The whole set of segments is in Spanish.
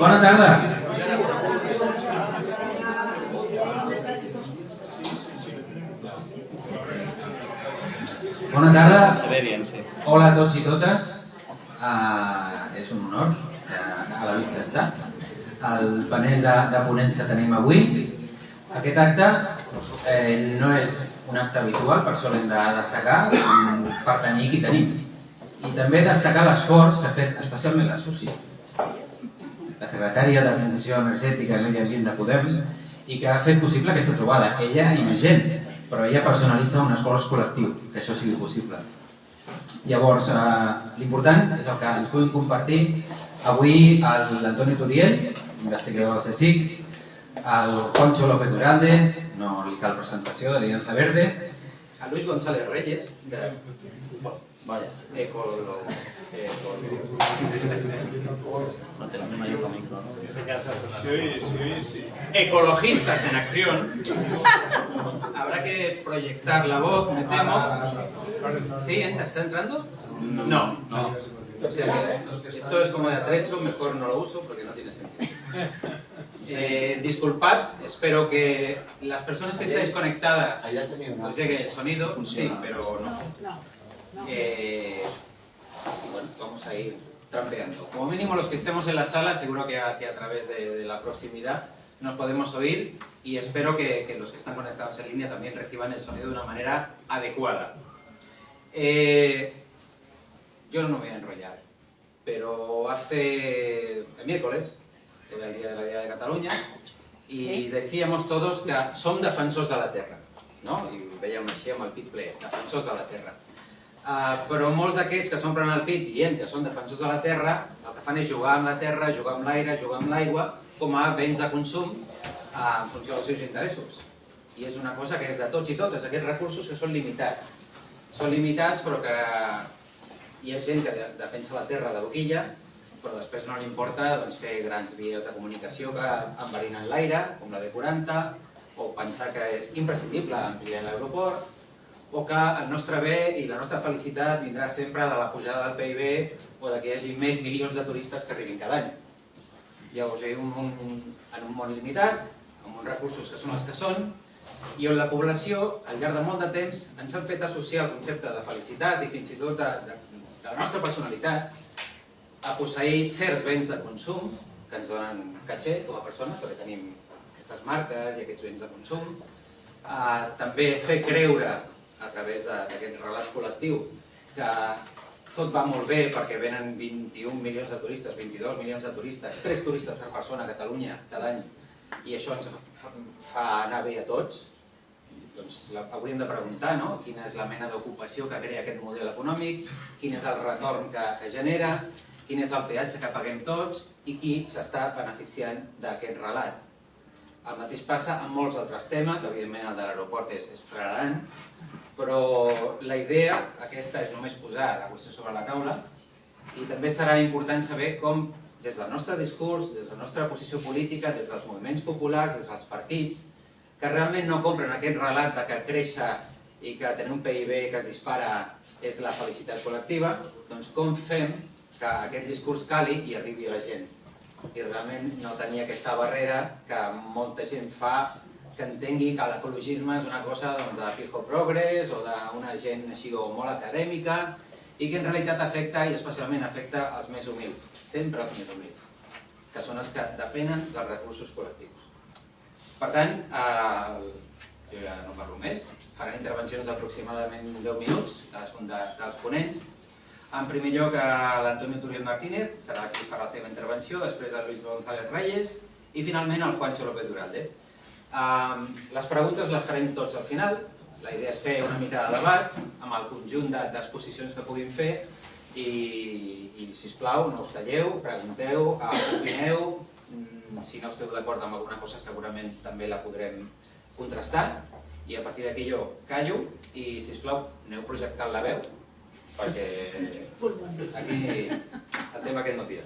Bona tarda. Bona tarda. Hola a tots i totes. És un honor que a la vista està el panel de ponents que tenim avui. Aquest acte no és un acte habitual, per això l'hem de destacar per tenir qui tenim. I també destacar l'esforç que ha fet especialment la Susi, la secretària de Transició Energètica i Medi Ambient de Podem, i que ha fet possible aquesta trobada. Ella i més gent, però ella personalitza un esforç col·lectiu, que això sigui possible. Llavors, l'important és el que ens puguin compartir avui l'Antonio Turiel, investigador del CSIC, el Juancho López Duralde, no li cal presentació, d'Alianza Verde, a Luis González Reyes, de Ecologistas en Acción. Habrá que proyectar la voz, me temo. ¿Sí? ¿Está entrando? No. O sea, esto es como de atrecho, mejor no lo uso porque no tiene sentido. Disculpad, espero que las personas que estáis conectadas os llegue el sonido, sí, pero no. Bueno, vamos a ir trampeando. Como mínimo los que estemos en la sala, seguro que a través de la proximidad nos podemos oír, y espero que los que están conectados en línea también reciban el sonido de una manera adecuada. Yo no me voy a enrollar, pero el miércoles era el Día de la Vida de Catalunya, i decíamos todos que som defensors de la terra, no? I ho vèiem així amb el pit ple, defensors de la terra. Però molts d'aquells que s'omplen el pit dient que són defensors de la terra, el que fan és jugar amb la terra, jugar amb l'aire, jugar amb l'aigua, com a béns de consum en funció dels seus interessos. I és una cosa que és de tots i totes, aquests recursos que són limitats. Són limitats, però que hi ha gent que defensa la terra de boquilla, però després no li importa fer grans vies de comunicació que enverinen l'aire, com la D40, o pensar que és imprescindible ampliar l'aeroport, o que el nostre bé i la nostra felicitat vindrà sempre de la pujada del PIB o que hi hagi més milions de turistes que arribin cada any. Llavors vivim en un món limitat, amb uns recursos que són els que són, i on la població, al llarg de molt de temps, ens han fet associar el concepte de felicitat i fins i tot de la nostra personalitat a posseir certs béns de consum que ens donen caché com a persones, perquè tenim aquestes marques i aquests béns de consum. També fer creure, a través d'aquest relat col·lectiu, que tot va molt bé perquè venen 21 milions de turistes, 22 milions de turistes, 3 turistes per persona a Catalunya cada any, i això ens fa anar bé a tots. Doncs hauríem de preguntar quina és la mena d'ocupació que crea aquest model econòmic, quin és el retorn que genera, quin és el peatge que paguem tots i qui s'està beneficiant d'aquest relat. El mateix passa amb molts altres temes, evidentment el de l'aeroport és flagrant, però la idea aquesta és només posar la qüestió sobre la taula, i també serà important saber com, des del nostre discurs, des de la nostra posició política, des dels moviments populars, des dels partits, que realment no compren aquest relat que créixer i que tenir un PIB que es dispara és la felicitat col·lectiva, doncs com fem que aquest discurs cali i arribi a la gent, i realment no tenir aquesta barrera que molta gent fa, que entengui que l'ecologisme és una cosa de pijo progres o d'una gent així molt acadèmica, i que en realitat afecta, i especialment afecta els més humils, sempre els més humils, que són els que depenen dels recursos col·lectius. Per tant, jo ja no parlo més, faran intervencions d'aproximadament 10 minuts, cadascun dels ponents. En primer lloc, l'Antonio Turiel Martínez serà qui farà la seva intervenció, després el Luis González Reyes i finalment el Juancho López Duralde. Les preguntes les farem tots al final, la idea és fer una mica de debat amb el conjunt d'exposicions que puguin fer, i sisplau, no us talleu, pregunteu, opineu, si no esteu d'acord amb alguna cosa segurament també la podrem contrastar, i a partir d'aquí jo callo i sisplau aneu projectant la veu, perquè aquí el tema aquest no tira.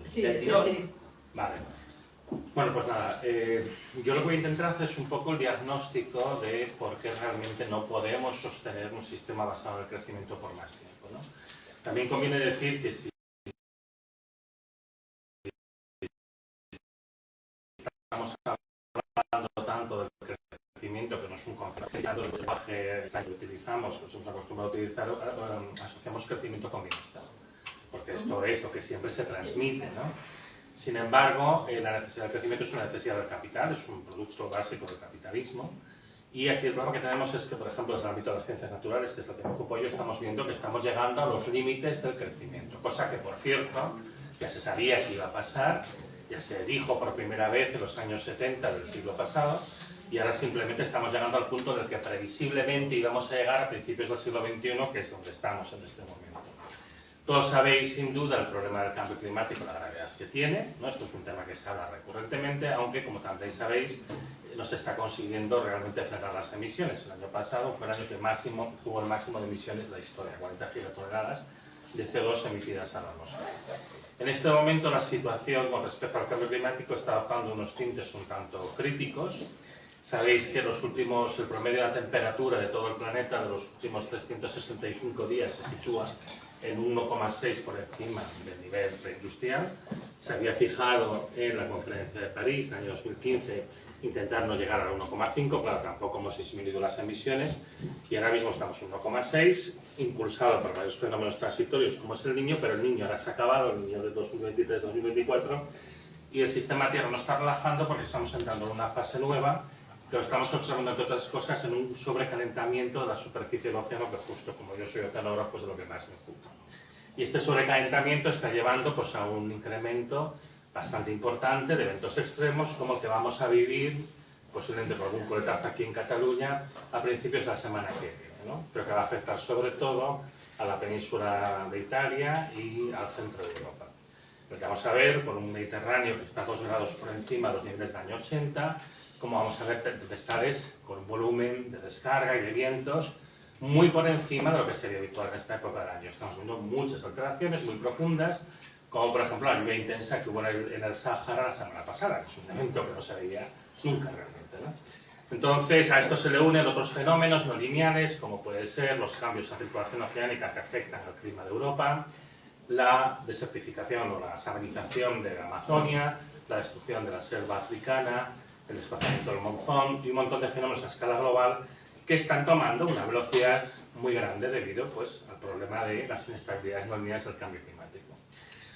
Sí. Vale. Bueno, pues nada, yo lo que voy a intentar hacer es un poco el diagnóstico de por qué realmente no podemos sostener un sistema basado en el crecimiento por más tiempo, ¿no? También conviene decir que si estamos hablando tanto del crecimiento, que no es un concepto, el lenguaje que utilizamos, nos hemos acostumbrado a utilizar, asociamos crecimiento con bienestar, porque esto es lo que siempre se transmite, ¿no? Sin embargo, la necesidad del crecimiento es una necesidad del capital, es un producto básico del capitalismo. Y aquí el problema que tenemos es que, por ejemplo, desde el ámbito de las ciencias naturales, que es lo que me ocupo yo, estamos viendo que estamos llegando a los límites del crecimiento. Cosa que, por cierto, ya se sabía que iba a pasar, ya se dijo por primera vez en los años 70 del siglo pasado, y ahora simplemente estamos llegando al punto en el que previsiblemente íbamos a llegar a principios del siglo XXI, que es donde estamos en este momento. Todos sabéis, sin duda, el problema del cambio climático, la gravedad que tiene, ¿no? Esto es un tema que se habla recurrentemente, aunque, como también sabéis, no se está consiguiendo realmente frenar las emisiones. El año pasado fue el año que tuvo el máximo de emisiones de la historia, 40 gigatoneladas de CO2 emitidas a la atmósfera. En este momento la situación con respecto al cambio climático está adoptando unos tintes un tanto críticos. Sabéis que el promedio de la temperatura de todo el planeta de los últimos 365 días se sitúa en 1,6 por encima del nivel preindustrial. Se había fijado en la conferencia de París en el año 2015 intentar no llegar al 1,5, claro, tampoco hemos disminuido las emisiones y ahora mismo estamos en 1,6, impulsado por varios fenómenos transitorios como es el Niño, pero el Niño ahora se ha acabado, el Niño de 2023-2024, y el sistema Tierra no está relajando porque estamos entrando en una fase nueva, pero estamos observando, entre otras cosas, en un sobrecalentamiento de la superficie del océano, que justo como yo soy oceanógrafo es de lo que más me ocupa. Y este sobrecalentamiento está llevando pues, a un incremento bastante importante de eventos extremos, como el que vamos a vivir, posiblemente por algún coletazo aquí en Cataluña, a principios de la semana que viene, ¿no? Pero que va a afectar sobre todo a la península de Italia y al centro de Europa. Lo que vamos a ver, por un Mediterráneo que está 2 grados por encima de los niveles del año 80, como vamos a ver tempestades con un volumen de descarga y de vientos muy por encima de lo que sería habitual en esta época del año. Estamos viendo muchas alteraciones muy profundas, como por ejemplo la lluvia intensa que hubo en el Sáhara la semana pasada, que es un evento que no se veía nunca realmente, ¿no? Entonces, a esto se le unen otros fenómenos no lineales, como pueden ser los cambios en circulación oceánica que afectan al clima de Europa, la desertificación o la salinización de la Amazonia, la destrucción de la selva africana, el desplazamiento del monzón y un montón de fenómenos a escala global que están tomando una velocidad muy grande debido pues, al problema de las inestabilidades no lineales del cambio climático.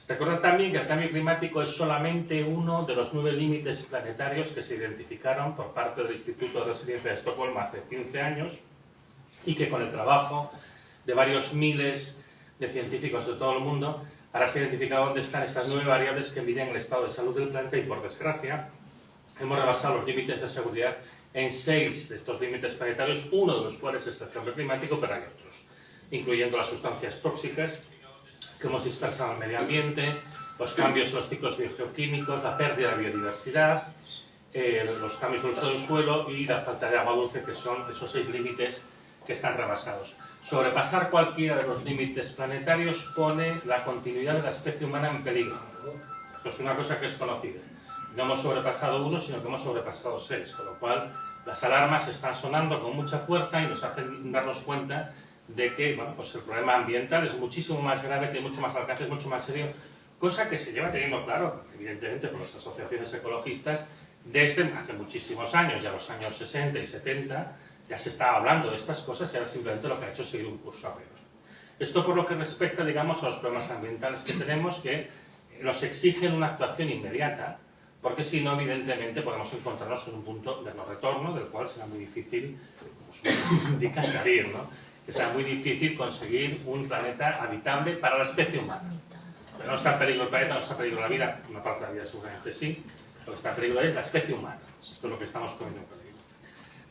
Recordad también que el cambio climático es solamente uno de los 9 límites planetarios que se identificaron por parte del Instituto de Resiliencia de Estocolmo hace 15 años y que con el trabajo de varios miles de científicos de todo el mundo ahora se ha identificado dónde están estas 9 variables que miden el estado de salud del planeta y, por desgracia, hemos rebasado los límites de seguridad en 6 de estos límites planetarios, uno de los cuales es el cambio climático, pero hay otros, incluyendo las sustancias tóxicas que hemos dispersado en el medio ambiente, los cambios en los ciclos biogeoquímicos, la pérdida de biodiversidad, los cambios del uso del suelo y la falta de agua dulce, que son esos 6 límites que están rebasados. Sobrepasar cualquiera de los límites planetarios pone la continuidad de la especie humana en peligro. Esto es una cosa que es conocida. No hemos sobrepasado uno, sino que hemos sobrepasado 6, con lo cual las alarmas están sonando con mucha fuerza y nos hacen darnos cuenta de que bueno, pues el problema ambiental es muchísimo más grave, tiene mucho más alcance, es mucho más serio, cosa que se lleva teniendo claro, evidentemente, por las asociaciones ecologistas desde hace muchísimos años, ya los años 60 y 70, ya se estaba hablando de estas cosas y ahora simplemente lo que ha hecho es seguir un curso a peor. Esto por lo que respecta, digamos, a los problemas ambientales que tenemos, que nos exigen una actuación inmediata, porque si no, evidentemente, podemos encontrarnos en un punto de no retorno, del cual será muy difícil, como su nombre indica, salir, ¿no? Que será muy difícil conseguir un planeta habitable para la especie humana. Pero no está en peligro el planeta, no está en peligro la vida, una parte de la vida seguramente sí, lo que está en peligro es la especie humana, esto es lo que estamos poniendo en peligro.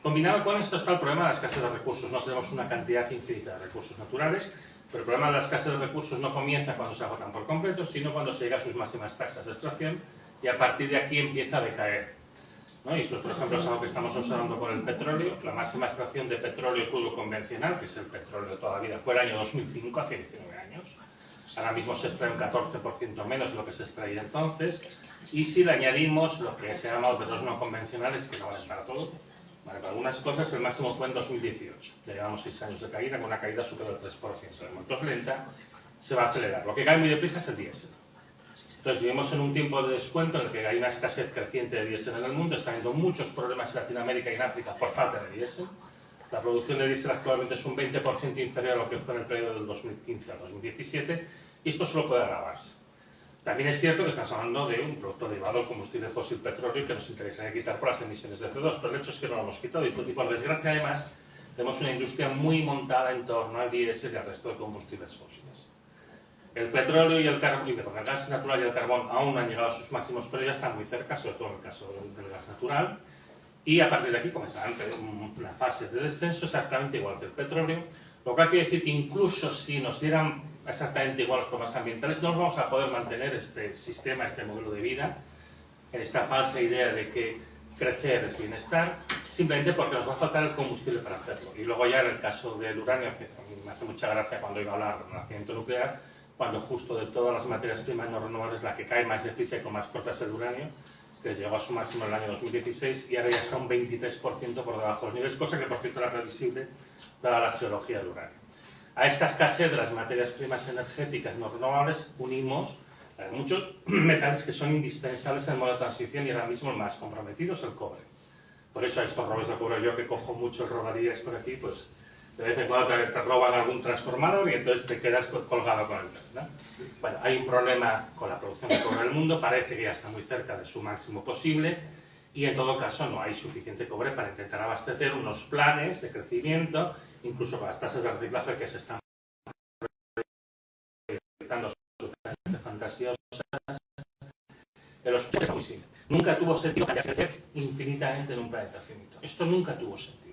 Combinado con esto está el problema de la escasez de recursos. No tenemos una cantidad infinita de recursos naturales, pero el problema de la escasez de recursos no comienza cuando se agotan por completo, sino cuando se llega a sus máximas tasas de extracción y a partir de aquí empieza a decaer, ¿no? Y esto, por ejemplo, es algo que estamos observando con el petróleo. La máxima extracción de petróleo crudo convencional, que es el petróleo de toda la vida, fue el año 2005, hace 19 años. Ahora mismo se extrae un 14% menos de lo que se extraía entonces. Y si le añadimos lo que se llama los petróleos no convencionales, que no valen para todo, vale, para algunas cosas el máximo fue en 2018. Ya llevamos 6 años de caída, con una caída superior al 3%. De momento es lenta, se va a acelerar. Lo que cae muy deprisa es el diésel. Entonces vivimos en un tiempo de descuento en el que hay una escasez creciente de diésel en el mundo, está habiendo muchos problemas en Latinoamérica y en África por falta de diésel. La producción de diésel actualmente es un 20% inferior a lo que fue en el periodo del 2015 al 2017 y esto solo puede agravarse. También es cierto que estamos hablando de un producto derivado del combustible fósil petróleo que nos interesa quitar por las emisiones de CO2, pero el hecho es que no lo hemos quitado y por desgracia además tenemos una industria muy montada en torno al diésel y al resto de combustibles fósiles. El petróleo y el carbón, el gas natural y el carbón aún no han llegado a sus máximos, pero ya están muy cerca, sobre todo en el caso del gas natural. Y a partir de aquí comenzará una fase de descenso exactamente igual que el petróleo, lo cual quiere decir que incluso si nos dieran exactamente igual los problemas ambientales, no vamos a poder mantener este sistema, este modelo de vida, en esta falsa idea de que crecer es bienestar, simplemente porque nos va a faltar el combustible para hacerlo. Y luego ya en el caso del uranio, me hace mucha gracia cuando iba a hablar del nacimiento nuclear, cuando justo de todas las materias primas no renovables la que cae más deprisa y con más fuerza es el uranio, que llegó a su máximo en el año 2016 y ahora ya está un 23% por debajo de los niveles, cosa que por cierto era previsible dada la geología del uranio. A esta escasez de las materias primas energéticas no renovables unimos muchos metales que son indispensables en el modo de transición y ahora mismo el más comprometido es el cobre. Por eso a estos robos de cobre, yo que cojo muchos robadías por aquí, pues de vez en cuando te roban algún transformador y entonces te quedas colgado con el tren, ¿no? Bueno, hay un problema con la producción de cobre en el mundo, parece que ya está muy cerca de su máximo posible y en todo caso no hay suficiente cobre para intentar abastecer unos planes de crecimiento, incluso con las tasas de reciclaje que se están proyectando fantasiosas en los que es muy simple. Nunca tuvo sentido crecer infinitamente en un planeta finito. Esto nunca tuvo sentido.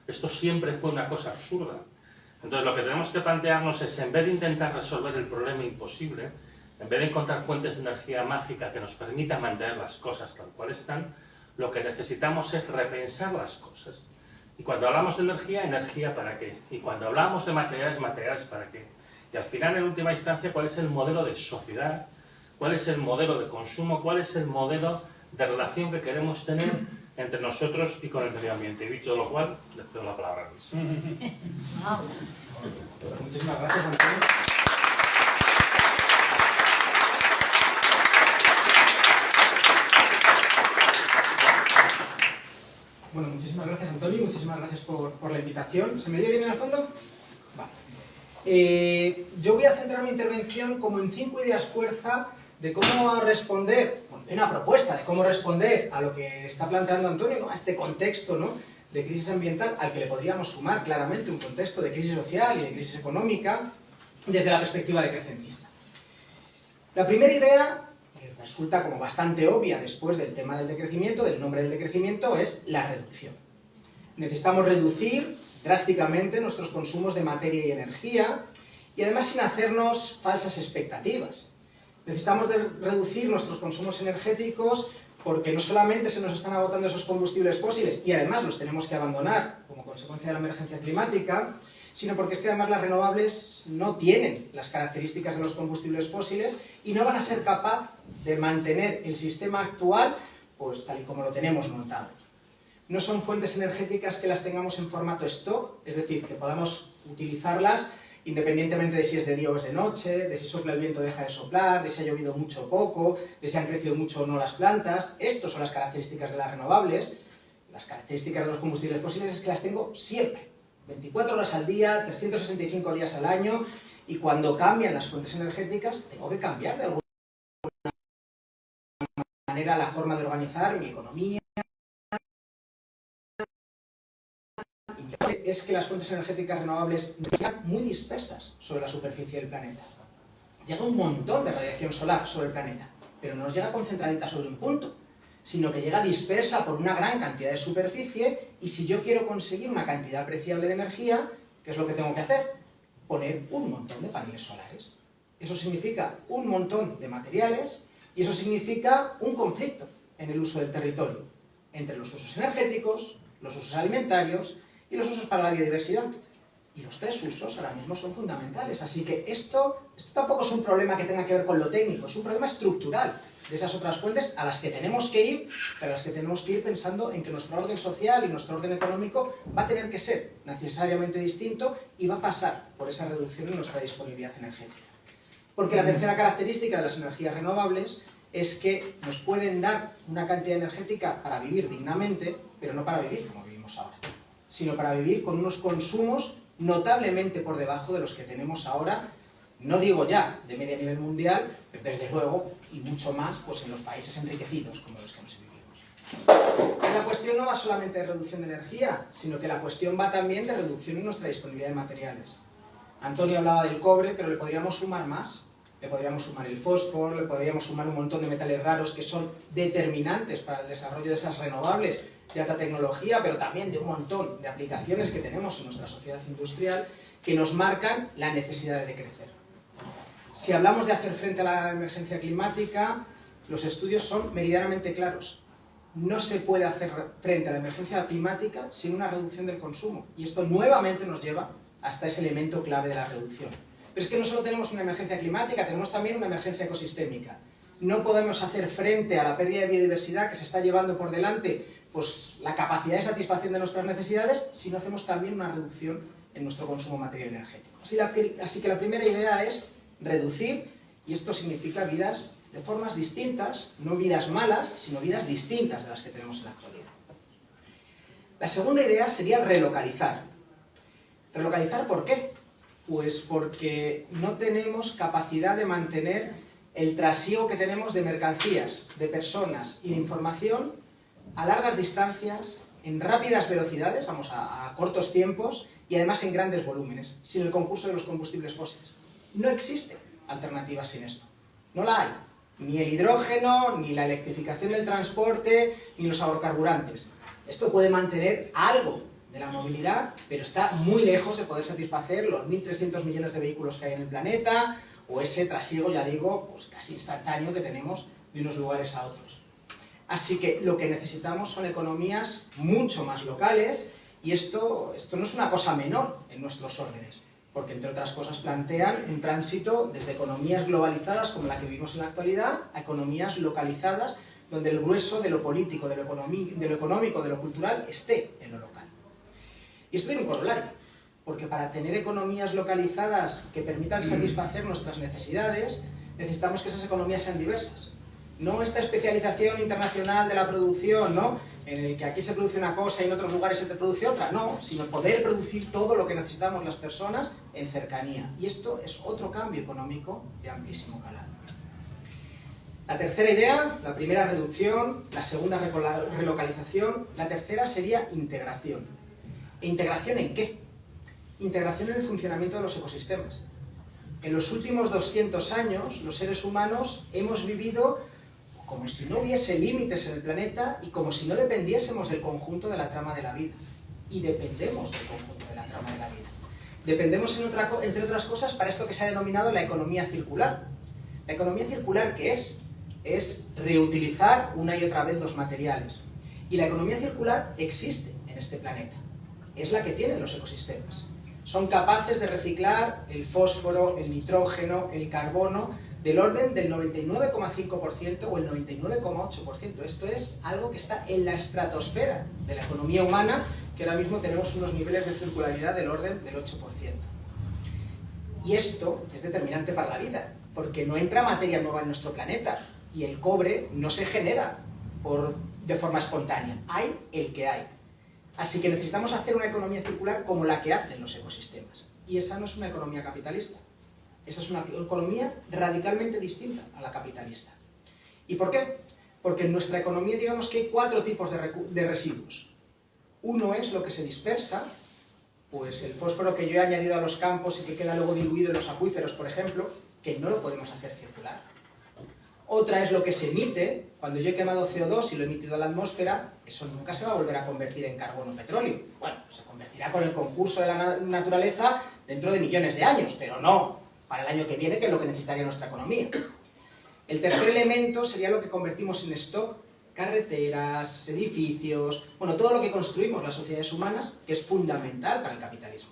Esto siempre fue una cosa absurda. Entonces lo que tenemos que plantearnos es, en vez de intentar resolver el problema imposible, en vez de encontrar fuentes de energía mágica que nos permitan mantener las cosas tal cual están, lo que necesitamos es repensar las cosas. Y cuando hablamos de energía, ¿energía para qué? Y cuando hablamos de materiales, ¿materiales para qué? Y al final, en última instancia, ¿cuál es el modelo de sociedad? ¿Cuál es el modelo de consumo? ¿Cuál es el modelo de relación que queremos tener entre nosotros y con el medio ambiente? Y dicho lo cual, les cedo la palabra a Luis. Muchísimas gracias, Antonio. Bueno, muchísimas gracias, Antonio, y muchísimas gracias por la invitación. ¿Se me oye bien en el fondo? Vale. Yo voy a centrar mi intervención como en 5 ideas fuerza de cómo responder, bueno, una propuesta de cómo responder a lo que está planteando Antonio, ¿no? A este contexto, ¿no?, de crisis ambiental, al que le podríamos sumar claramente un contexto de crisis social y de crisis económica desde la perspectiva decrecentista. La primera idea, que resulta como bastante obvia después del tema del decrecimiento, del nombre del decrecimiento, es la reducción. Necesitamos reducir drásticamente nuestros consumos de materia y energía y además sin hacernos falsas expectativas. Necesitamos reducir nuestros consumos energéticos porque no solamente se nos están agotando esos combustibles fósiles y además los tenemos que abandonar como consecuencia de la emergencia climática, sino porque es que además las renovables no tienen las características de los combustibles fósiles y no van a ser capaces de mantener el sistema actual pues tal y como lo tenemos montado. No son fuentes energéticas que las tengamos en formato stock, es decir, que podamos utilizarlas independientemente de si es de día o es de noche, de si sopla el viento o deja de soplar, de si ha llovido mucho o poco, de si han crecido mucho o no las plantas. Estas son las características de las renovables. Las características de los combustibles fósiles es que las tengo siempre, 24 horas al día, 365 días al año, y cuando cambian las fuentes energéticas tengo que cambiar de alguna manera la forma de organizar mi economía. Es que las fuentes energéticas renovables están muy dispersas sobre la superficie del planeta. Llega un montón de radiación solar sobre el planeta, pero no nos llega concentradita sobre un punto, sino que llega dispersa por una gran cantidad de superficie, y si yo quiero conseguir una cantidad apreciable de energía, ¿qué es lo que tengo que hacer? Poner un montón de paneles solares. Eso significa un montón de materiales, y eso significa un conflicto en el uso del territorio, entre los usos energéticos, los usos alimentarios y los usos para la biodiversidad. Y los 3 usos ahora mismo son fundamentales. Así que esto tampoco es un problema que tenga que ver con lo técnico, es un problema estructural de esas otras fuentes a las que tenemos que ir, pero a las que tenemos que ir pensando en que nuestro orden social y nuestro orden económico va a tener que ser necesariamente distinto y va a pasar por esa reducción en nuestra disponibilidad energética. Porque la tercera característica de las energías renovables es que nos pueden dar una cantidad energética para vivir dignamente, pero no para vivir como vivimos ahora, sino para vivir con unos consumos notablemente por debajo de los que tenemos ahora, no digo ya de media a nivel mundial, pero desde luego, y mucho más, pues en los países enriquecidos como los que nos vivimos. La cuestión no va solamente de reducción de energía, sino que la cuestión va también de reducción en nuestra disponibilidad de materiales. Antonio hablaba del cobre, pero le podríamos sumar más. Le podríamos sumar el fósforo, le podríamos sumar un montón de metales raros que son determinantes para el desarrollo de esas renovables de alta tecnología, pero también de un montón de aplicaciones que tenemos en nuestra sociedad industrial que nos marcan la necesidad de crecer. Si hablamos de hacer frente a la emergencia climática, los estudios son meridianamente claros. No se puede hacer frente a la emergencia climática sin una reducción del consumo. Y esto nuevamente nos lleva hasta ese elemento clave de la reducción. Pero es que no solo tenemos una emergencia climática, tenemos también una emergencia ecosistémica. No podemos hacer frente a la pérdida de biodiversidad que se está llevando por delante pues, la capacidad de satisfacción de nuestras necesidades si no hacemos también una reducción en nuestro consumo material energético. Así que la primera idea es reducir, y esto significa vidas de formas distintas, no vidas malas, sino vidas distintas de las que tenemos en la actualidad. La segunda idea sería relocalizar. ¿Relocalizar por qué? Pues porque no tenemos capacidad de mantener el trasiego que tenemos de mercancías, de personas y de información a largas distancias, en rápidas velocidades, vamos a cortos tiempos, y además en grandes volúmenes, sin el concurso de los combustibles fósiles. No existe alternativa sin esto. No la hay. Ni el hidrógeno, ni la electrificación del transporte, ni los agrocarburantes. Esto puede mantener algo de la movilidad, pero está muy lejos de poder satisfacer los 1.300 millones de vehículos que hay en el planeta, o ese trasiego, ya digo, pues casi instantáneo que tenemos de unos lugares a otros. Así que lo que necesitamos son economías mucho más locales, y esto no es una cosa menor en nuestros órdenes, porque entre otras cosas plantean un tránsito desde economías globalizadas como la que vivimos en la actualidad a economías localizadas donde el grueso de lo político, de lo económico, de lo cultural esté en lo local. Y esto tiene un corolario, porque para tener economías localizadas que permitan satisfacer nuestras necesidades, necesitamos que esas economías sean diversas. No esta especialización internacional de la producción, ¿no?, en el que aquí se produce una cosa y en otros lugares se produce otra, no, sino poder producir todo lo que necesitamos las personas en cercanía. Y esto es otro cambio económico de amplísimo calado. La tercera idea, la primera reducción, la segunda relocalización, la tercera sería integración. ¿E integración en qué? Integración en el funcionamiento de los ecosistemas. En los últimos 200 años, los seres humanos hemos vivido como si no hubiese límites en el planeta y como si no dependiésemos del conjunto de la trama de la vida. Y dependemos del conjunto de la trama de la vida. Dependemos, entre otras cosas, para esto que se ha denominado la economía circular. ¿La economía circular qué es? Es reutilizar una y otra vez los materiales. Y la economía circular existe en este planeta. Es la que tienen los ecosistemas. Son capaces de reciclar el fósforo, el nitrógeno, el carbono, del orden del 99,5% o el 99,8%. Esto es algo que está en la estratosfera de la economía humana, que ahora mismo tenemos unos niveles de circularidad del orden del 8%. Y esto es determinante para la vida, porque no entra materia nueva en nuestro planeta, y el cobre no se genera de forma espontánea. Hay el que hay. Así que necesitamos hacer una economía circular como la que hacen los ecosistemas. Y esa no es una economía capitalista. Esa es una economía radicalmente distinta a la capitalista. ¿Y por qué? Porque en nuestra economía, digamos que hay 4 tipos de residuos. Uno es lo que se dispersa, pues el fósforo que yo he añadido a los campos y que queda luego diluido en los acuíferos, por ejemplo, que no lo podemos hacer circular. Otra es lo que se emite, cuando yo he quemado CO2 y lo he emitido a la atmósfera, eso nunca se va a volver a convertir en carbono o petróleo. Bueno, se convertirá con el concurso de la naturaleza dentro de millones de años, pero no para el año que viene, que es lo que necesitaría nuestra economía. El tercer elemento sería lo que convertimos en stock: carreteras, edificios, bueno, todo lo que construimos las sociedades humanas, que es fundamental para el capitalismo.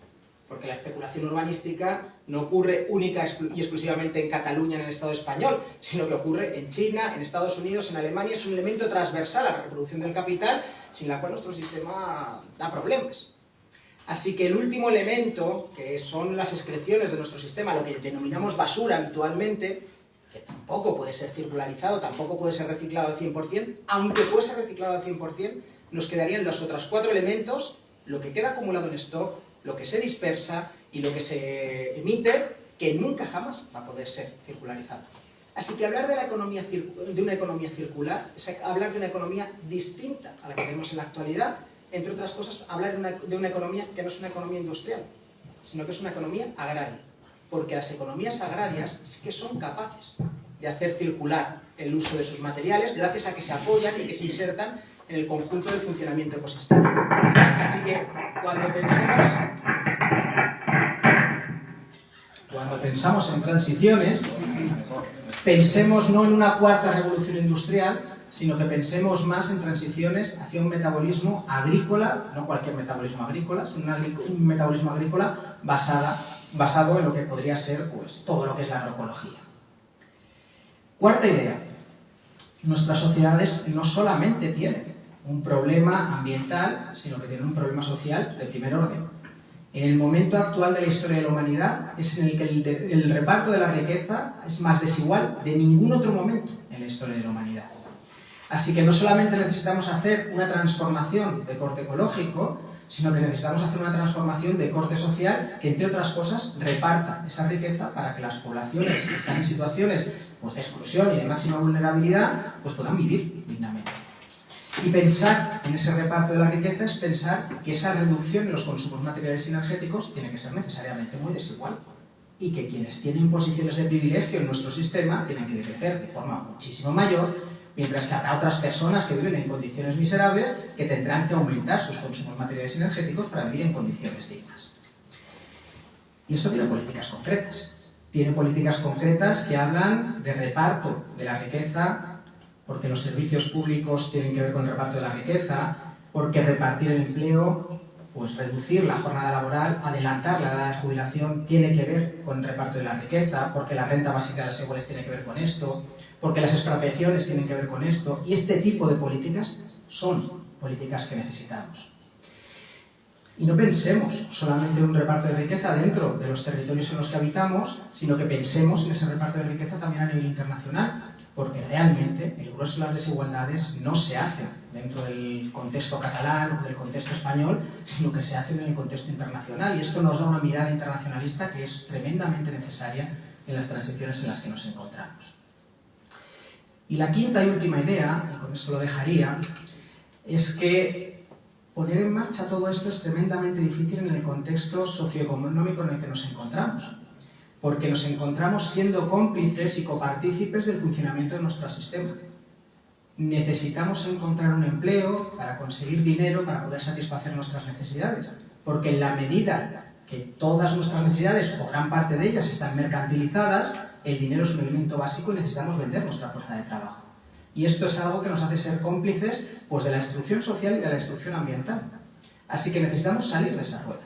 Porque la especulación urbanística no ocurre única y exclusivamente en Cataluña, en el Estado español, sino que ocurre en China, en Estados Unidos, en Alemania. Es un elemento transversal a la reproducción del capital, sin la cual nuestro sistema da problemas. Así que el último elemento, que son las excreciones de nuestro sistema, lo que denominamos basura habitualmente, que tampoco puede ser circularizado, tampoco puede ser reciclado al 100%, aunque fuese reciclado al 100%, nos quedarían los otros 4 elementos, lo que queda acumulado en stock, lo que se dispersa y lo que se emite, que nunca jamás va a poder ser circularizado. Así que hablar de una economía circular es hablar de una economía distinta a la que tenemos en la actualidad, entre otras cosas, hablar de una economía que no es una economía industrial, sino que es una economía agraria. Porque las economías agrarias sí que son capaces de hacer circular el uso de sus materiales gracias a que se apoyan y que se insertan en el conjunto del funcionamiento ecosistémico. Así que cuando pensamos en transiciones, pensemos no en una cuarta revolución industrial, sino que pensemos más en transiciones hacia un metabolismo agrícola, no cualquier metabolismo agrícola, sino un metabolismo agrícola basado en lo que podría ser pues, todo lo que es la agroecología. Cuarta idea. Nuestras sociedades no solamente tienen un problema ambiental, sino que tienen un problema social de primer orden. En el momento actual de la historia de la humanidad es en el que el reparto de la riqueza es más desigual de ningún otro momento en la historia de la humanidad. Así que no solamente necesitamos hacer una transformación de corte ecológico, sino que necesitamos hacer una transformación de corte social que, entre otras cosas, reparta esa riqueza para que las poblaciones que están en situaciones pues, de exclusión y de máxima vulnerabilidad pues, puedan vivir dignamente. Y pensar en ese reparto de la riqueza es pensar que esa reducción en los consumos materiales y energéticos tiene que ser necesariamente muy desigual y que quienes tienen posiciones de privilegio en nuestro sistema tienen que decrecer de forma muchísimo mayor, mientras que habrá otras personas que viven en condiciones miserables que tendrán que aumentar sus consumos materiales y energéticos para vivir en condiciones dignas. Y esto tiene políticas concretas. Tiene políticas concretas que hablan de reparto de la riqueza, porque los servicios públicos tienen que ver con el reparto de la riqueza, porque repartir el empleo, pues reducir la jornada laboral, adelantar la edad de jubilación tiene que ver con el reparto de la riqueza, porque la renta básica de las iguales tiene que ver con esto, porque las expropiaciones tienen que ver con esto, y este tipo de políticas son políticas que necesitamos. Y no pensemos solamente en un reparto de riqueza dentro de los territorios en los que habitamos, sino que pensemos en ese reparto de riqueza también a nivel internacional, porque realmente el grueso de las desigualdades no se hacen dentro del contexto catalán o del contexto español, sino que se hacen en el contexto internacional, y esto nos da una mirada internacionalista que es tremendamente necesaria en las transiciones en las que nos encontramos. Y la quinta y última idea, y con esto lo dejaría, es que poner en marcha todo esto es tremendamente difícil en el contexto socioeconómico en el que nos encontramos, porque nos encontramos siendo cómplices y copartícipes del funcionamiento de nuestro sistema. Necesitamos encontrar un empleo para conseguir dinero para poder satisfacer nuestras necesidades, porque en la medida que todas nuestras necesidades, o gran parte de ellas, están mercantilizadas, el dinero es un elemento básico y necesitamos vender nuestra fuerza de trabajo. Y esto es algo que nos hace ser cómplices pues, de la destrucción social y de la destrucción ambiental. Así que necesitamos salir de esa rueda.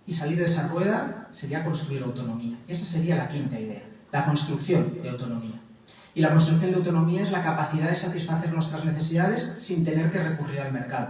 Y salir de esa rueda sería construir autonomía. Esa sería la quinta idea, la construcción de autonomía. Y la construcción de autonomía es la capacidad de satisfacer nuestras necesidades sin tener que recurrir al mercado.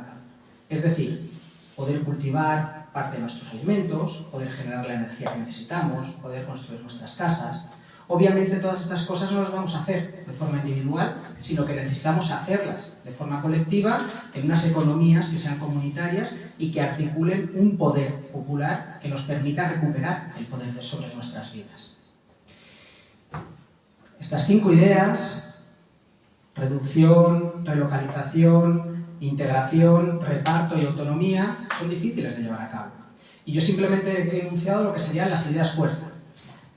Es decir, poder cultivar parte de nuestros alimentos, poder generar la energía que necesitamos, poder construir nuestras casas. Obviamente todas estas cosas no las vamos a hacer de forma individual, sino que necesitamos hacerlas de forma colectiva en unas economías que sean comunitarias y que articulen un poder popular que nos permita recuperar el poder sobre nuestras vidas. Estas 5 ideas, reducción, relocalización, integración, reparto y autonomía, son difíciles de llevar a cabo. Y yo simplemente he enunciado lo que serían las ideas fuerza.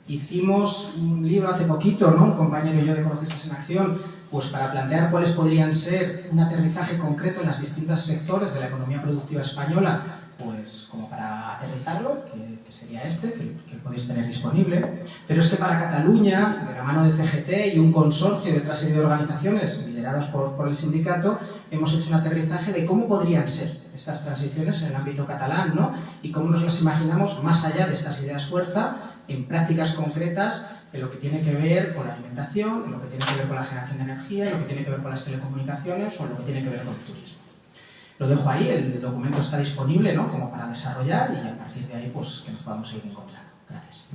Hicimos un libro hace poquito, ¿no? Un compañero y yo de Ecologistas en Acción, pues para plantear cuáles podrían ser un aterrizaje concreto en los distintos sectores de la economía productiva española, pues como para aterrizarlo, que sería este, que podéis tener disponible. Pero es que para Cataluña, de la mano de CGT y un consorcio de otra serie de organizaciones lideradas por el sindicato, hemos hecho un aterrizaje de cómo podrían ser estas transiciones en el ámbito catalán, ¿no? Y cómo nos las imaginamos más allá de estas ideas fuerza, en prácticas concretas en lo que tiene que ver con la alimentación, en lo que tiene que ver con la generación de energía, en lo que tiene que ver con las telecomunicaciones o en lo que tiene que ver con el turismo. Lo dejo ahí, el documento está disponible, ¿no?, como para desarrollar, y a partir de ahí pues que nos podamos seguir encontrando. Gracias.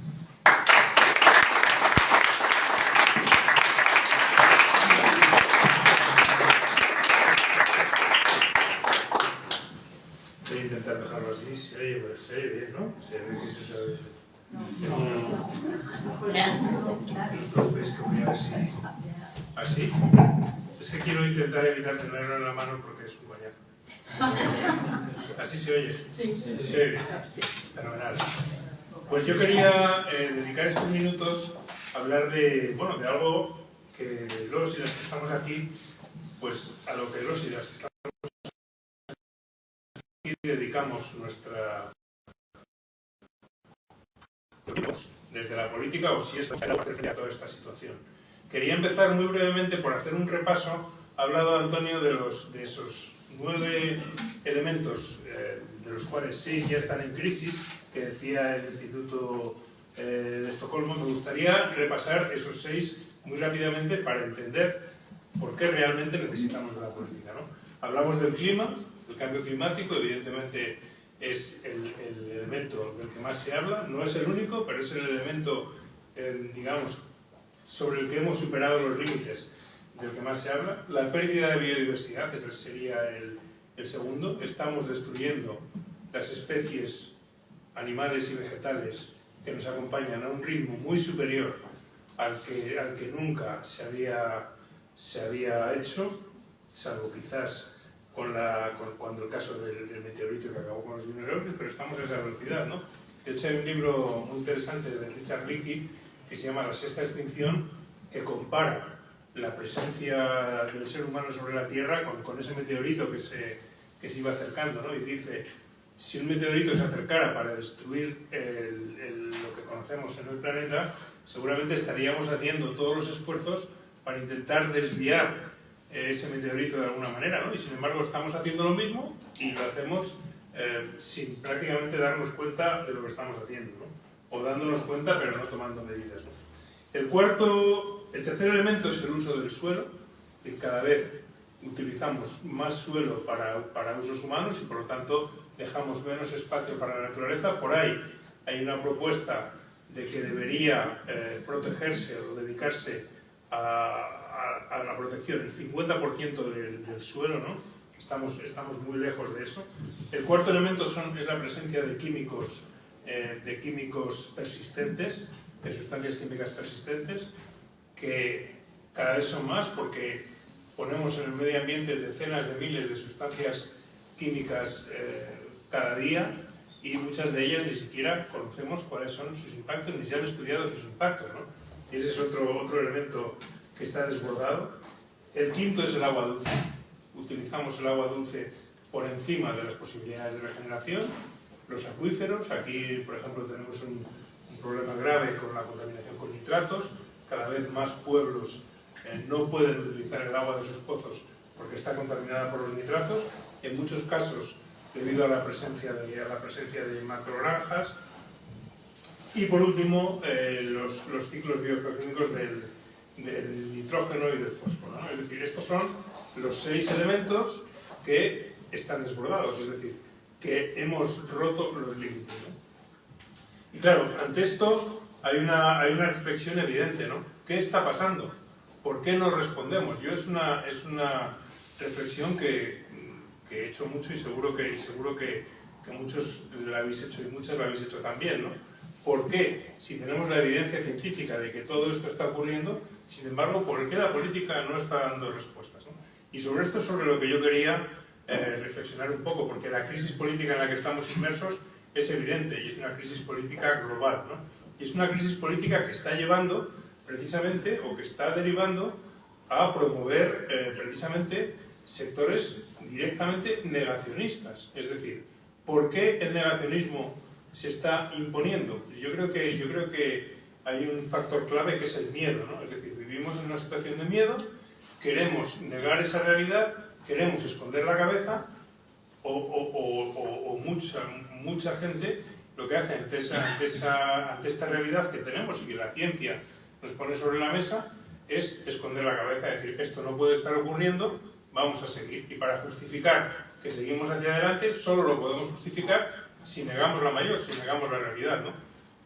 Voy a intentar dejarlo así, se oye bien, ¿no? Se ve que se sabe. No os preocupéis que voy a ver si... ¿Así? Es que quiero intentar evitar tenerlo en la mano porque es un coñazo. ¿Así se oye? Sí. ¿Se oye bien? Sí. Fenomenal. Pues yo quería dedicar estos minutos a hablar de, bueno, de algo que los y las que estamos aquí, pues a lo que los y las que estamos aquí dedicamos nuestra... desde la política, o si es a toda esta situación. Quería empezar muy brevemente por hacer un repaso. Ha hablado Antonio de esos 9 elementos, de los cuales 6 ya están en crisis, que decía el Instituto de Estocolmo. Me gustaría repasar esos 6 muy rápidamente para entender por qué realmente necesitamos de la política, ¿no? Hablamos del clima, del cambio climático, evidentemente es el elemento del que más se habla, no es el único, pero es el elemento, digamos, sobre el que hemos superado los límites del que más se habla. La pérdida de biodiversidad, ese sería el segundo. Estamos destruyendo las especies animales y vegetales que nos acompañan a un ritmo muy superior al que nunca se había hecho, salvo quizás cuando el caso del meteorito que acabó con los dinosaurios, pero estamos a esa velocidad, ¿no? De hecho, hay un libro muy interesante de Richard Leakey que se llama La sexta extinción, que compara la presencia del ser humano sobre la Tierra con ese meteorito que se iba acercando, ¿no? Y dice, si un meteorito se acercara para destruir lo que conocemos en el planeta, seguramente estaríamos haciendo todos los esfuerzos para intentar desviar ese meteorito de alguna manera, ¿no? Y sin embargo estamos haciendo lo mismo y lo hacemos sin prácticamente darnos cuenta de lo que estamos haciendo, ¿no? O dándonos cuenta pero no tomando medidas, ¿no? El tercer elemento es el uso del suelo, que cada vez utilizamos más suelo para usos humanos y por lo tanto dejamos menos espacio para la naturaleza. Por ahí hay una propuesta de que debería protegerse o dedicarse a la protección el 50% del suelo, ¿no? Estamos muy lejos de eso. El cuarto elemento es la presencia de químicos persistentes, de sustancias químicas persistentes, que cada vez son más porque ponemos en el medio ambiente decenas de miles de sustancias químicas cada día y muchas de ellas ni siquiera conocemos cuáles son sus impactos, ni se han estudiado sus impactos, ¿no? Y ese es otro elemento que está desbordado. El quinto es el agua dulce. Utilizamos el agua dulce por encima de las posibilidades de regeneración. Los acuíferos, aquí por ejemplo tenemos un problema grave con la contaminación con nitratos. Cada vez más pueblos no pueden utilizar el agua de sus pozos porque está contaminada por los nitratos. En muchos casos debido a la presencia de macrogranjas. Y por último, los ciclos biogeoquímicos del nitrógeno y del fósforo, ¿no? Es decir, estos son los 6 elementos que están desbordados, es decir, que hemos roto los límites, ¿no? Y claro, ante esto hay una reflexión evidente, ¿no? ¿Qué está pasando? ¿Por qué no respondemos? Es una reflexión que he hecho mucho y seguro que muchos la habéis hecho y muchas la habéis hecho también, ¿no? ¿Por qué? Si tenemos la evidencia científica de que todo esto está ocurriendo, sin embargo, ¿por qué la política no está dando respuestas, ¿no? Y sobre esto es sobre lo que yo quería reflexionar un poco, porque la crisis política en la que estamos inmersos es evidente y es una crisis política global, ¿no? Y es una crisis política que está llevando precisamente, o que está derivando a promover precisamente sectores directamente negacionistas. Es decir, ¿por qué el negacionismo se está imponiendo? Pues yo creo que hay un factor clave que es el miedo, ¿no? Es decir, vivimos en una situación de miedo, queremos negar esa realidad, queremos esconder la cabeza, o mucha gente lo que hace ante esta realidad que tenemos y que la ciencia nos pone sobre la mesa es esconder la cabeza, decir, esto no puede estar ocurriendo, vamos a seguir. Y para justificar que seguimos hacia adelante solo lo podemos justificar si negamos la mayor, si negamos la realidad, ¿no?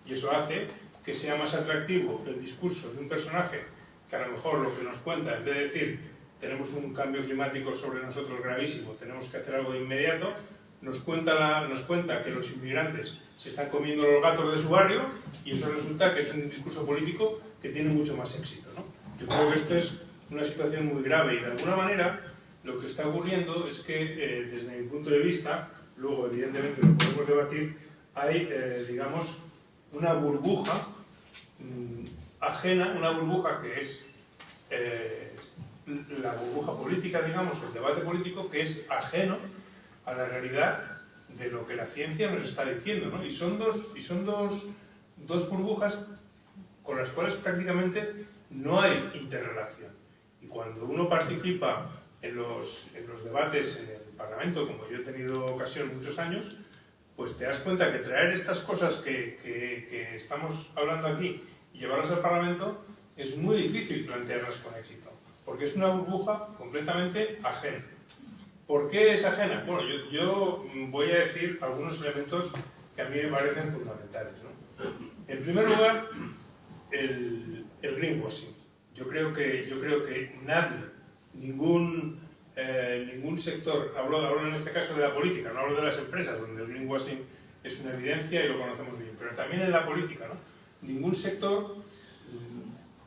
Y eso hace que sea más atractivo el discurso de un personaje que a lo mejor lo que nos cuenta, en vez de decir tenemos un cambio climático sobre nosotros gravísimo, tenemos que hacer algo de inmediato, nos cuenta que los inmigrantes se están comiendo los gatos de su barrio, y eso resulta que es un discurso político que tiene mucho más éxito, ¿no? Yo creo que esto es una situación muy grave, y de alguna manera lo que está ocurriendo es que, desde mi punto de vista, luego evidentemente lo podemos debatir, hay, digamos, una burbuja ajena, una burbuja que es la burbuja política, digamos, o el debate político, que es ajeno a la realidad de lo que la ciencia nos está diciendo, ¿no? Y son dos burbujas con las cuales prácticamente no hay interrelación. Y cuando uno participa en los debates en el Parlamento, como yo he tenido ocasión muchos años, pues te das cuenta que traer estas cosas que estamos hablando aquí y llevarlas al Parlamento es muy difícil plantearlas con éxito, porque es una burbuja completamente ajena. ¿Por qué es ajena? Bueno, yo voy a decir algunos elementos que a mí me parecen fundamentales, ¿no? En primer lugar, el greenwashing. Yo creo que nadie, ningún sector, hablo en este caso de la política, no hablo de las empresas, donde el greenwashing es una evidencia y lo conocemos bien, pero también en la política, ¿no? Ningún sector,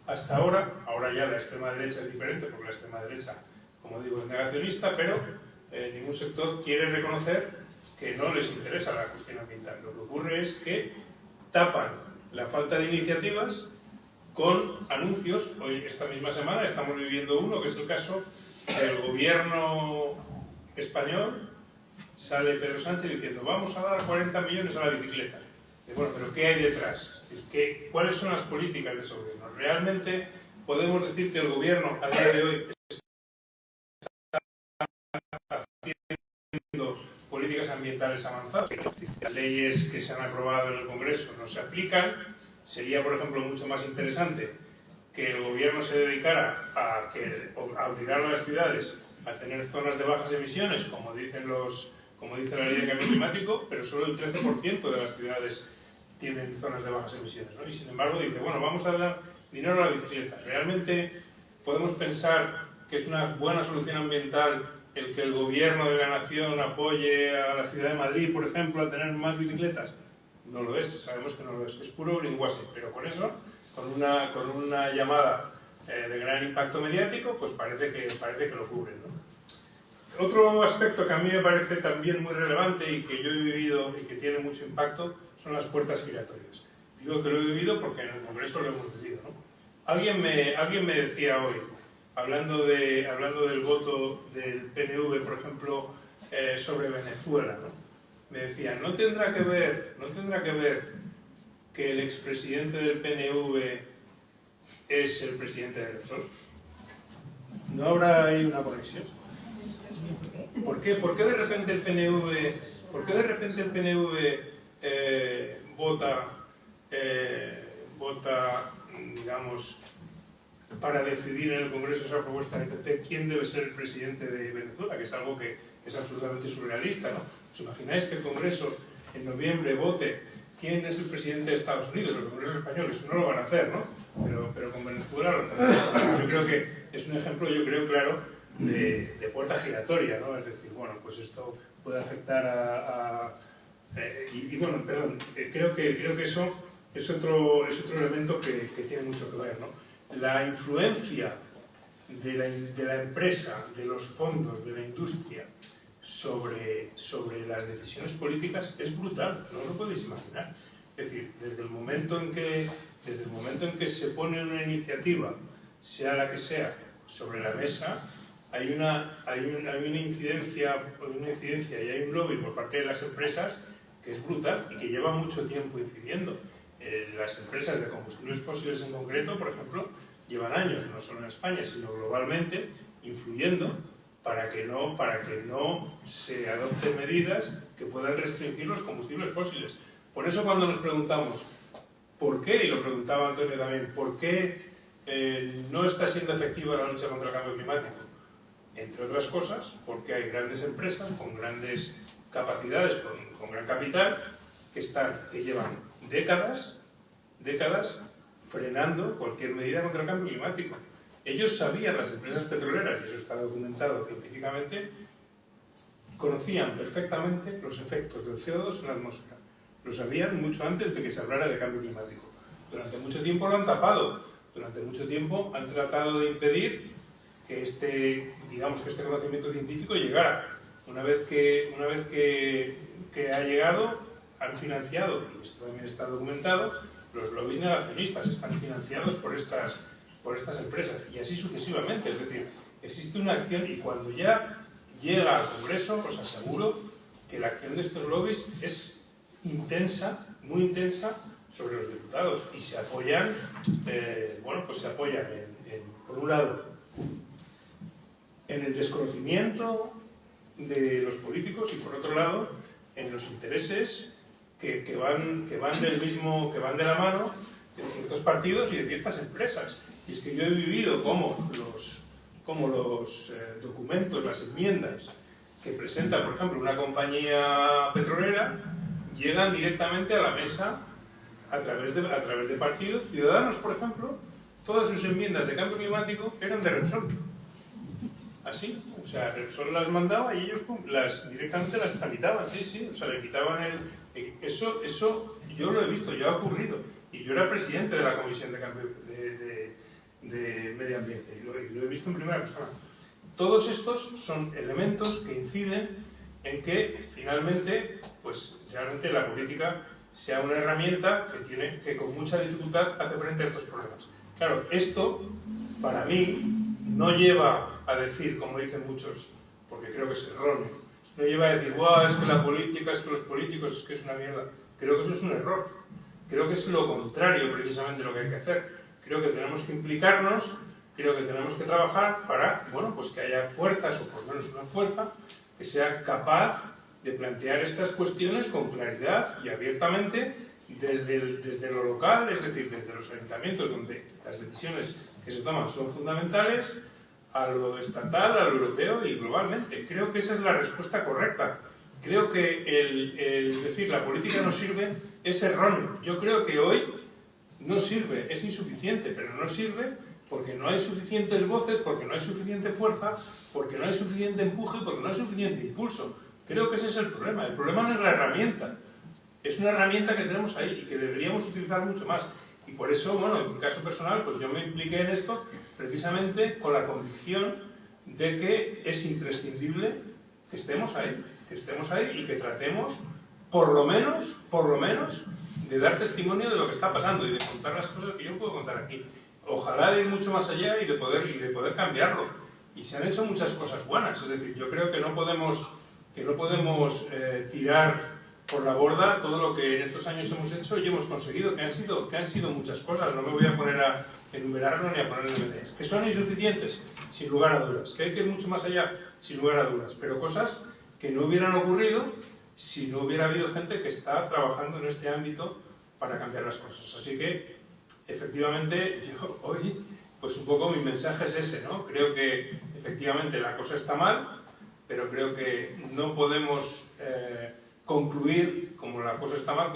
hasta ahora ya la extrema derecha es diferente, porque la extrema derecha, como digo, es negacionista, pero ningún sector quiere reconocer que no les interesa la cuestión ambiental. Lo que ocurre es que tapan la falta de iniciativas con anuncios. Hoy, esta misma semana, estamos viviendo uno, que es el caso del gobierno español. Sale Pedro Sánchez diciendo, vamos a dar 40 millones a la bicicleta. Y bueno, pero ¿qué hay detrás? Es decir, ¿cuáles son las políticas de ese gobierno? ¿Realmente podemos decir que el gobierno a día de hoy está haciendo políticas ambientales avanzadas? Las leyes que se han aprobado en el Congreso no se aplican. Sería, por ejemplo, mucho más interesante que el gobierno se dedicara a obligar a las ciudades a tener zonas de bajas emisiones, como dice la ley de cambio climático, pero solo el 13% de las ciudades tienen zonas de bajas emisiones, ¿no? Y sin embargo dice, bueno, vamos a dar dinero a la bicicleta. ¿Realmente podemos pensar que es una buena solución ambiental el que el gobierno de la nación apoye a la ciudad de Madrid, por ejemplo, a tener más bicicletas? No lo es, sabemos que no lo es puro greenwashing, pero con eso, con una llamada de gran impacto mediático, pues parece que lo cubren, ¿no? Otro aspecto que a mí me parece también muy relevante y que yo he vivido y que tiene mucho impacto son las puertas giratorias. Digo que lo he vivido porque en el Congreso lo hemos vivido, ¿no? Alguien me decía hoy, hablando del voto del PNV, por ejemplo, sobre Venezuela, ¿no? Me decía, ¿no tendrá que ver que el expresidente del PNV es el presidente de Repsol? ¿No habrá ahí una conexión? ¿Por qué de repente el PNV vota, digamos, para decidir en el Congreso esa propuesta del PP quién debe ser el presidente de Venezuela, que es algo que es absolutamente surrealista, ¿no? ¿Os imagináis que el Congreso en noviembre vote quién es el presidente de Estados Unidos o el Congreso español? Eso no lo van a hacer, ¿no? Pero con Venezuela lo están. Yo creo que es un ejemplo, claro, de puerta giratoria, ¿no? Es decir, bueno, pues esto puede afectar bueno, perdón, creo que eso es otro elemento que tiene mucho que ver, ¿no? La influencia de la empresa, de los fondos, de la industria sobre las decisiones políticas es brutal, no lo podéis imaginar. Es decir, desde el momento en que se pone una iniciativa, sea la que sea, sobre la mesa, hay una incidencia y hay un lobby por parte de las empresas que es brutal y que lleva mucho tiempo incidiendo. Las empresas de combustibles fósiles en concreto, por ejemplo, llevan años, no solo en España, sino globalmente, influyendo para que no se adopten medidas que puedan restringir los combustibles fósiles. Por eso cuando nos preguntamos ¿por qué? Y lo preguntaba Antonio también, ¿por qué no está siendo efectiva la lucha contra el cambio climático? entre otras cosas, porque hay grandes empresas con grandes capacidades, con gran capital, que llevan décadas frenando cualquier medida contra el cambio climático. Ellos sabían, las empresas petroleras, y eso está documentado científicamente, conocían perfectamente los efectos del CO2 en la atmósfera. Lo sabían mucho antes de que se hablara de cambio climático. Durante mucho tiempo lo han tapado, durante mucho tiempo han tratado de impedir que este conocimiento científico llegara. Una vez que ha llegado, han financiado, y esto también está documentado, los lobbies negacionistas están financiados por estas empresas, y así sucesivamente. Es decir, existe una acción, y cuando ya llega al Congreso, os aseguro que la acción de estos lobbies es intensa, muy intensa, sobre los diputados, y se apoyan, por un lado, en el desconocimiento de los políticos, y por otro lado, en los intereses que van de la mano de ciertos partidos y de ciertas empresas. Y es que yo he vivido cómo los documentos, las enmiendas que presenta, por ejemplo, una compañía petrolera, llegan directamente a la mesa a través de partidos. Ciudadanos, por ejemplo, todas sus enmiendas de cambio climático eran de Repsol. Así, o sea, Repsol las mandaba y ellos directamente las tramitaban, sí, o sea, le quitaban eso yo lo he visto, ya ha ocurrido, y yo era presidente de la Comisión de Cambio de Medio Ambiente, y lo he visto en primera persona. Todos estos son elementos que inciden en que, finalmente, pues realmente la política sea una herramienta que con mucha dificultad hace frente a estos problemas. Claro, esto, para mí, no lleva a decir, como dicen muchos, porque creo que es erróneo, no lleva a decir, guau, es que la política, es que los políticos, es que es una mierda. Creo que eso es un error. Creo que es lo contrario, precisamente, lo que hay que hacer. Creo que tenemos que implicarnos, creo que tenemos que trabajar para, pues que haya fuerzas, o por lo menos una fuerza, que sea capaz de plantear estas cuestiones con claridad y abiertamente desde lo local, es decir, desde los ayuntamientos, donde las decisiones que se toman son fundamentales, a lo estatal, a lo europeo y globalmente. Creo que esa es la respuesta correcta. Creo que el decir la política no sirve es erróneo. Yo creo que hoy no sirve, es insuficiente, pero no sirve porque no hay suficientes voces, porque no hay suficiente fuerza, porque no hay suficiente empuje, porque no hay suficiente impulso. Creo que ese es el problema. El problema no es la herramienta. Es una herramienta que tenemos ahí y que deberíamos utilizar mucho más. Y por eso, en mi caso personal, pues yo me impliqué en esto precisamente con la convicción de que es imprescindible que estemos ahí y que tratemos, por lo menos, de dar testimonio de lo que está pasando y de contar las cosas que yo puedo contar aquí. Ojalá de ir mucho más allá y de poder cambiarlo. Y se han hecho muchas cosas buenas, es decir, yo creo que no podemos tirar por la borda todo lo que en estos años hemos hecho y hemos conseguido, que han sido muchas cosas. No me voy a poner a enumerarlo ni a ponerle medidas. Que son insuficientes, sin lugar a dudas. Que hay que ir mucho más allá, sin lugar a dudas. Pero cosas que no hubieran ocurrido si no hubiera habido gente que está trabajando en este ámbito para cambiar las cosas. Así que, efectivamente, yo hoy, pues un poco mi mensaje es ese, ¿no? Creo que, efectivamente, la cosa está mal, pero creo que no podemos concluir, como la cosa está mal,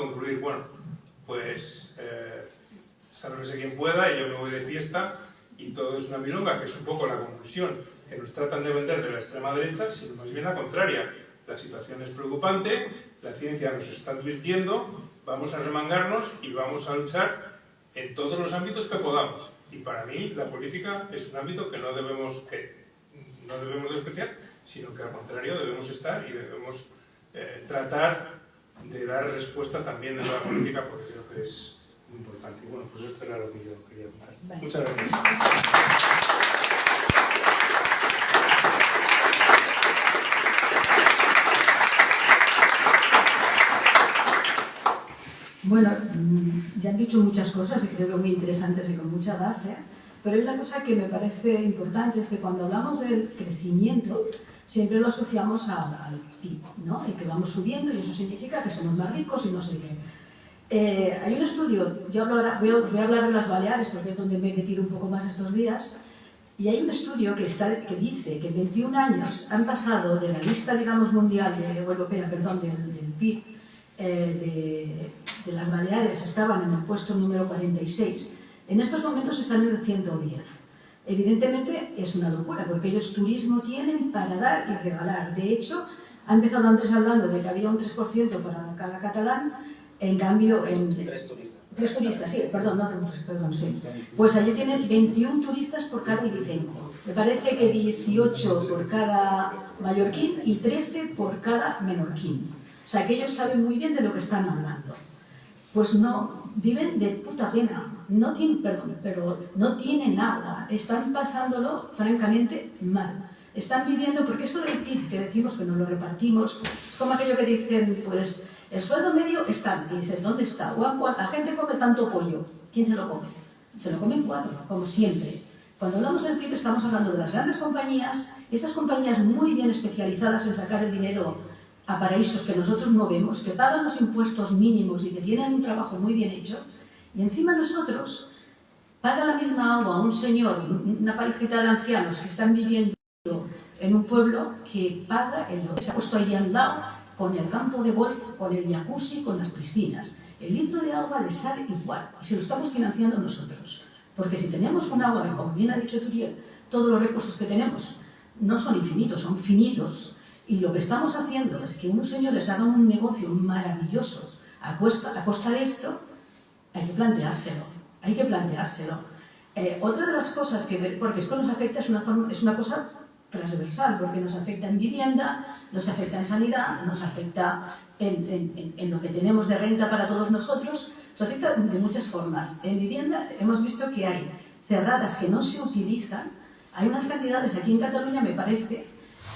sálvese quien pueda y yo me voy de fiesta y todo es una milonga, que es un poco la conclusión que nos tratan de vender de la extrema derecha, sino más bien la contraria. La situación es preocupante, la ciencia nos está advirtiendo, vamos a remangarnos y vamos a luchar en todos los ámbitos que podamos. Y para mí la política es un ámbito que no debemos despreciar, sino que al contrario debemos estar y debemos tratar de dar respuesta también a la política, porque creo que es muy importante. Y bueno, pues esto era lo que yo quería contar. Vale. Muchas gracias. Bueno, ya han dicho muchas cosas y creo que muy interesantes y con mucha base, pero hay una cosa que me parece importante, es que cuando hablamos del crecimiento siempre lo asociamos al PIB, ¿no? Y que vamos subiendo y eso significa que somos más ricos y no sé qué. Hay un estudio, voy a hablar de las Baleares porque es donde me he metido un poco más estos días, Y hay un estudio que dice que en 21 años han pasado de la lista, digamos, mundial, o europea, perdón, del PIB, de las Baleares, estaban en el puesto número 46, en estos momentos están en el 110. Evidentemente es una locura, porque ellos turismo tienen para dar y regalar. De hecho, ha empezado antes hablando de que había un 3% para cada catalán, en cambio... Tres turistas, sí, perdón, no tenemos tres, perdón, sí. Pues allí tienen 21 turistas por cada ibicenco. Me parece que 18 por cada mallorquín y 13 por cada menorquín. O sea, que ellos saben muy bien de lo que están hablando. Pues no, viven de puta pena. No tienen, perdón, pero no tienen agua. Están pasándolo, francamente, mal. Están viviendo, porque esto del PIB que decimos que nos lo repartimos, es como aquello que dicen, pues... El sueldo medio está, y dices, ¿dónde está? La gente come tanto pollo. ¿Quién se lo come? Se lo comen 4, como siempre. Cuando hablamos del PIB estamos hablando de las grandes compañías, esas compañías muy bien especializadas en sacar el dinero a paraísos que nosotros no vemos, que pagan los impuestos mínimos y que tienen un trabajo muy bien hecho, y encima nosotros paga la misma agua a un señor, una parejita de ancianos que están viviendo en un pueblo que paga el que se ha puesto allí al lado, con el campo de golf, con el jacuzzi, con las piscinas. El litro de agua les sale igual, y si lo estamos financiando nosotros. Porque si tenemos un agua, y como bien ha dicho Turiel, todos los recursos que tenemos no son infinitos, son finitos. Y lo que estamos haciendo es que unos señores hagan un negocio maravilloso a costa de esto, hay que planteárselo, hay que planteárselo. Otra de las cosas que, porque esto nos afecta, es una cosa transversal, porque nos afecta en vivienda, nos afecta en sanidad, nos afecta en lo que tenemos de renta para todos nosotros, nos afecta de muchas formas. En vivienda hemos visto que hay cerradas que no se utilizan, hay unas cantidades aquí en Cataluña, me parece,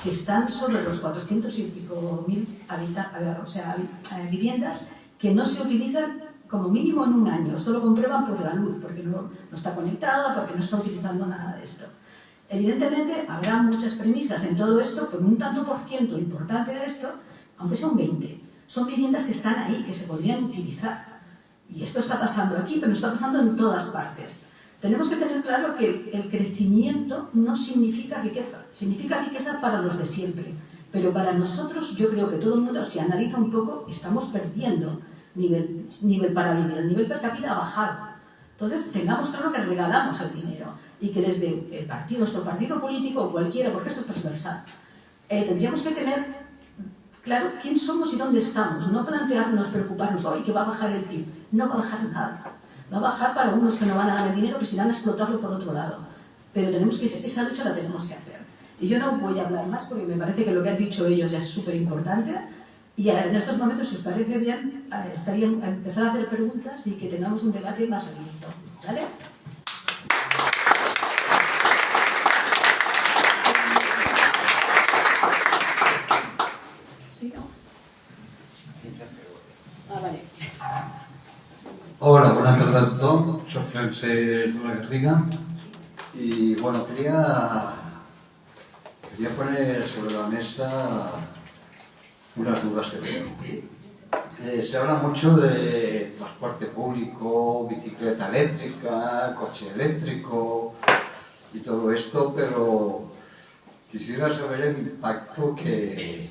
que están sobre los 400 y pico mil viviendas que no se utilizan como mínimo en un año. Esto lo comprueban por la luz, porque no está conectada, porque no está utilizando nada de esto. Evidentemente, habrá muchas premisas en todo esto, con un tanto por ciento importante de esto, aunque sea un 20. Son viviendas que están ahí, que se podrían utilizar. Y esto está pasando aquí, pero está pasando en todas partes. Tenemos que tener claro que el crecimiento no significa riqueza. Significa riqueza para los de siempre. Pero para nosotros, yo creo que todo el mundo, si analiza un poco, estamos perdiendo nivel para vivir. El nivel per cápita ha bajado. Entonces, tengamos claro que regalamos el dinero y que desde el partido, nuestro partido político o cualquiera, porque esto es transversal, tendríamos que tener claro quién somos y dónde estamos, no plantearnos, preocuparnos, hoy que va a bajar el PIB. No va a bajar nada. Va a bajar para unos que no van a ganar dinero, que se irán a explotarlo por otro lado. Pero esa lucha la tenemos que hacer. Y yo no voy a hablar más porque me parece que lo que han dicho ellos ya es súper importante. Y en estos momentos, si os parece bien, estaría empezar a hacer preguntas y que tengamos un debate más abierto. ¿Vale? ¿Sí, no? Vale. Hola, buenas tardes a tothom. Soc Francesc de la Garriga y bueno, quería poner sobre la mesa unas dudas que tengo. Se habla mucho de transporte público, bicicleta eléctrica, coche eléctrico y todo esto, pero quisiera saber el impacto que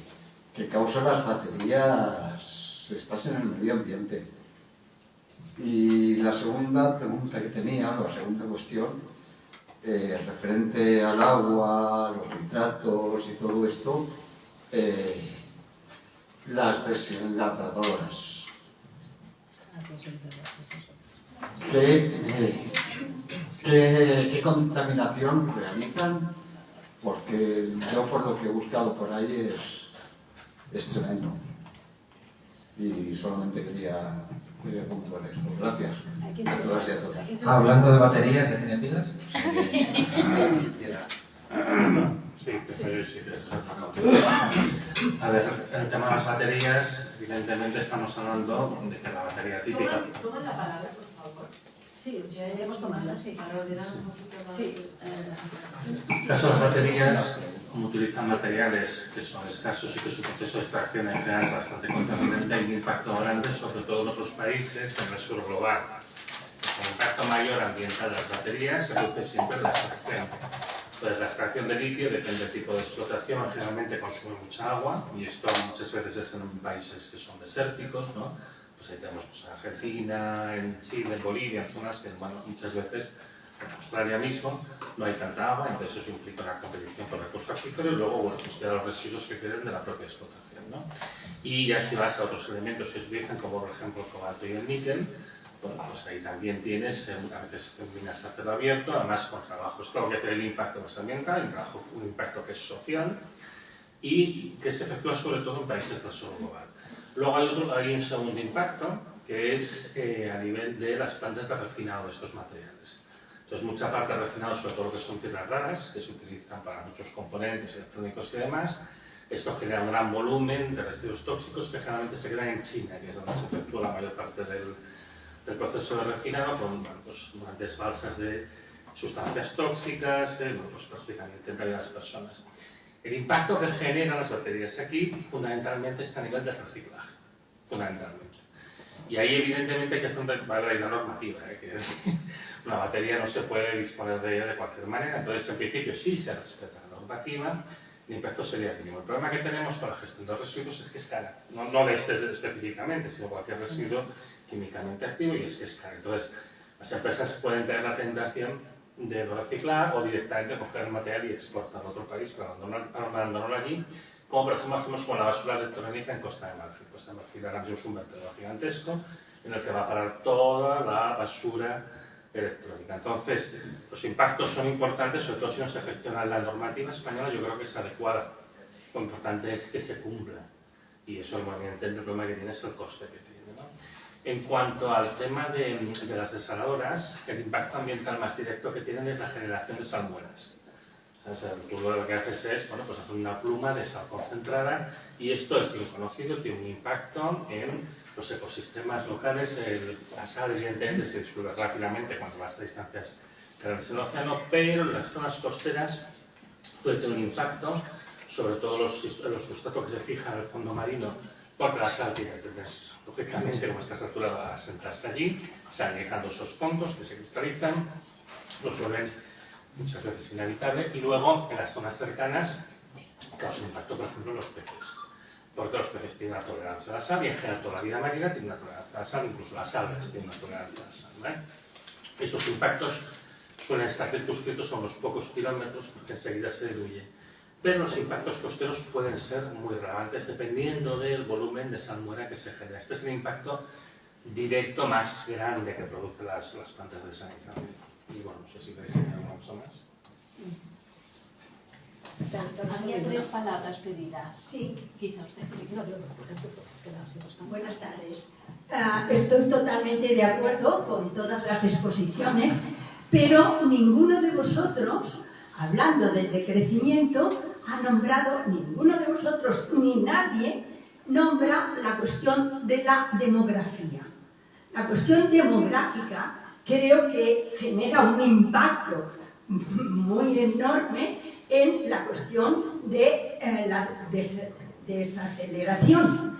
causan las baterías estas en el medio ambiente. Y la segunda pregunta que tenía, la segunda cuestión, referente al agua, los nitratos y todo esto, las desalentadoras. ¿Qué contaminación realizan? Porque yo por lo que he buscado por ahí es tremendo. Y solamente quería puntuar esto. Gracias. A todas y a todos. Hablando de baterías, ¿ya tiene pilas? Sí, pero sí que es. A ver, el tema de las baterías, evidentemente estamos hablando de que la batería típica... Toma la palabra, por favor. Sí, podemos tomarla, sí. Sí. En el caso de las baterías, como utilizan materiales que son escasos y que su proceso de extracción en general es bastante contaminante, hay un impacto grande, sobre todo en otros países, en el sur global. El impacto mayor ambiental de las baterías se produce siempre en la extracción. Entonces, la extracción de litio depende del tipo de explotación, generalmente consume mucha agua, y esto muchas veces es en países que son desérticos, ¿no? Pues ahí tenemos pues, Argentina, en Chile, en Bolivia, en zonas que, bueno, muchas veces, en Australia mismo, no hay tanta agua, entonces eso implica una competición por recursos acuíferos, y luego, bueno, pues quedan los residuos que queden de la propia explotación, ¿no? Y ya si vas a otros elementos que se utilizan, como por ejemplo el cobalto y el níquel, bueno, pues ahí también tienes, a veces minas a cielo abierto, además con trabajos, claro que hace el impacto más ambiental, un impacto que es social y que se efectúa sobre todo en países del sur global. Luego hay un segundo impacto que es a nivel de las plantas de refinado de estos materiales. Entonces, mucha parte de refinado, sobre todo lo que son tierras raras, que se utilizan para muchos componentes electrónicos y demás. Esto genera un gran volumen de residuos tóxicos que generalmente se quedan en China, que es donde se efectúa la mayor parte del proceso de refinado, con bueno, pues, grandes balsas de sustancias tóxicas que pues, perjudican a las personas. El impacto que generan las baterías aquí, fundamentalmente, está a nivel de reciclaje, fundamentalmente. Y ahí, evidentemente, hay que hacer una normativa, que una batería no se puede disponer de ella de cualquier manera, entonces, en principio, sí se respeta la normativa, el impacto sería mínimo. El problema que tenemos con la gestión de residuos es que es cara, no de este específicamente, sino cualquier residuo químicamente activo, y es que es cara. Entonces, las empresas pueden tener la tentación de no reciclar o directamente coger el material y exportarlo a otro país para abandonarlo allí, como por ejemplo hacemos con la basura electrónica en Costa de Marfil. Costa de Marfil ahora mismo es un vertedero gigantesco en el que va a parar toda la basura electrónica. Entonces, los impactos son importantes, sobre todo si no se gestiona la normativa española, yo creo que es adecuada. Lo importante es que se cumpla, y eso, evidentemente, el problema que tiene es el coste que tiene, ¿no? En cuanto al tema de las desaladoras, el impacto ambiental más directo que tienen es la generación de salmueras. O sea, tú lo que haces es, bueno, pues hacer una pluma de sal concentrada, y esto es bien conocido, tiene un impacto en los ecosistemas locales. La sal, evidentemente, se disuelve rápidamente cuando vas a distancias grandes en el océano, pero en las zonas costeras puede tener un impacto, sobre todo los sustratos que se fijan en el fondo marino, porque la sal tiene que tener, lógicamente, como está saturada, a sentarse allí, se van dejando esos fondos que se cristalizan, los vuelven muchas veces inevitable, y luego en las zonas cercanas causa impacto, por ejemplo, en los peces, porque los peces tienen una tolerancia a la sal, y en general toda la vida marina tiene una tolerancia a la sal, incluso las algas tienen una tolerancia a la sal, ¿vale? Estos impactos suelen estar circunscritos a unos pocos kilómetros, porque enseguida se diluye, pero los impactos costeros pueden ser muy relevantes dependiendo del volumen de salmuera que se genera. Este es el impacto directo más grande que producen las plantas de desalinizamiento. Y bueno, no sé si queréis añadir alguna cosa más. Había 3 palabras pedidas. Sí. Quizá usted. Buenas tardes. Estoy totalmente de acuerdo con todas las exposiciones, pero ninguno de vosotros, hablando del decrecimiento, ha nombrado, ninguno de vosotros ni nadie nombra la cuestión de la demografía. La cuestión demográfica creo que genera un impacto muy enorme en la cuestión de la desaceleración.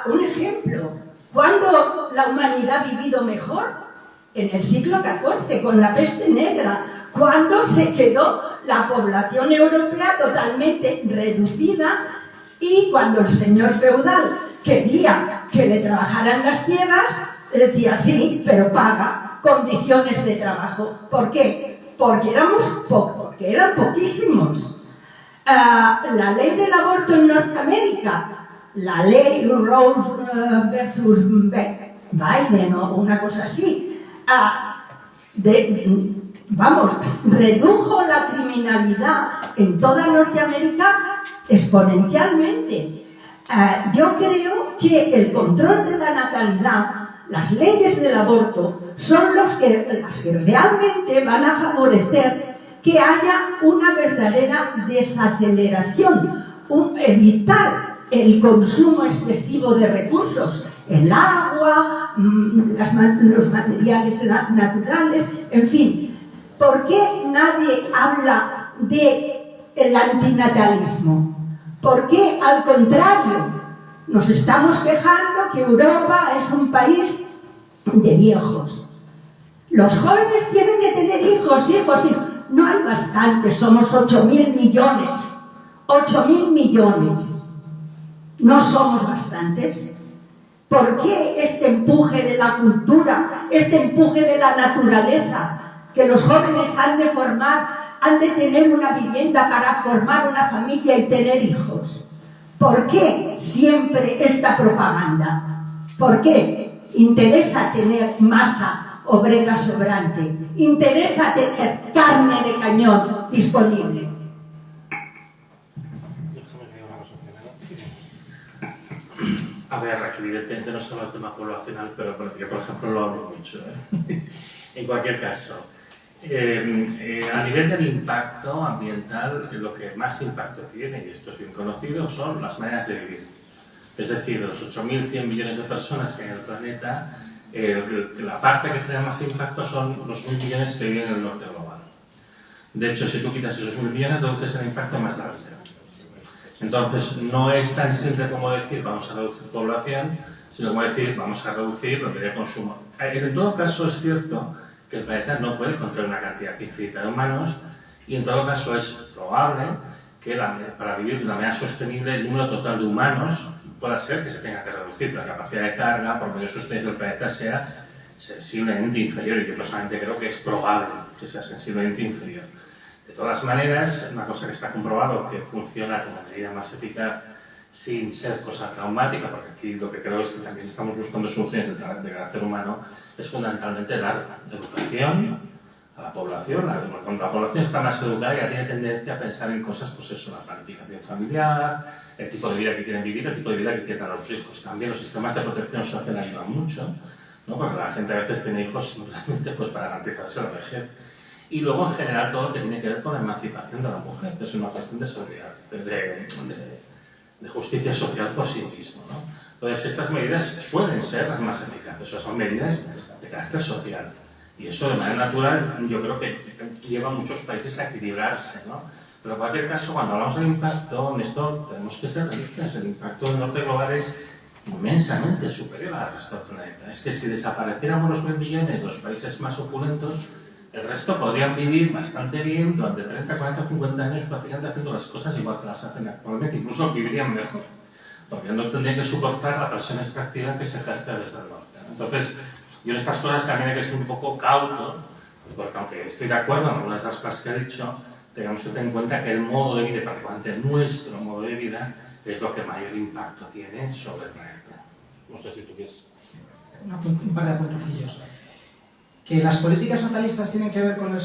Un ejemplo, ¿cuándo la humanidad ha vivido mejor? En el siglo XIV, con la peste negra, cuando se quedó la población europea totalmente reducida, y cuando el señor feudal quería que le trabajaran las tierras, decía sí, pero paga condiciones de trabajo. ¿Por qué? Porque eran poquísimos. La ley del aborto en Norteamérica, la ley Rose versus Biden o una cosa así, redujo la criminalidad en toda Norteamérica exponencialmente. Yo creo que el control de la natalidad, las leyes del aborto, son las que realmente van a favorecer que haya una verdadera desaceleración, evitar el consumo excesivo de recursos, el agua, los materiales naturales, en fin. ¿Por qué nadie habla del antinatalismo? ¿Por qué, al contrario, nos estamos quejando que Europa es un país de viejos? Los jóvenes tienen que tener hijos, no hay bastantes, somos 8.000 millones. 8.000 millones. ¿No somos bastantes? ¿Por qué este empuje de la cultura, este empuje de la naturaleza, que los jóvenes han de formar, han de tener una vivienda para formar una familia y tener hijos? ¿Por qué siempre esta propaganda? ¿Por qué? Interesa tener masa obrera sobrante, interesa tener carne de cañón disponible. A ver, aquí evidentemente no son los temas poblacional, pero yo, por ejemplo, lo hablo mucho. En cualquier caso, a nivel del impacto ambiental, lo que más impacto tiene, y esto es bien conocido, son las maneras de vivir. Es decir, de los 8.100 millones de personas que hay en el planeta, la parte que genera más impacto son los 1.000 millones que viven en el norte global. De hecho, si tú quitas esos 1.000 millones, reduces el impacto más grande. Entonces, no es tan simple como decir vamos a reducir población, sino como decir vamos a reducir lo que de consumo. En todo caso, es cierto que el planeta no puede contener una cantidad infinita de humanos y en todo caso es probable que para vivir de una manera sostenible el número total de humanos pueda ser que se tenga que reducir, la capacidad de carga por medio sostenible del planeta sea sensiblemente inferior, y yo personalmente creo que es probable que sea sensiblemente inferior. De todas maneras, una cosa que está comprobado que funciona como medida más eficaz sin ser cosa traumática, porque aquí lo que creo es que también estamos buscando soluciones de carácter humano, es fundamentalmente dar educación a la población. Cuando la población está más educada ya tiene tendencia a pensar en cosas, pues eso, la planificación familiar, el tipo de vida que quieren vivir, el tipo de vida que quieren dar a los hijos. También los sistemas de protección social ayudan mucho, ¿no? Porque la gente a veces tiene hijos simplemente pues, para garantizarse la vejez. Y luego, en general, todo lo que tiene que ver con la emancipación de la mujer, que es una cuestión de solidaridad, de justicia social por sí mismo, ¿no? Entonces, estas medidas suelen ser las más eficaces, o sea, son medidas de carácter social. Y eso, de manera natural, yo creo que lleva a muchos países a equilibrarse, ¿no? Pero en cualquier caso, cuando hablamos del impacto, Néstor, tenemos que ser realistas. El impacto del norte global es inmensamente superior al resto del planeta. Es que si desapareciéramos los 1.000 millones de los países más opulentos, el resto podrían vivir bastante bien durante 30, 40, 50 años prácticamente haciendo las cosas igual que las hacen actualmente, incluso vivirían mejor, porque no tendrían que soportar la presión extractiva que se ejerce desde el norte, ¿no? Entonces, yo en estas cosas también hay que ser un poco cauto, porque aunque estoy de acuerdo en algunas de las cosas que he dicho, tenemos que tener en cuenta que el modo de vida, particularmente nuestro modo de vida, es lo que mayor impacto tiene sobre el planeta. No sé si tú quieres... Un par de apuntecillos. ¿Que las políticas natalistas tienen que ver con el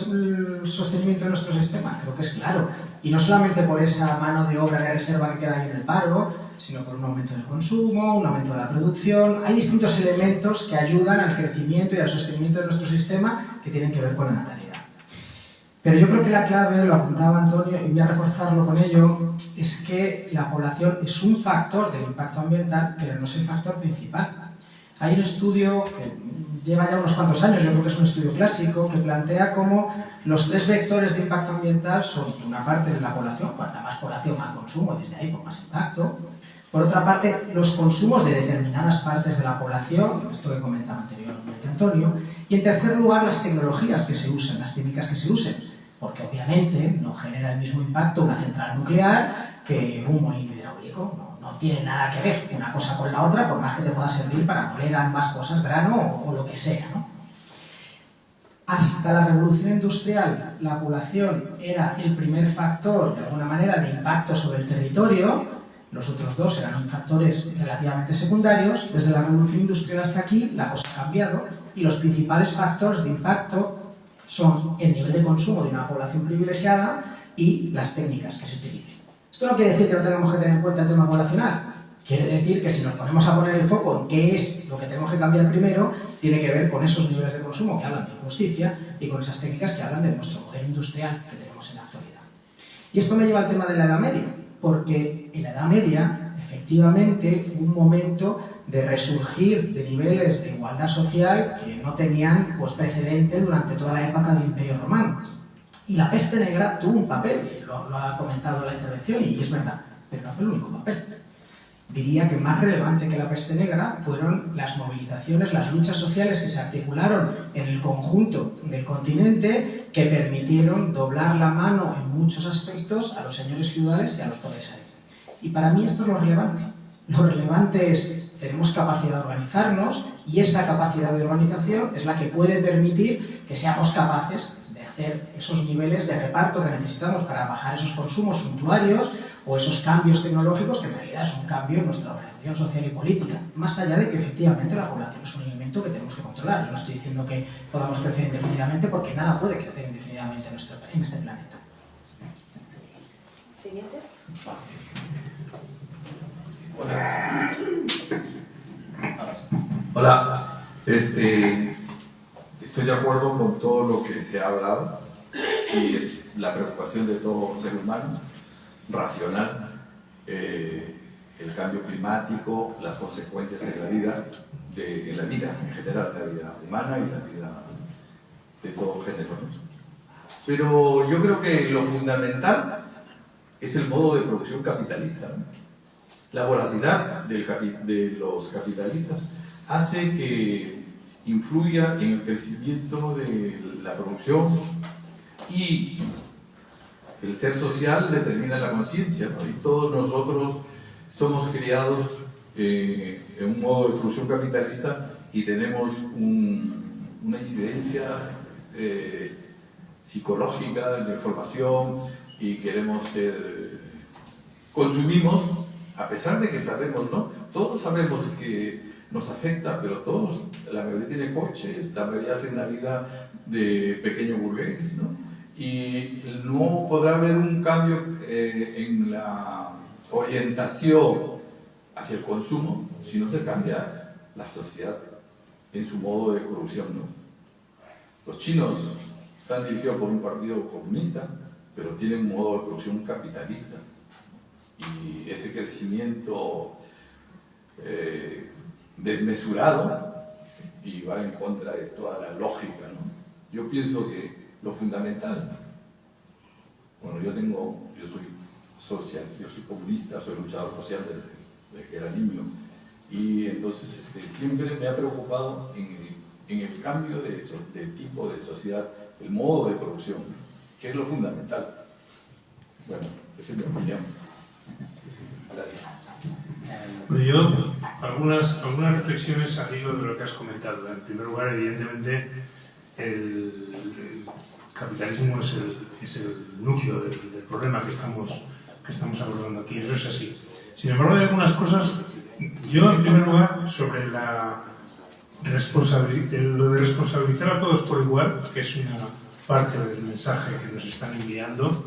sostenimiento de nuestro sistema? Creo que es claro. Y no solamente por esa mano de obra de reserva que queda ahí en el paro, sino por un aumento del consumo, un aumento de la producción. Hay distintos elementos que ayudan al crecimiento y al sostenimiento de nuestro sistema que tienen que ver con la natalidad. Pero yo creo que la clave, lo apuntaba Antonio, y voy a reforzarlo con ello, es que la población es un factor del impacto ambiental, pero no es el factor principal. Hay un estudio que lleva ya unos cuantos años, yo creo que es un estudio clásico, que plantea cómo los 3 vectores de impacto ambiental son, por una parte, la población, cuanta más población, más consumo, desde ahí por más impacto. Por otra parte, los consumos de determinadas partes de la población, esto que comentaba anteriormente Antonio. Y en tercer lugar, las tecnologías que se usan, las técnicas que se usen, porque obviamente no genera el mismo impacto una central nuclear que un molino hidráulico. No tiene nada que ver una cosa con la otra, por más que te pueda servir para moler ambas cosas, grano o lo que sea, ¿no? Hasta la revolución industrial, la población era el primer factor, de alguna manera, de impacto sobre el territorio. Los otros 2 eran factores relativamente secundarios. Desde la revolución industrial hasta aquí, la cosa ha cambiado y los principales factores de impacto son el nivel de consumo de una población privilegiada y las técnicas que se utilicen. Esto no quiere decir que no tengamos que tener en cuenta el tema poblacional. Quiere decir que si nos ponemos a poner el foco en qué es lo que tenemos que cambiar primero, tiene que ver con esos niveles de consumo que hablan de injusticia y con esas técnicas que hablan de nuestro modelo industrial que tenemos en la actualidad. Y esto me lleva al tema de la Edad Media, porque en la Edad Media, efectivamente, hubo un momento de resurgir de niveles de igualdad social que no tenían precedente durante toda la época del Imperio Romano. Y la peste negra tuvo un papel, lo ha comentado en la intervención, y es verdad, pero no fue el único papel. diría que más relevante que la peste negra fueron las movilizaciones, las luchas sociales que se articularon en el conjunto del continente, que permitieron doblar la mano en muchos aspectos a los señores feudales y a los proletarios. Y para mí esto es lo relevante. Lo relevante es, tenemos capacidad de organizarnos, y esa capacidad de organización es la que puede permitir que seamos capaces de hacer esos niveles de reparto que necesitamos para bajar esos consumos suntuarios o esos cambios tecnológicos, que en realidad es un cambio en nuestra organización social y política, más allá de que efectivamente la población es un elemento que tenemos que controlar. Yo no estoy diciendo que podamos crecer indefinidamente, porque nada puede crecer indefinidamente en este planeta. Siguiente. Hola, estoy de acuerdo con todo lo que se ha hablado, y es la preocupación de todo ser humano racional, el cambio climático, las consecuencias en la vida, en general, la vida humana y la vida de todo género, ¿no? Pero yo creo que lo fundamental es el modo de producción capitalista, ¿no? La voracidad de los capitalistas hace que influya en el crecimiento de la producción, y el ser social determina la conciencia, ¿no? Y todos nosotros somos criados en un modo de producción capitalista y tenemos una incidencia psicológica de formación, y queremos consumimos, a pesar de que sabemos, ¿no? Todos sabemos que nos afecta, pero todos, la mayoría tiene coche, la mayoría hace una vida de pequeño burgués, ¿no? Y no podrá haber un cambio en la orientación hacia el consumo si no se cambia la sociedad en su modo de producción, ¿no? Los chinos están dirigidos por un partido comunista, pero tienen un modo de producción capitalista, y ese crecimiento desmesurado y va en contra de toda la lógica, ¿no? Yo pienso que lo fundamental, bueno, yo soy social, yo soy comunista, soy luchador social desde que era niño, y entonces siempre me ha preocupado en el cambio de tipo de sociedad, el modo de producción, que es lo fundamental. Bueno, esa es mi opinión. Bueno, yo, algunas reflexiones al hilo de lo que has comentado. En primer lugar, evidentemente, el capitalismo es el núcleo del problema que estamos abordando aquí. Eso es así. Sin embargo, hay algunas cosas. Yo, en primer lugar, sobre lo de responsabilizar a todos por igual, que es una parte del mensaje que nos están enviando,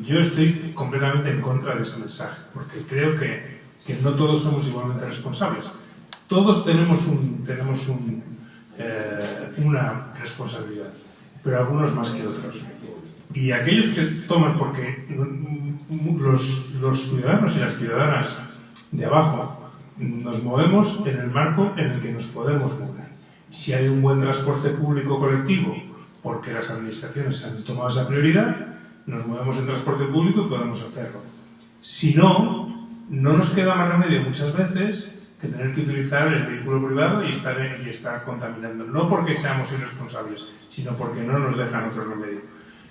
yo estoy completamente en contra de ese mensaje, porque creo que no todos somos igualmente responsables. Todos tenemos una responsabilidad, pero algunos más que otros. Y aquellos que toman, porque los ciudadanos y las ciudadanas de abajo nos movemos en el marco en el que nos podemos mover. Si hay un buen transporte público colectivo, porque las administraciones han tomado esa prioridad, nos movemos en transporte público y podemos hacerlo. Si no nos queda más remedio muchas veces que tener que utilizar el vehículo privado y estar contaminando. No porque seamos irresponsables, sino porque no nos dejan otro remedio.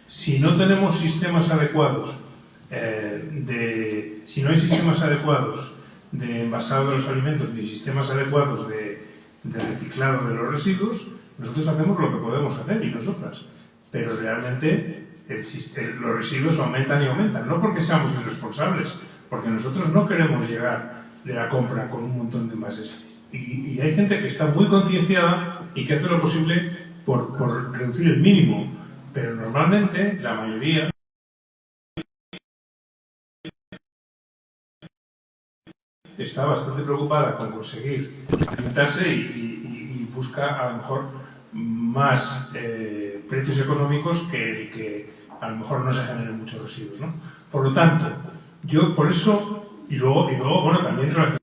Si no tenemos sistemas adecuados, si no hay sistemas adecuados de envasado de los alimentos, ni sistemas adecuados de reciclado de los residuos, nosotros hacemos lo que podemos hacer, y nosotras. Pero realmente los residuos aumentan y aumentan, no porque seamos irresponsables, porque nosotros no queremos llegar de la compra con un montón de envases. Y hay gente que está muy concienciada y que hace lo posible por reducir el mínimo, pero normalmente la mayoría está bastante preocupada con conseguir alimentarse y busca a lo mejor más precios económicos que el que a lo mejor no se generen muchos residuos, ¿no? Por lo tanto, yo por eso, y luego bueno, también relacionado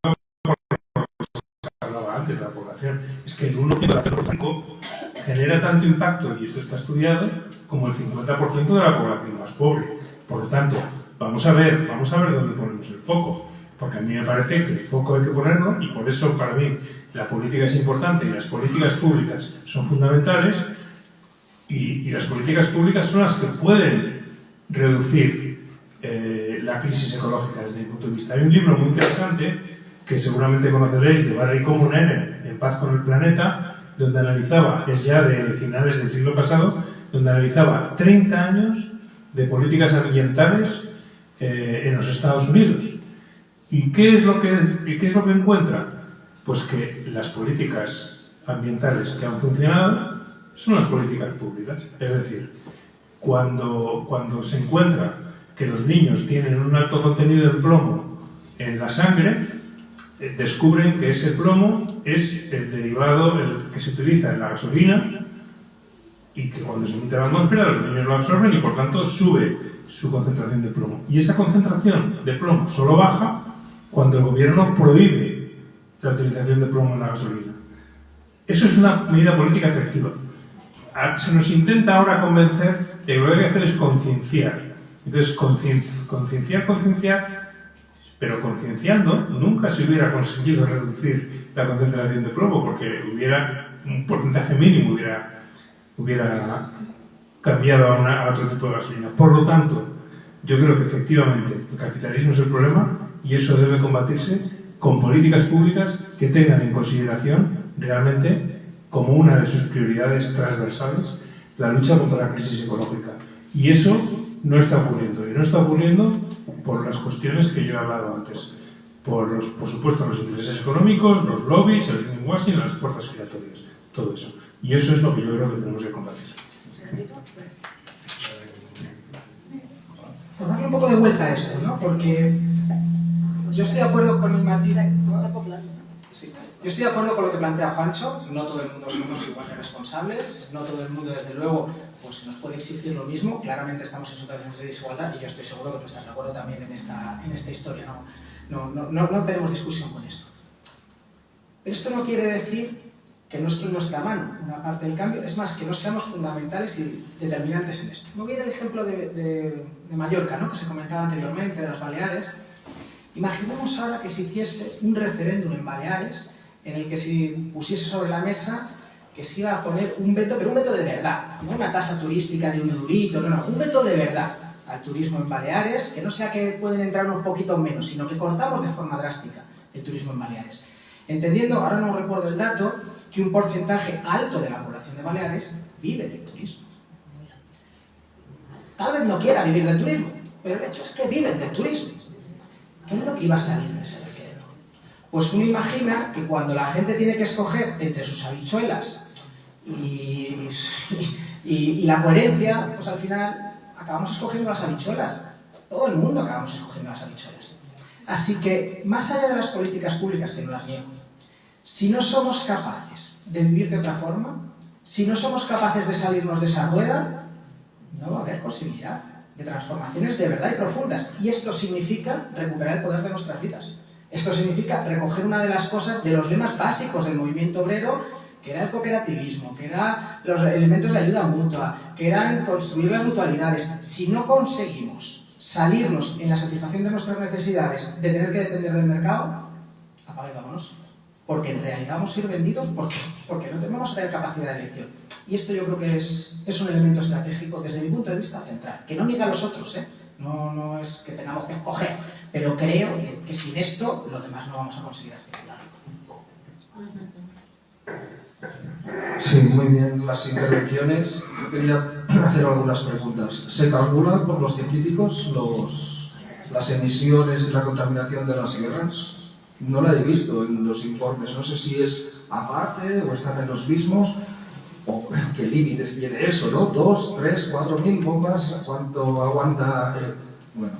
con lo que se hablaba antes de la población, es que el 1% de la población genera tanto impacto, y esto está estudiado, como el 50% de la población más pobre. Por lo tanto, vamos a ver dónde ponemos el foco. porque a mí me parece que el foco hay que ponerlo, y por eso para mí la política es importante y las políticas públicas son fundamentales, y las políticas públicas son las que pueden reducir la crisis ecológica desde mi punto de vista. Hay un libro muy interesante que seguramente conoceréis, de Barry Commoner, En paz con el planeta, donde analizaba, es ya de finales del siglo pasado, donde analizaba 30 años de políticas ambientales en los Estados Unidos. ¿Y qué es lo que encuentra? Pues que las políticas ambientales que han funcionado son las políticas públicas. Es decir, cuando se encuentra que los niños tienen un alto contenido de plomo en la sangre, descubren que ese plomo es el derivado que se utiliza en la gasolina, y que cuando se emite a la atmósfera los niños lo absorben y por tanto sube su concentración de plomo. Y esa concentración de plomo solo baja cuando el gobierno prohíbe la utilización de plomo en la gasolina. Eso es una medida política efectiva. Se nos intenta ahora convencer de que lo que hay que hacer es concienciar. Entonces, concienciar, pero concienciando nunca se hubiera conseguido reducir la concentración de plomo, porque hubiera un porcentaje mínimo hubiera cambiado a otro tipo de gasolina. Por lo tanto, yo creo que efectivamente el capitalismo es el problema, y eso debe combatirse con políticas públicas que tengan en consideración realmente como una de sus prioridades transversales la lucha contra la crisis ecológica. Y eso no está ocurriendo, y no está ocurriendo por las cuestiones que yo he hablado antes. Por supuesto, los intereses económicos, los lobbies, el greenwashing, las puertas giratorias, todo eso. Y eso es lo que yo creo que tenemos que combatir. Por darle un poco de vuelta a esto, ¿no? Porque yo estoy de acuerdo con el matiz. Sí. Yo estoy de acuerdo con lo que plantea Juancho. No todo el mundo somos igual de responsables. No todo el mundo, desde luego, pues nos puede exigir lo mismo. Claramente estamos en situaciones de desigualdad, y yo estoy seguro que tú estás de acuerdo también en esta historia. No tenemos discusión con esto. Pero esto no quiere decir que no esté en nuestra mano una parte del cambio. Es más, que no seamos fundamentales y determinantes en esto. Me voy a ir al ejemplo de Mallorca, ¿no?, que se comentaba anteriormente, de las Baleares. Imaginemos ahora que se hiciese un referéndum en Baleares en el que se pusiese sobre la mesa que se iba a poner un veto, pero un veto de verdad, no una tasa turística de un eurito, no, un veto de verdad al turismo en Baleares, que no sea que pueden entrar unos poquitos menos, sino que cortamos de forma drástica el turismo en Baleares. Entendiendo, ahora no recuerdo el dato, que un porcentaje alto de la población de Baleares vive del turismo. Tal vez no quiera vivir del turismo, pero el hecho es que viven del turismo. ¿Qué es lo que iba a salir en ese referéndum? Pues uno imagina que cuando la gente tiene que escoger entre sus habichuelas y la coherencia, pues al final acabamos escogiendo las habichuelas. Todo el mundo acabamos escogiendo las habichuelas. Así que, más allá de las políticas públicas, que no las niego, si no somos capaces de vivir de otra forma, si no somos capaces de salirnos de esa rueda, no va a haber posibilidad de transformaciones de verdad y profundas. Y esto significa recuperar el poder de nuestras vidas. Esto significa recoger una de las cosas, de los lemas básicos del movimiento obrero, que era el cooperativismo, que eran los elementos de ayuda mutua, que eran construir las mutualidades. Si no conseguimos salirnos en la satisfacción de nuestras necesidades, de tener que depender del mercado, apaga y vámonos. Porque en realidad vamos a ir vendidos porque no vamos a tener capacidad de elección. Y esto yo creo que es un elemento estratégico desde mi punto de vista central, que no niega a los otros, ¿eh? No es que tengamos que escoger, pero creo que sin esto lo demás no vamos a conseguir articularlo. Sí, muy bien las intervenciones. Yo quería hacer algunas preguntas. ¿Se calcula por los científicos las emisiones y la contaminación de las guerras? No la he visto en los informes. No sé si es aparte o están en los mismos. ¿O qué límites tiene eso, no? 2, 3, 4.000 bombas. ¿Cuánto aguanta? Bueno,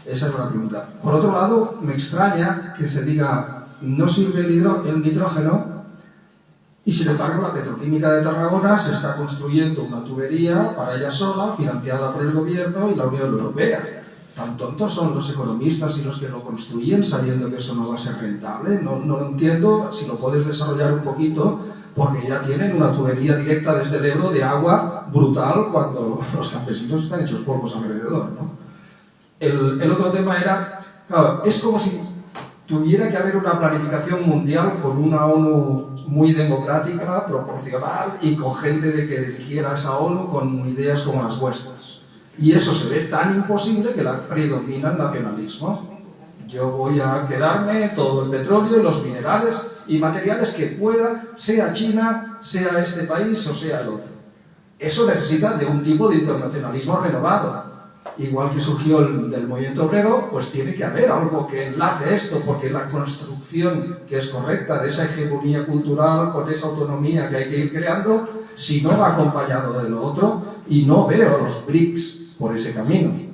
esa es una pregunta. Por otro lado, me extraña que se diga no sirve el nitrógeno. Y sin embargo, la petroquímica de Tarragona se está construyendo una tubería para ella sola, financiada por el gobierno y la Unión Europea. ¿Tan tontos son los economistas y los que lo construyen sabiendo que eso no va a ser rentable? No lo entiendo, si lo puedes desarrollar un poquito, porque ya tienen una tubería directa desde el Ebro de agua brutal cuando los campesinos están hechos polvos alrededor, ¿no? El otro tema era, claro, es como si tuviera que haber una planificación mundial con una ONU muy democrática, proporcional y con gente de que dirigiera esa ONU con ideas como las vuestras. Y eso se ve tan imposible que la predomina el nacionalismo. Yo voy a quedarme todo el petróleo y los minerales y materiales que pueda, sea China, sea este país o sea el otro. Eso necesita de un tipo de internacionalismo renovado. Igual que surgió el del movimiento obrero, pues tiene que haber algo que enlace esto, porque la construcción que es correcta de esa hegemonía cultural con esa autonomía que hay que ir creando, si no va acompañado de lo otro, y no veo a los BRICS por ese camino.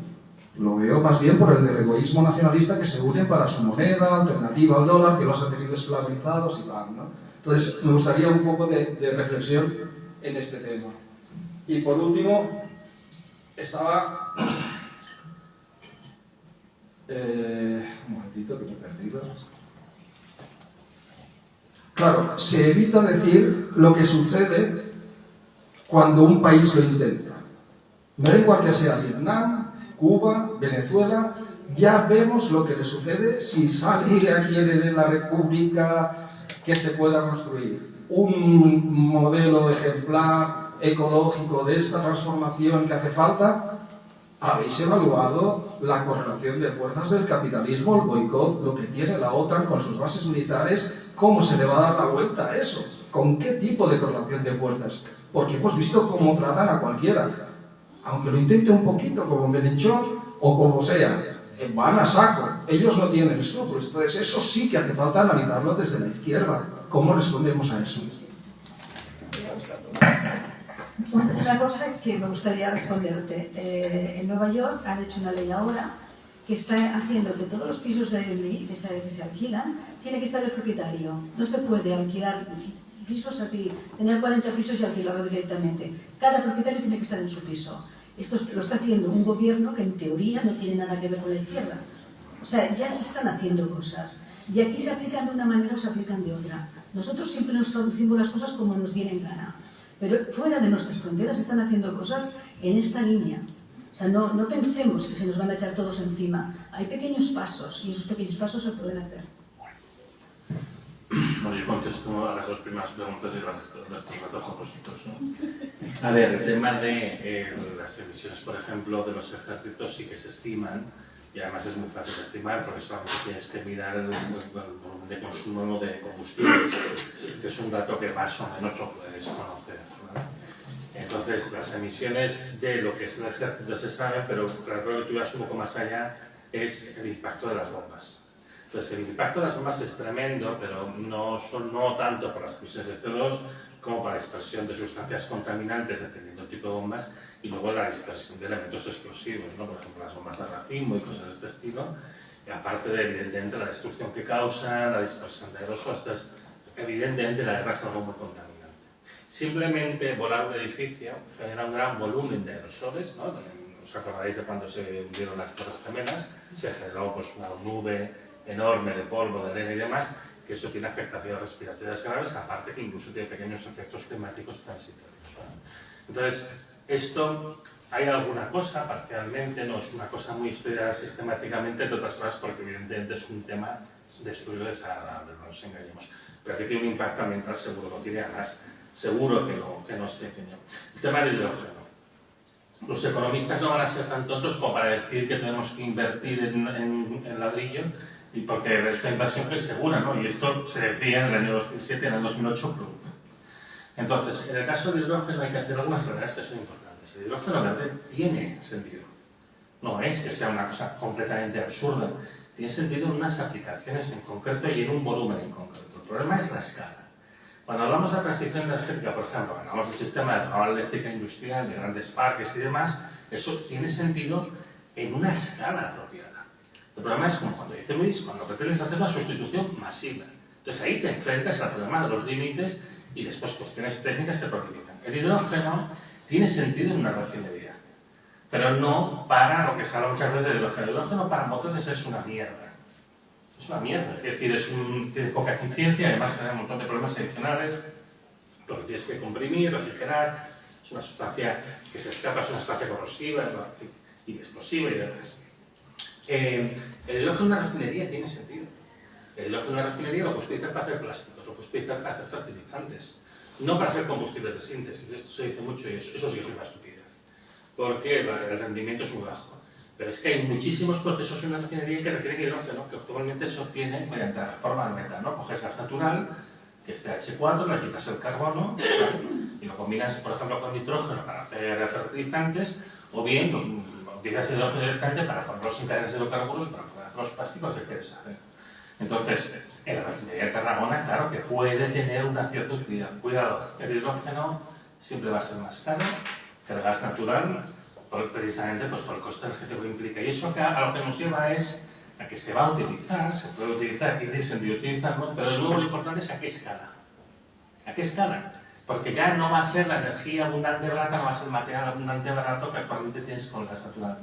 Lo veo más bien por el del egoísmo nacionalista que se une para su moneda alternativa al dólar, que los ha tenido esclavizados y tal, ¿no? Entonces, me gustaría un poco de reflexión en este tema. Y por último, estaba... un momentito que me he perdido. Claro, se evita decir lo que sucede cuando un país lo intenta. Me da igual que sea Vietnam, Cuba, Venezuela, ya vemos lo que le sucede si sale aquí en la República que se pueda construir un modelo ejemplar ecológico de esta transformación que hace falta. ¿Habéis evaluado la correlación de fuerzas del capitalismo, el boicot, lo que tiene la OTAN con sus bases militares? ¿Cómo se le va a dar la vuelta a eso? ¿Con qué tipo de correlación de fuerzas? Porque hemos visto cómo tratan a cualquiera. Aunque lo intente un poquito, como Menchov o como sea, van a saco. Ellos no tienen escrúpulos. Entonces, eso sí que hace falta analizarlo desde la izquierda. ¿Cómo respondemos a eso? Una cosa que me gustaría responderte. En Nueva York han hecho una ley ahora que está haciendo que todos los pisos de Airbnb que a veces se alquilan, tiene que estar el propietario. No se puede alquilar pisos así, tener 40 pisos y alquilarlo directamente. Cada propietario tiene que estar en su piso. Esto lo está haciendo un gobierno que en teoría no tiene nada que ver con la izquierda. O sea, ya se están haciendo cosas. Y aquí se aplican de una manera o se aplican de otra. Nosotros siempre nos traducimos las cosas como nos viene en gana. Pero fuera de nuestras fronteras se están haciendo cosas en esta línea. O sea, no pensemos que se nos van a echar todos encima. Hay pequeños pasos y esos pequeños pasos se pueden hacer. Bueno, yo contesto a las dos primeras preguntas y las dejo a vosotros, ¿no? A ver, el tema de las emisiones, por ejemplo, de los ejércitos sí que se estiman, y además es muy fácil de estimar porque solamente tienes que mirar el volumen de consumo de combustibles, que es un dato que más o menos lo puedes conocer, ¿vale? Entonces, las emisiones de lo que es el ejército se saben, pero creo que tú vas un poco más allá, es el impacto de las bombas. Entonces, el impacto de las bombas es tremendo, pero no tanto por las emisiones de CO2 como por la dispersión de sustancias contaminantes dependiendo del tipo de bombas y luego la dispersión de elementos explosivos, ¿no? Por ejemplo, las bombas de racimo y cosas de este estilo. Y aparte de, evidentemente, la destrucción que causan, la dispersión de aerosoles, entonces, evidentemente la guerra es algo muy contaminante. Simplemente volar un edificio genera un gran volumen de aerosoles, ¿no? ¿Os acordáis de cuando se hundieron las Torres Gemelas? Se generó pues, una nube enorme de polvo, de arena y demás, que eso tiene afectaciones respiratorias graves, aparte que incluso tiene pequeños efectos climáticos transitorios, ¿no? Entonces, esto, hay alguna cosa, parcialmente, no es una cosa muy estudiada sistemáticamente, entre otras cosas porque evidentemente es un tema de estudio desagradable, no nos engañemos, pero que tiene un impacto ambiental seguro, lo tiene además, seguro que no es pequeño. El tema del hidrógeno. Los economistas no van a ser tan tontos como para decir que tenemos que invertir en ladrillo, y porque es una inversión que es segura, ¿no? Y esto se decía en el año 2007 y en el 2008 pronto. Entonces, en el caso del hidrógeno hay que hacer algunas salvedades que son importantes. El hidrógeno verde tiene sentido. No es que sea una cosa completamente absurda. Tiene sentido en unas aplicaciones en concreto y en un volumen en concreto. El problema es la escala. Cuando hablamos de la transición energética, por ejemplo, cuando hablamos del sistema de generadora eléctrica industrial, de grandes parques y demás, eso tiene sentido en una escala apropiada. El problema es como cuando dice Luis, cuando pretendes hacer una sustitución masiva. Entonces ahí te enfrentas al problema de los límites y después cuestiones técnicas que te lo limitan. El hidrógeno tiene sentido en una refinería, pero no para lo que se habla muchas veces de hidrógeno. El hidrógeno para motores es una mierda. Es una mierda, es decir, tiene poca eficiencia y además genera un montón de problemas adicionales, porque tienes que comprimir, refrigerar, es una sustancia que se escapa, es una sustancia corrosiva y explosiva y demás. El hidrógeno en una refinería tiene sentido, El hidrógeno de la refinería lo puedes utilizar para hacer plásticos, lo puedes utilizar para hacer fertilizantes, no para hacer combustibles de síntesis. Esto se dice mucho y eso sí que es una estupidez, porque el rendimiento es muy bajo. Pero es que hay muchísimos procesos en la refinería que requieren hidrógeno, que actualmente se obtiene mediante la reforma del metano. Coges gas natural, que es CH4, le quitas el carbono, ¿vale? Y lo combinas, por ejemplo, con nitrógeno para hacer fertilizantes, o bien utilizas hidrógeno directamente para poner los integrales de hidrocarburos para poder hacer los plásticos que quieres saber. Entonces, en la refinería de Tarragona, claro que puede tener una cierta utilidad. Cuidado, el hidrógeno siempre va a ser más caro que el gas natural, precisamente pues, por el coste energético que implica. Y eso a lo que nos lleva es a que se va a utilizar, se puede utilizar y tiene sentido utilizarlo, pero de nuevo lo importante es a qué escala. ¿A qué escala? Porque ya no va a ser la energía abundante barata, no va a ser el material abundante barato que actualmente tienes con el gas natural.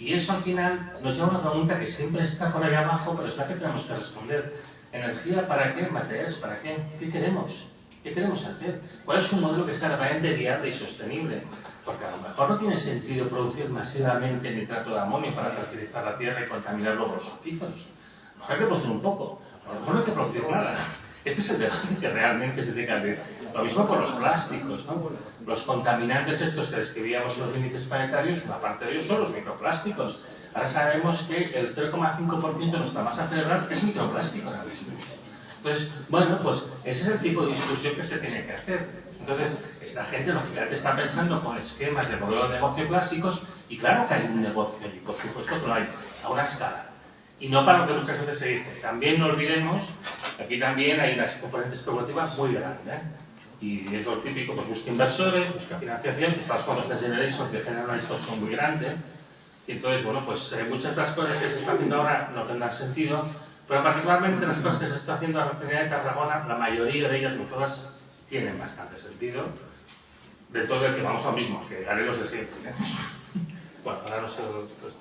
Y eso al final nos lleva a una pregunta que siempre está por ahí abajo, pero es la que tenemos que responder. ¿Energía para qué? ¿Materiales para qué? ¿Qué queremos? ¿Qué queremos hacer? ¿Cuál es un modelo que sea realmente viable y sostenible? Porque a lo mejor no tiene sentido producir masivamente nitrato de amonio para fertilizar la tierra y contaminar luego los acuíferos. A lo mejor hay que producir un poco, a lo mejor no hay que producir nada. Este es el debate que realmente se tiene que abrir. Lo mismo con los plásticos, ¿no? Los contaminantes estos que describíamos en los límites planetarios, una parte de ellos son los microplásticos. Ahora sabemos que el 0,5% de nuestra masa cerebral es microplástico ahora mismo. Entonces, bueno, pues ese es el tipo de discusión que se tiene que hacer. Entonces, esta gente lógicamente está pensando con esquemas de modelos de negocio clásicos y claro que hay un negocio y por supuesto que lo hay a una escala. Y no para lo que muchas veces se dice. También no olvidemos que aquí también hay unas componentes especulativas muy grandes, ¿eh? Y es lo típico, pues busca inversores, busca financiación, que estas fondos de Generation que generan una distorsión muy grande. Y entonces, bueno, pues muchas de las cosas que se están haciendo ahora no tendrán sentido, pero particularmente las cosas que se están haciendo en la refinería de Tarragona, la mayoría de ellas, no todas, tienen bastante sentido. De todo el que vamos a lo mismo, que haré los de siempre. Bueno, ahora no sé... Pues,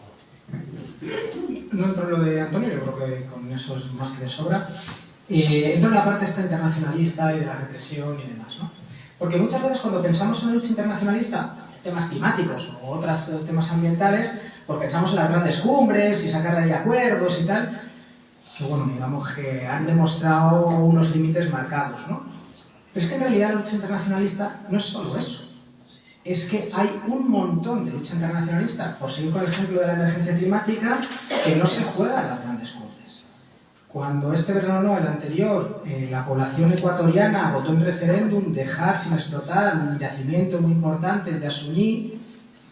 no entro en lo de Antonio, yo creo que con eso es más que de sobra. Entro en la parte esta internacionalista y de la represión y demás, ¿no? Porque muchas veces cuando pensamos en la lucha internacionalista, temas climáticos o otros temas ambientales, pues pensamos en las grandes cumbres y sacar de ahí acuerdos y tal, que bueno, digamos que han demostrado unos límites marcados, ¿no? Pero es que en realidad la lucha internacionalista no es solo eso. Es que hay un montón de lucha internacionalista, por seguir con el ejemplo de la emergencia climática, que no se juega en las grandes cumbres. Cuando este verano, no, el anterior, la población ecuatoriana votó en referéndum dejar sin explotar un yacimiento muy importante, el Yasuní,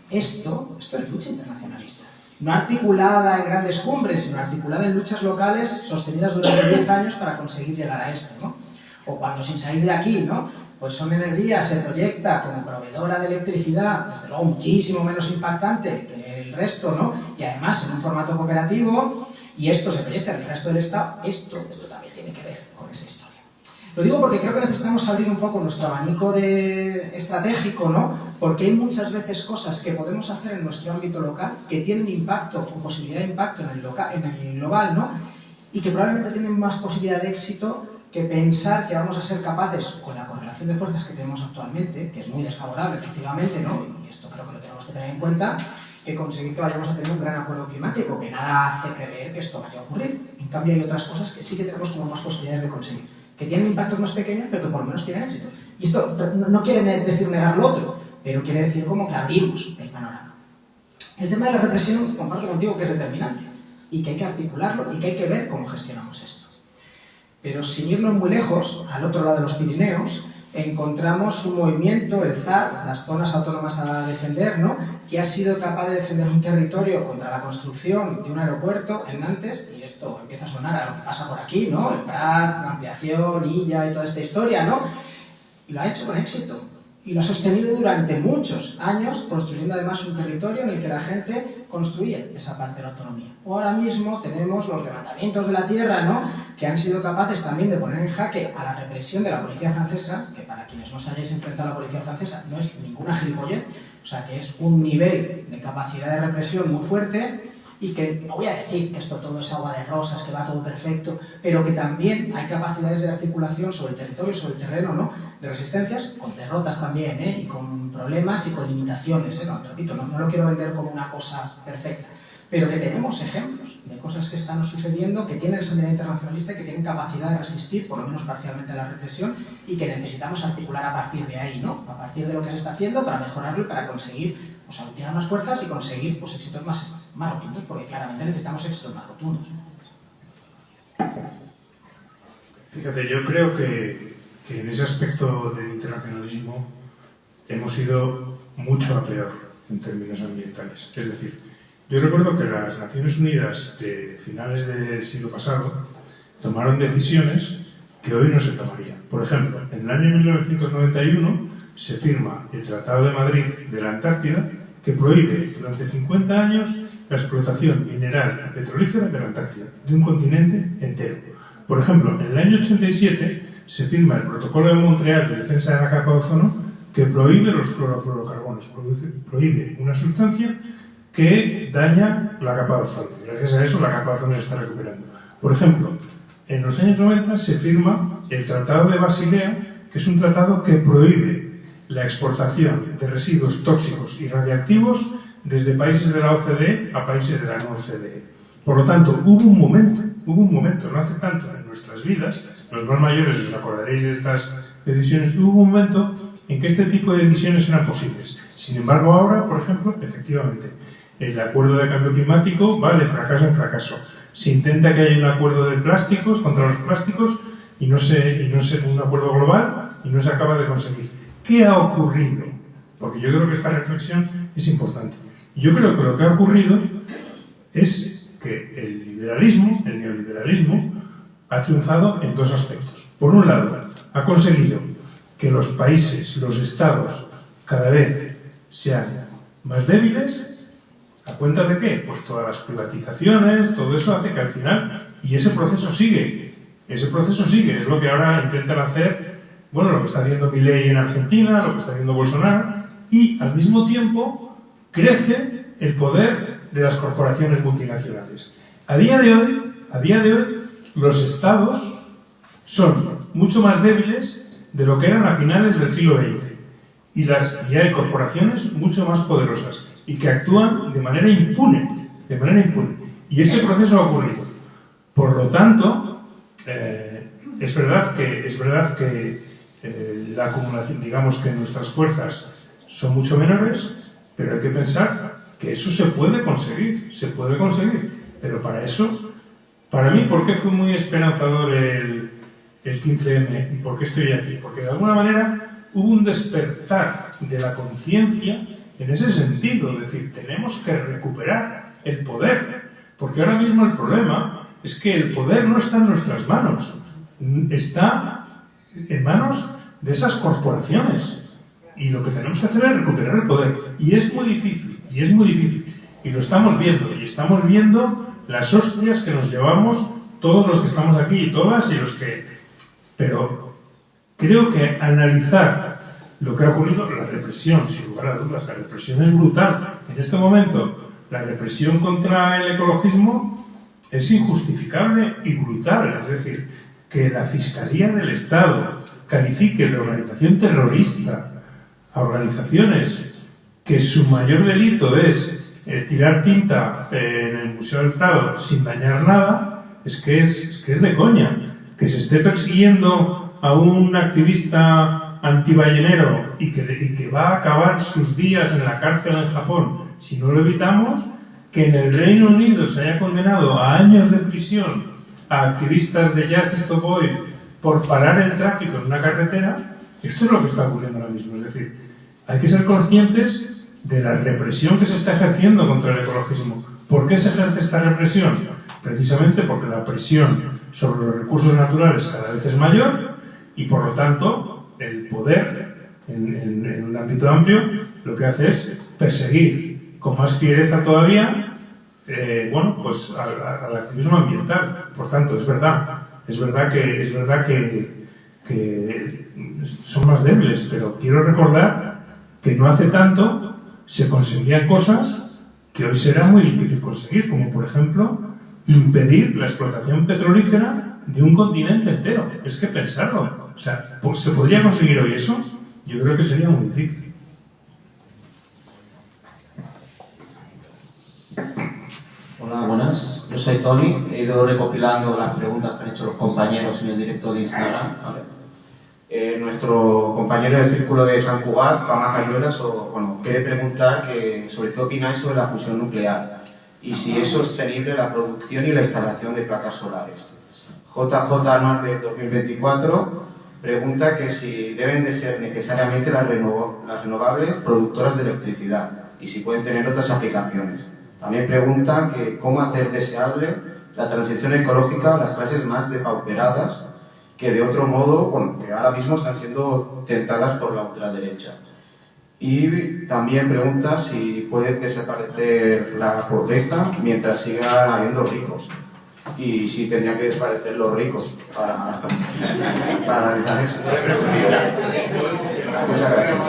esto es lucha internacionalista. No articulada en grandes cumbres, sino articulada en luchas locales sostenidas durante 10 años para conseguir llegar a esto, ¿no? O cuando sin salir de aquí, ¿no? Pues Son Energía se proyecta como proveedora de electricidad, desde luego muchísimo menos impactante que el resto, ¿no? Y además en un formato cooperativo, y esto se proyecta en el resto del Estado, esto también tiene que ver con esa historia. Lo digo porque creo que necesitamos abrir un poco nuestro abanico estratégico, ¿no? Porque hay muchas veces cosas que podemos hacer en nuestro ámbito local que tienen impacto o posibilidad de impacto en el global, ¿no? Y que probablemente tienen más posibilidad de éxito que pensar que vamos a ser capaces, con la correlación de fuerzas que tenemos actualmente, que es muy desfavorable efectivamente, ¿no? Y esto creo que lo tenemos que tener en cuenta, que conseguir que vayamos a tener un gran acuerdo climático, que nada hace prever que esto vaya a ocurrir. En cambio hay otras cosas que sí que tenemos como más posibilidades de conseguir, que tienen impactos más pequeños, pero que por lo menos tienen éxito. Y esto no quiere decir negar lo otro, pero quiere decir como que abrimos el panorama. El tema de la represión, comparto contigo que es determinante, y que hay que articularlo, y que hay que ver cómo gestionamos esto. Pero sin irnos muy lejos, al otro lado de los Pirineos, encontramos un movimiento, el ZAR, las zonas autónomas a defender, ¿no? Que ha sido capaz de defender un territorio contra la construcción de un aeropuerto en Nantes, y esto empieza a sonar a lo que pasa por aquí, ¿no? El Prat, la ampliación, Illa y toda esta historia, ¿no? Y lo ha hecho con éxito. Y lo ha sostenido durante muchos años, construyendo además un territorio en el que la gente construía esa parte de la autonomía. Ahora mismo tenemos los levantamientos de la tierra, ¿no? Que han sido capaces también de poner en jaque a la represión de la policía francesa, que para quienes no se hayáis enfrentado a la policía francesa no es ninguna gilipollez, o sea que es un nivel de capacidad de represión muy fuerte, y que no voy a decir que esto todo es agua de rosas, que va todo perfecto, pero que también hay capacidades de articulación sobre el territorio, sobre el terreno, ¿no? De resistencias, con derrotas también, y con problemas y con limitaciones, ¿no? Repito, no lo quiero vender como una cosa perfecta, pero que tenemos ejemplos de cosas que están sucediendo, que tienen esa mirada internacionalista y que tienen capacidad de resistir, por lo menos parcialmente, a la represión, y que necesitamos articular a partir de ahí, ¿no? A partir de lo que se está haciendo para mejorarlo y para conseguir pues, aglutinar más fuerzas y conseguir pues, éxitos más rotundos, porque claramente necesitamos éxitos más rotundos. Fíjate, yo creo que en ese aspecto del internacionalismo hemos ido mucho a peor en términos ambientales. Es decir, yo recuerdo que las Naciones Unidas de finales del siglo pasado tomaron decisiones que hoy no se tomarían. Por ejemplo, en el año 1991 se firma el Tratado de Madrid de la Antártida que prohíbe durante 50 años la explotación mineral y petrolífera de la Antártida, de un continente entero. Por ejemplo, en el año 87 se firma el Protocolo de Montreal de Defensa de la Capa de Ozono que prohíbe los clorofluorocarbonos, prohíbe una sustancia que daña la capa de ozono. Gracias a eso la capa de ozono se está recuperando. Por ejemplo, en los años 90 se firma el Tratado de Basilea, que es un tratado que prohíbe la exportación de residuos tóxicos y radiactivos desde países de la OCDE a países de la no OCDE. Por lo tanto, hubo un momento, no hace tanto en nuestras vidas, los más mayores os acordaréis de estas decisiones, hubo un momento en que este tipo de decisiones eran posibles. Sin embargo, ahora, por ejemplo, efectivamente, el acuerdo de cambio climático va de fracaso en fracaso. Se intenta que haya un acuerdo de plásticos, contra los plásticos, y no se un acuerdo global, y no se acaba de conseguir. ¿Qué ha ocurrido? Porque yo creo que esta reflexión es importante. Y yo creo que lo que ha ocurrido es que el neoliberalismo, ha triunfado en dos aspectos. Por un lado, ha conseguido que los países, los estados, cada vez sean más débiles. ¿A cuenta de qué? Pues todas las privatizaciones, todo eso hace que al final, y ese proceso sigue, es lo que ahora intentan hacer, bueno, lo que está haciendo Milei en Argentina, lo que está haciendo Bolsonaro, y al mismo tiempo crece el poder de las corporaciones multinacionales. A día de hoy, los estados son mucho más débiles de lo que eran a finales del siglo XX, y hay corporaciones mucho más poderosas y que actúan de manera impune. Y este proceso ha ocurrido. Por lo tanto, es verdad que la acumulación, digamos que nuestras fuerzas son mucho menores, pero hay que pensar que eso se puede conseguir. Pero para eso, para mí, ¿por qué fue muy esperanzador el 15M y por qué estoy aquí? Porque de alguna manera hubo un despertar de la conciencia en ese sentido, es decir, tenemos que recuperar el poder, porque ahora mismo el problema es que el poder no está en nuestras manos, está en manos de esas corporaciones, y lo que tenemos que hacer es recuperar el poder, y es muy difícil, y lo estamos viendo, las hostias que nos llevamos todos los que estamos aquí y todas, pero creo que analizar lo que ha ocurrido, la represión, sin lugar a dudas, la represión es brutal. En este momento, la represión contra el ecologismo es injustificable y brutal. Es decir, que la Fiscalía del Estado califique de organización terrorista a organizaciones que su mayor delito es tirar tinta en el Museo del Prado sin dañar nada, es que es de coña. Que se esté persiguiendo a un activista antiballenero y que va a acabar sus días en la cárcel en Japón si no lo evitamos, que en el Reino Unido se haya condenado a años de prisión a activistas de Just Stop Oil por parar el tráfico en una carretera, esto es lo que está ocurriendo ahora mismo. Es decir, hay que ser conscientes de la represión que se está ejerciendo contra el ecologismo. ¿Por qué se ejerce esta represión? Precisamente porque la presión sobre los recursos naturales cada vez es mayor y, por lo tanto, el poder, en un ámbito amplio, lo que hace es perseguir con más fiereza todavía al activismo ambiental. Por tanto, es verdad que son más débiles, pero quiero recordar que no hace tanto se conseguían cosas que hoy será muy difícil conseguir, como por ejemplo impedir la explotación petrolífera de un continente entero. Es que pensarlo. O sea, ¿se podría conseguir hoy eso? Yo creo que sería muy difícil. Hola, buenas. Yo soy Tony. He ido recopilando las preguntas que han hecho los compañeros en el directo de Instagram. ¿Vale? Nuestro compañero de círculo de San Cugat, Fama Cayuelas, quiere preguntar sobre qué opináis sobre la fusión nuclear y si es sostenible la producción y la instalación de placas solares. JJ Anual del 2024 pregunta que si deben de ser necesariamente las renovables productoras de electricidad y si pueden tener otras aplicaciones. También pregunta que cómo hacer deseable la transición ecológica a las clases más depauperadas que de otro modo, que ahora mismo están siendo tentadas por la ultraderecha. Y también pregunta si puede desaparecer la pobreza mientras sigan habiendo ricos. Y si tendrían que desaparecer los ricos para evitar eso. Muchas gracias.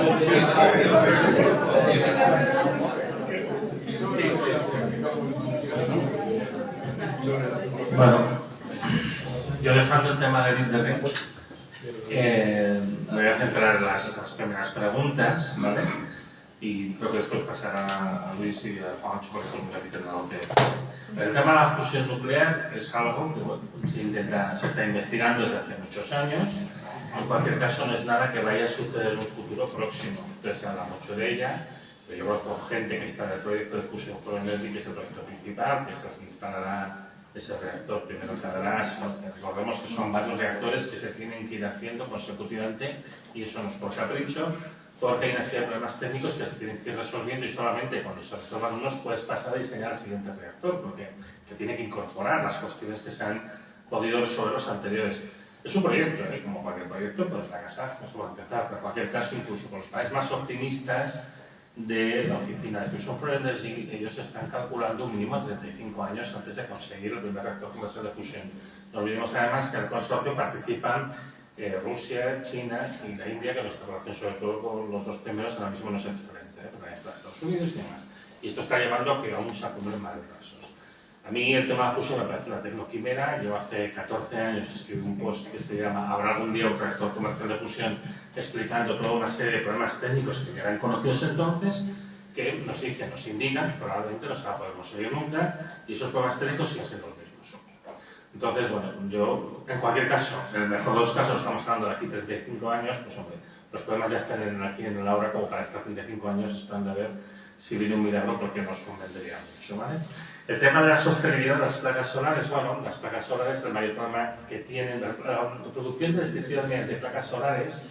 Bueno, yo dejando el tema del internet, me voy a centrar en las primeras preguntas, ¿vale? Y creo que después pasará a Luis y a Juancho, por ejemplo, que tendrán algo que decir. El tema de la fusión nuclear es algo que se está investigando desde hace muchos años. En cualquier caso, no es nada que vaya a suceder en un futuro próximo. Entonces se habla mucho de ella. Yo conozco gente que está en el proyecto de Fusion for Energy, que es el proyecto principal, que es el que instalará ese reactor primero en Cadarache. Recordemos que son varios reactores que se tienen que ir haciendo consecutivamente y eso no es por capricho, porque hay una serie de problemas técnicos que se tienen que ir resolviendo y solamente cuando se resuelvan unos puedes pasar a diseñar el siguiente reactor, porque tiene que incorporar las cuestiones que se han podido resolver los anteriores. Es un proyecto, como cualquier proyecto puede fracasar, no se puede empezar, pero en cualquier caso, incluso con los países más optimistas de la oficina de Fusion for Energy, ellos están calculando un mínimo de 35 años antes de conseguir el primer reactor comercial de fusión. No olvidemos además que en el consorcio participan Rusia, China y la India, que nuestra relación sobre todo con los dos primeros ahora mismo no es excelente, porque está Estados Unidos y demás. Y esto está llevando a que aún se acumulen más retrasos. A mí el tema de la fusión me parece una tecnoquimera. Yo hace 14 años escribí un post que se llama ¿Habrá algún día un reactor comercial de fusión?, explicando toda una serie de problemas técnicos que ya eran conocidos entonces, que nos indican que probablemente no se va a poder conseguir nunca y esos problemas técnicos siguen siendo los mismos. Entonces, bueno, yo, en cualquier caso, en el mejor de los casos, estamos hablando de aquí 35 años, pues hombre, los problemas ya están aquí en la hora como para estar 35 años esperando a ver si viene un milagro, porque nos convendría mucho, ¿vale? El tema de la sostenibilidad de las placas solares, bueno, las placas solares, el mayor problema que tienen, la producción de electricidad mediante placas solares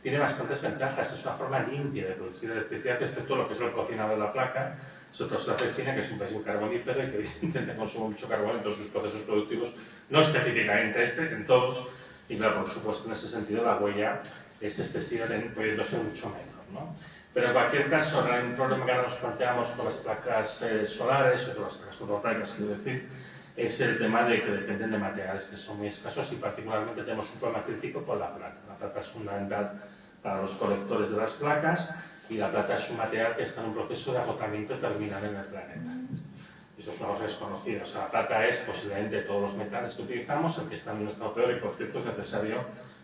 tiene bastantes ventajas, es una forma limpia de producir electricidad, excepto lo que es el cocinado de la placa. Eso todo se hace China, que es un país muy carbonífero y que evidentemente consume mucho carbono en todos sus procesos productivos, no específicamente en todos, y claro, por supuesto, en ese sentido la huella es excesiva, pudiéndose mucho menos, ¿no? Pero en cualquier caso, el problema que ahora nos planteamos con las placas solares, o con las placas fotovoltaicas, quiero decir, es el tema de que dependen de materiales que son muy escasos y particularmente tenemos un problema crítico con la plata. La plata es fundamental para los colectores de las placas y la plata es un material que está en un proceso de agotamiento terminal en el planeta. Eso es una cosa desconocida. O sea, la plata es posiblemente de todos los metales que utilizamos, el que está en un estado peor y por cierto es necesario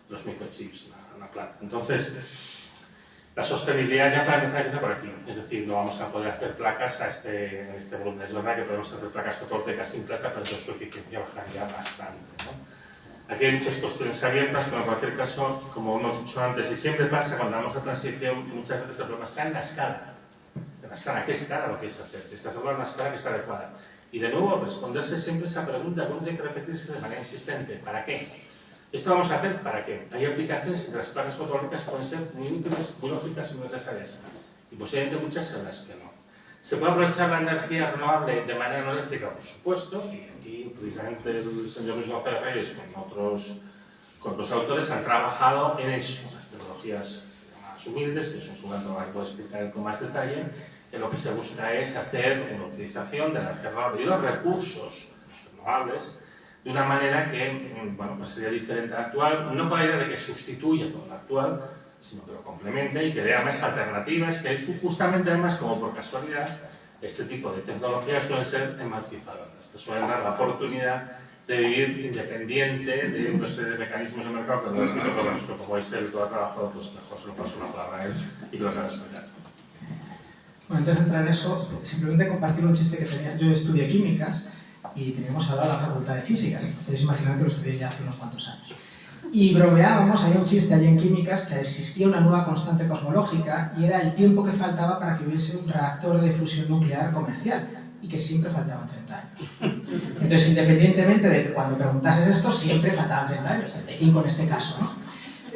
los microchips, la plata. Entonces, la sostenibilidad ya para empezar empieza por aquí, es decir, no vamos a poder hacer placas en este volumen. Es verdad que podemos hacer placas fotovoltaicas sin plata, pero entonces su eficiencia bajaría bastante, ¿no? Aquí hay muchas cuestiones abiertas, pero en cualquier caso, como hemos dicho antes, y siempre pasa cuando hablamos de transición, muchas veces el problema está en la escala. En la escala, ¿qué escala lo que es hacer? Es que hacerlo en una escala que sea adecuada. Y de nuevo, responderse siempre esa pregunta, bueno, tiene que repetirse de manera insistente. ¿Para qué? ¿Esto vamos a hacer para qué? Hay aplicaciones en que las placas fotovoltaicas pueden ser muy útiles, muy lógicas y muy necesarias. Y posiblemente muchas en las que no. ¿Se puede aprovechar la energía renovable de manera no eléctrica? Por supuesto. Y aquí, precisamente, el señor Luis González Reyes con otros autores han trabajado en eso, las tecnologías más humildes, que eso en su momento lo puedo explicar con más detalle. En lo que se busca es hacer una utilización de la energía renovable y los recursos renovables de una manera que, bueno, pues sería diferente a la actual, no con la idea de que sustituya todo lo actual, sino que lo complemente y que dé más alternativas, que justamente además, como por casualidad, este tipo de tecnologías suelen ser emancipadoras, te suelen dar la oportunidad de vivir independiente de una serie de mecanismos de mercado que no es escrito por nosotros, como es el que ha trabajado, pues mejor se lo paso una palabra a él y que lo acaba de explicar. Bueno, antes de entrar en eso, simplemente compartir un chiste que tenía. Yo estudié químicas y teníamos al lado la Facultad de Físicas. Podéis imaginar que lo estudié ya hace unos cuantos años. Y bromeábamos, había un chiste allí en químicas que existía una nueva constante cosmológica y era el tiempo que faltaba para que hubiese un reactor de fusión nuclear comercial y que siempre faltaban 30 años. Entonces, independientemente de que cuando preguntases esto, siempre faltaban 30 años, 35 en este caso, ¿no?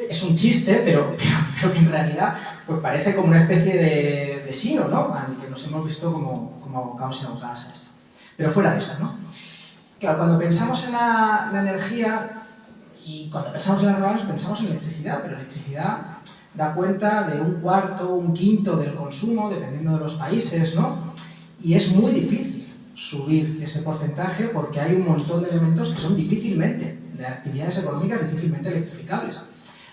Es un chiste, pero que en realidad pues parece como una especie de sino, ¿no? Al que nos hemos visto como abocados y abocadas a esto. Pero fuera de eso, ¿no? Claro, cuando pensamos en la energía y cuando pensamos en las renovables pensamos en electricidad, pero electricidad da cuenta de un cuarto, un quinto del consumo, dependiendo de los países, ¿no? Y es muy difícil subir ese porcentaje porque hay un montón de elementos que son difícilmente, de actividades económicas difícilmente electrificables.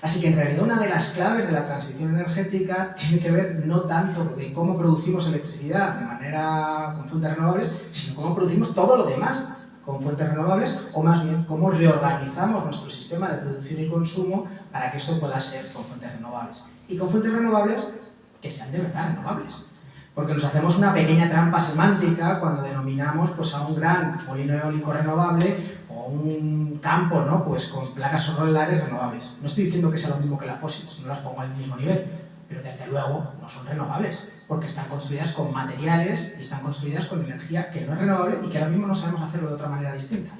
Así que en realidad una de las claves de la transición energética tiene que ver no tanto de cómo producimos electricidad de manera con fuentes renovables, sino cómo producimos todo lo demás con fuentes renovables, o más bien cómo reorganizamos nuestro sistema de producción y consumo para que esto pueda ser con fuentes renovables. Y con fuentes renovables que sean de verdad renovables. Porque nos hacemos una pequeña trampa semántica cuando denominamos pues, a un gran molino eólico renovable o un campo, ¿no? Pues, con placas solares renovables. No estoy diciendo que sea lo mismo que las fósiles, no las pongo al mismo nivel, pero desde luego no son renovables, porque están construidas con materiales y están construidas con energía que no es renovable y que ahora mismo no sabemos hacerlo de otra manera distinta.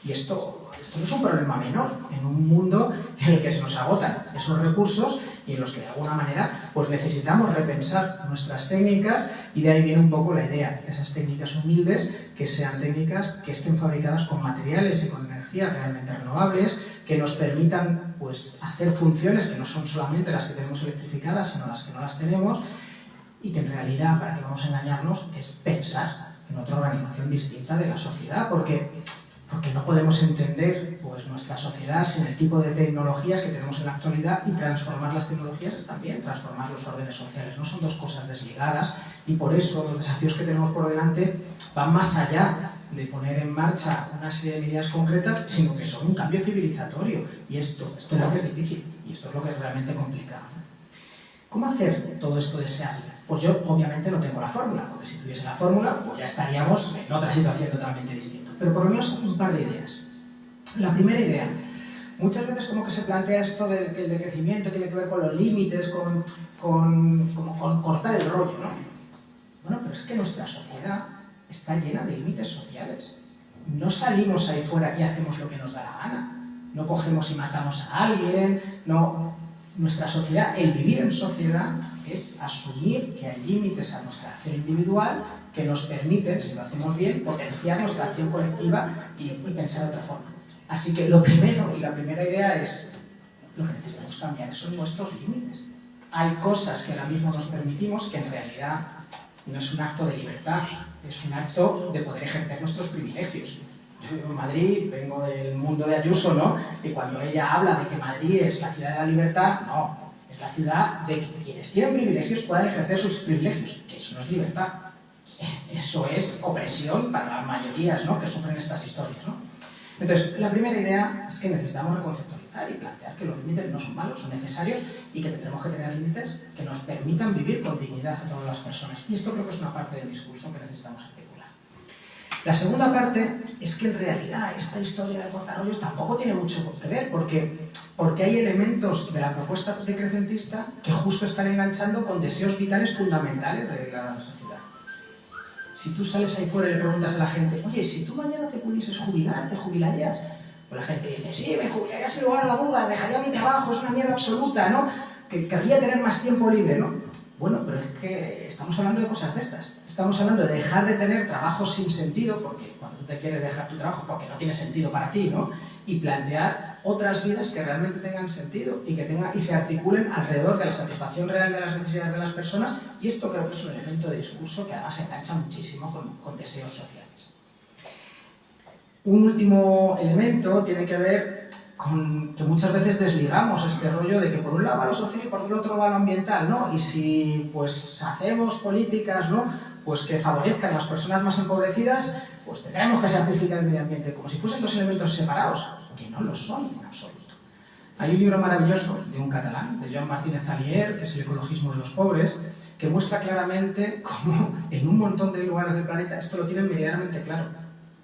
Y esto no es un problema menor en un mundo en el que se nos agotan esos recursos y en los que de alguna manera pues necesitamos repensar nuestras técnicas, y de ahí viene un poco la idea, esas técnicas humildes que sean técnicas que estén fabricadas con materiales y con energías realmente renovables, que nos permitan pues hacer funciones que no son solamente las que tenemos electrificadas, sino las que no las tenemos, y que en realidad, para que vamos a engañarnos, es pensar en otra organización distinta de la sociedad, porque no podemos entender pues, nuestra sociedad sin el tipo de tecnologías que tenemos en la actualidad, y transformar las tecnologías es también transformar los órdenes sociales. No son dos cosas desligadas, y por eso los desafíos que tenemos por delante van más allá de poner en marcha una serie de medidas concretas, sino que son un cambio civilizatorio, y esto es lo que es difícil, y esto es lo que es realmente complicado. ¿Cómo hacer todo esto deseable? Pues yo obviamente no tengo la fórmula, porque si tuviese la fórmula pues ya estaríamos en otra situación totalmente distinta. Pero por lo menos un par de ideas. La primera idea, muchas veces como que se plantea esto del decrecimiento, tiene que ver con los límites, con cortar el rollo, ¿no? Bueno, pero es que nuestra sociedad está llena de límites sociales. No salimos ahí fuera y hacemos lo que nos da la gana. No cogemos y matamos a alguien, no. Nuestra sociedad, el vivir en sociedad, es asumir que hay límites a nuestra acción individual que nos permiten, si lo hacemos bien, potenciar nuestra acción colectiva y pensar de otra forma. Así que lo primero, y la primera idea es, lo que necesitamos cambiar son nuestros límites. Hay cosas que ahora mismo nos permitimos que en realidad no es un acto de libertad, es un acto de poder ejercer nuestros privilegios. Yo vivo en Madrid, vengo del mundo de Ayuso, ¿no? Y cuando ella habla de que Madrid es la ciudad de la libertad, no, es la ciudad de que quienes tienen privilegios puedan ejercer sus privilegios, que eso no es libertad. Eso es opresión para las mayorías, ¿no?, que sufren estas historias, ¿no? Entonces, la primera idea es que necesitamos reconceptualizar y plantear que los límites no son malos, son necesarios, y que tendremos que tener límites que nos permitan vivir con dignidad a todas las personas. Y esto creo que es una parte del discurso que necesitamos articular. La segunda parte es que en realidad esta historia de cortarrollos tampoco tiene mucho que ver, porque hay elementos de la propuesta decrecentista que justo están enganchando con deseos vitales fundamentales de la sociedad. Si tú sales ahí fuera y le preguntas a la gente, oye, si tú mañana te pudieses jubilar, ¿te jubilarías? Pues la gente dice, sí, me jubilaría sin lugar a la duda, dejaría mi trabajo, es una mierda absoluta, ¿no? Que querría tener más tiempo libre, ¿no? Bueno, pero es que estamos hablando de cosas de estas. Estamos hablando de dejar de tener trabajos sin sentido, porque cuando tú te quieres dejar tu trabajo porque no tiene sentido para ti, ¿no? Y plantear otras vidas que realmente tengan sentido y se articulen alrededor de la satisfacción real de las necesidades de las personas, y esto creo que es un elemento de discurso que además engancha muchísimo con deseos sociales. Un último elemento tiene que ver con que muchas veces desligamos este rollo de que por un lado va lo social y por el otro va lo ambiental, ¿no? Y si pues hacemos políticas, ¿no?, pues que favorezcan a las personas más empobrecidas, pues tendremos que sacrificar el medio ambiente, como si fuesen dos elementos separados, que no lo son en absoluto. Hay un libro maravilloso de un catalán, de Joan Martínez Alier, que es El ecologismo de los pobres, que muestra claramente cómo en un montón de lugares del planeta esto lo tienen meridianamente claro.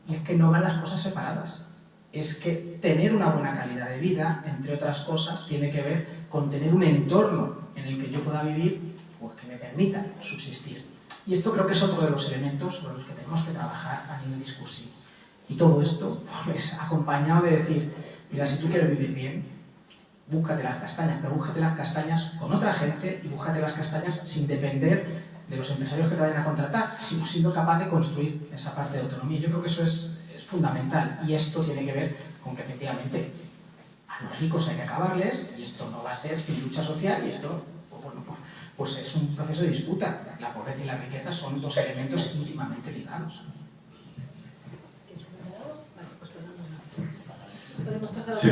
Y es que no van las cosas separadas. Es que tener una buena calidad de vida, entre otras cosas, tiene que ver con tener un entorno en el que yo pueda vivir, pues que me permita subsistir. Y esto creo que es otro de los elementos sobre los que tenemos que trabajar a nivel discursivo. Y todo esto, pues, acompañado de decir, mira, si tú quieres vivir bien, búscate las castañas, pero búscate las castañas con otra gente y búscate las castañas sin depender de los empresarios que te vayan a contratar, sino siendo capaz de construir esa parte de autonomía. Yo creo que eso es fundamental, y esto tiene que ver con que efectivamente a los ricos hay que acabarles, y esto no va a ser sin lucha social, y esto, pues es un proceso de disputa. La pobreza y la riqueza son dos elementos íntimamente ligados. Sí,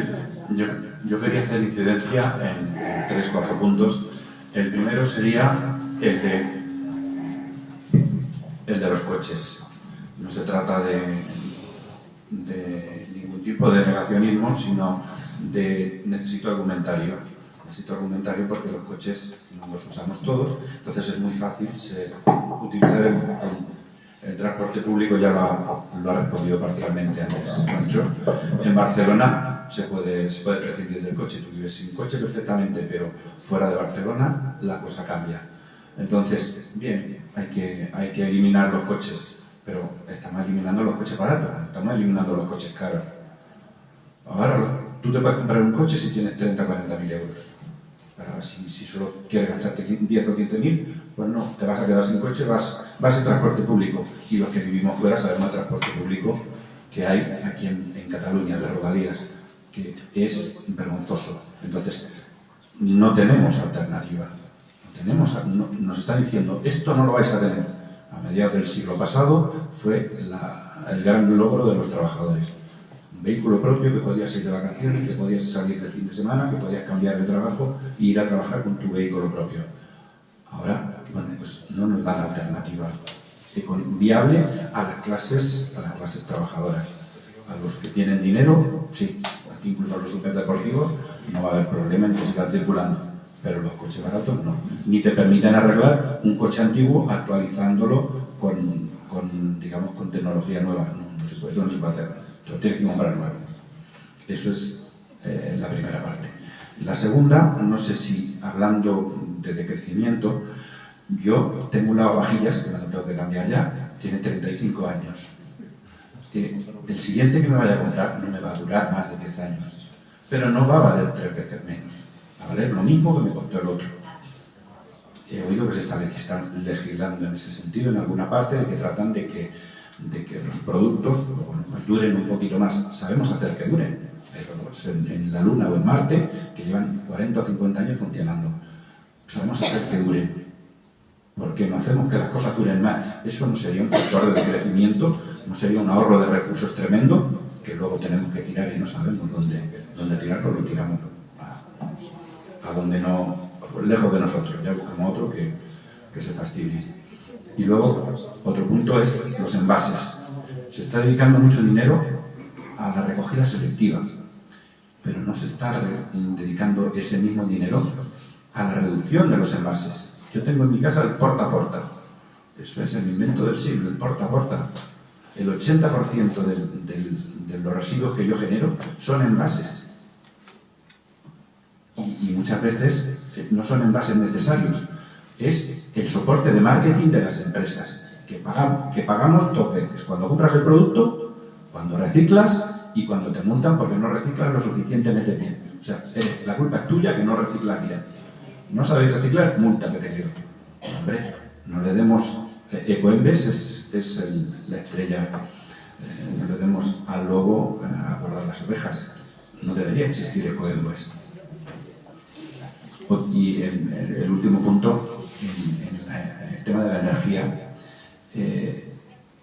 yo quería hacer incidencia en 3-4 puntos. El primero sería el de los coches. No se trata de ningún tipo de negacionismo, sino de necesito argumentario. Necesito argumentario porque los coches no los usamos todos, entonces es muy fácil utilizar el transporte público. Ya lo ha respondido parcialmente antes, Pancho. En Barcelona se puede prescindir del coche. Tú vives sin coche perfectamente, pero fuera de Barcelona la cosa cambia. Entonces, bien, hay que eliminar los coches, pero estamos eliminando los coches baratos, estamos eliminando los coches caros. Ahora, tú te puedes comprar un coche si tienes 30 o 40.000 euros. Pero si solo quieres gastarte 10 o 15.000, pues no, te vas a quedar sin coche, vas en transporte público. Y los que vivimos fuera sabemos el transporte público que hay aquí en Cataluña, de Rodalías, que es vergonzoso. Entonces, no tenemos alternativa. Nos están diciendo, esto no lo vais a tener. A mediados del siglo pasado fue el gran logro de los trabajadores. Un vehículo propio que podías ir de vacaciones, que podías salir de fin de semana, que podías cambiar de trabajo e ir a trabajar con tu vehículo propio. Ahora, bueno, pues no nos dan alternativa viable a las clases trabajadoras. A los que tienen dinero, sí, incluso a los superdeportivos no va a haber problema en que sigan circulando, pero los coches baratos no. Ni te permiten arreglar un coche antiguo actualizándolo con tecnología nueva. Eso no se puede hacer. Lo tienes que comprar nuevo. Eso es la primera parte. La segunda, no sé si hablando de decrecimiento, yo tengo un lavavajillas que me lo tengo que cambiar ya, tiene 35 años. El siguiente que me vaya a comprar no me va a durar más de 10 años, pero no va a valer 3 veces menos, va a valer lo mismo que me costó el otro. He oído que se está legislando en ese sentido en alguna parte, de que tratan de que los productos pues duren un poquito más. Sabemos hacer que duren, pero pues en la Luna o en Marte, que llevan 40 o 50 años funcionando, sabemos hacer que duren. ¿Por qué no hacemos que las cosas duren más? Eso no sería un factor de decrecimiento, no sería un ahorro de recursos tremendo, que luego tenemos que tirar y no sabemos dónde tirarlo, lo tiramos a donde no, lejos de nosotros, ya buscamos otro que se fastidie. Y luego, otro punto es los envases. Se está dedicando mucho dinero a la recogida selectiva, pero no se está dedicando ese mismo dinero a la reducción de los envases. Yo tengo en mi casa el porta a porta. Eso es el invento del siglo, el porta a porta. El 80% de los residuos que yo genero son envases. Y muchas veces no son envases necesarios. Es el soporte de marketing de las empresas, que pagamos 2 veces. Cuando compras el producto, cuando reciclas y cuando te multan porque no reciclas lo suficientemente bien. O sea, la culpa es tuya que no reciclas bien. No sabéis reciclar, multa que te quedo. Hombre, no le demos... Ecoembes es la estrella. No le demos al lobo a guardar las ovejas. No debería existir Ecoembes. Y el último punto, en el tema de la energía,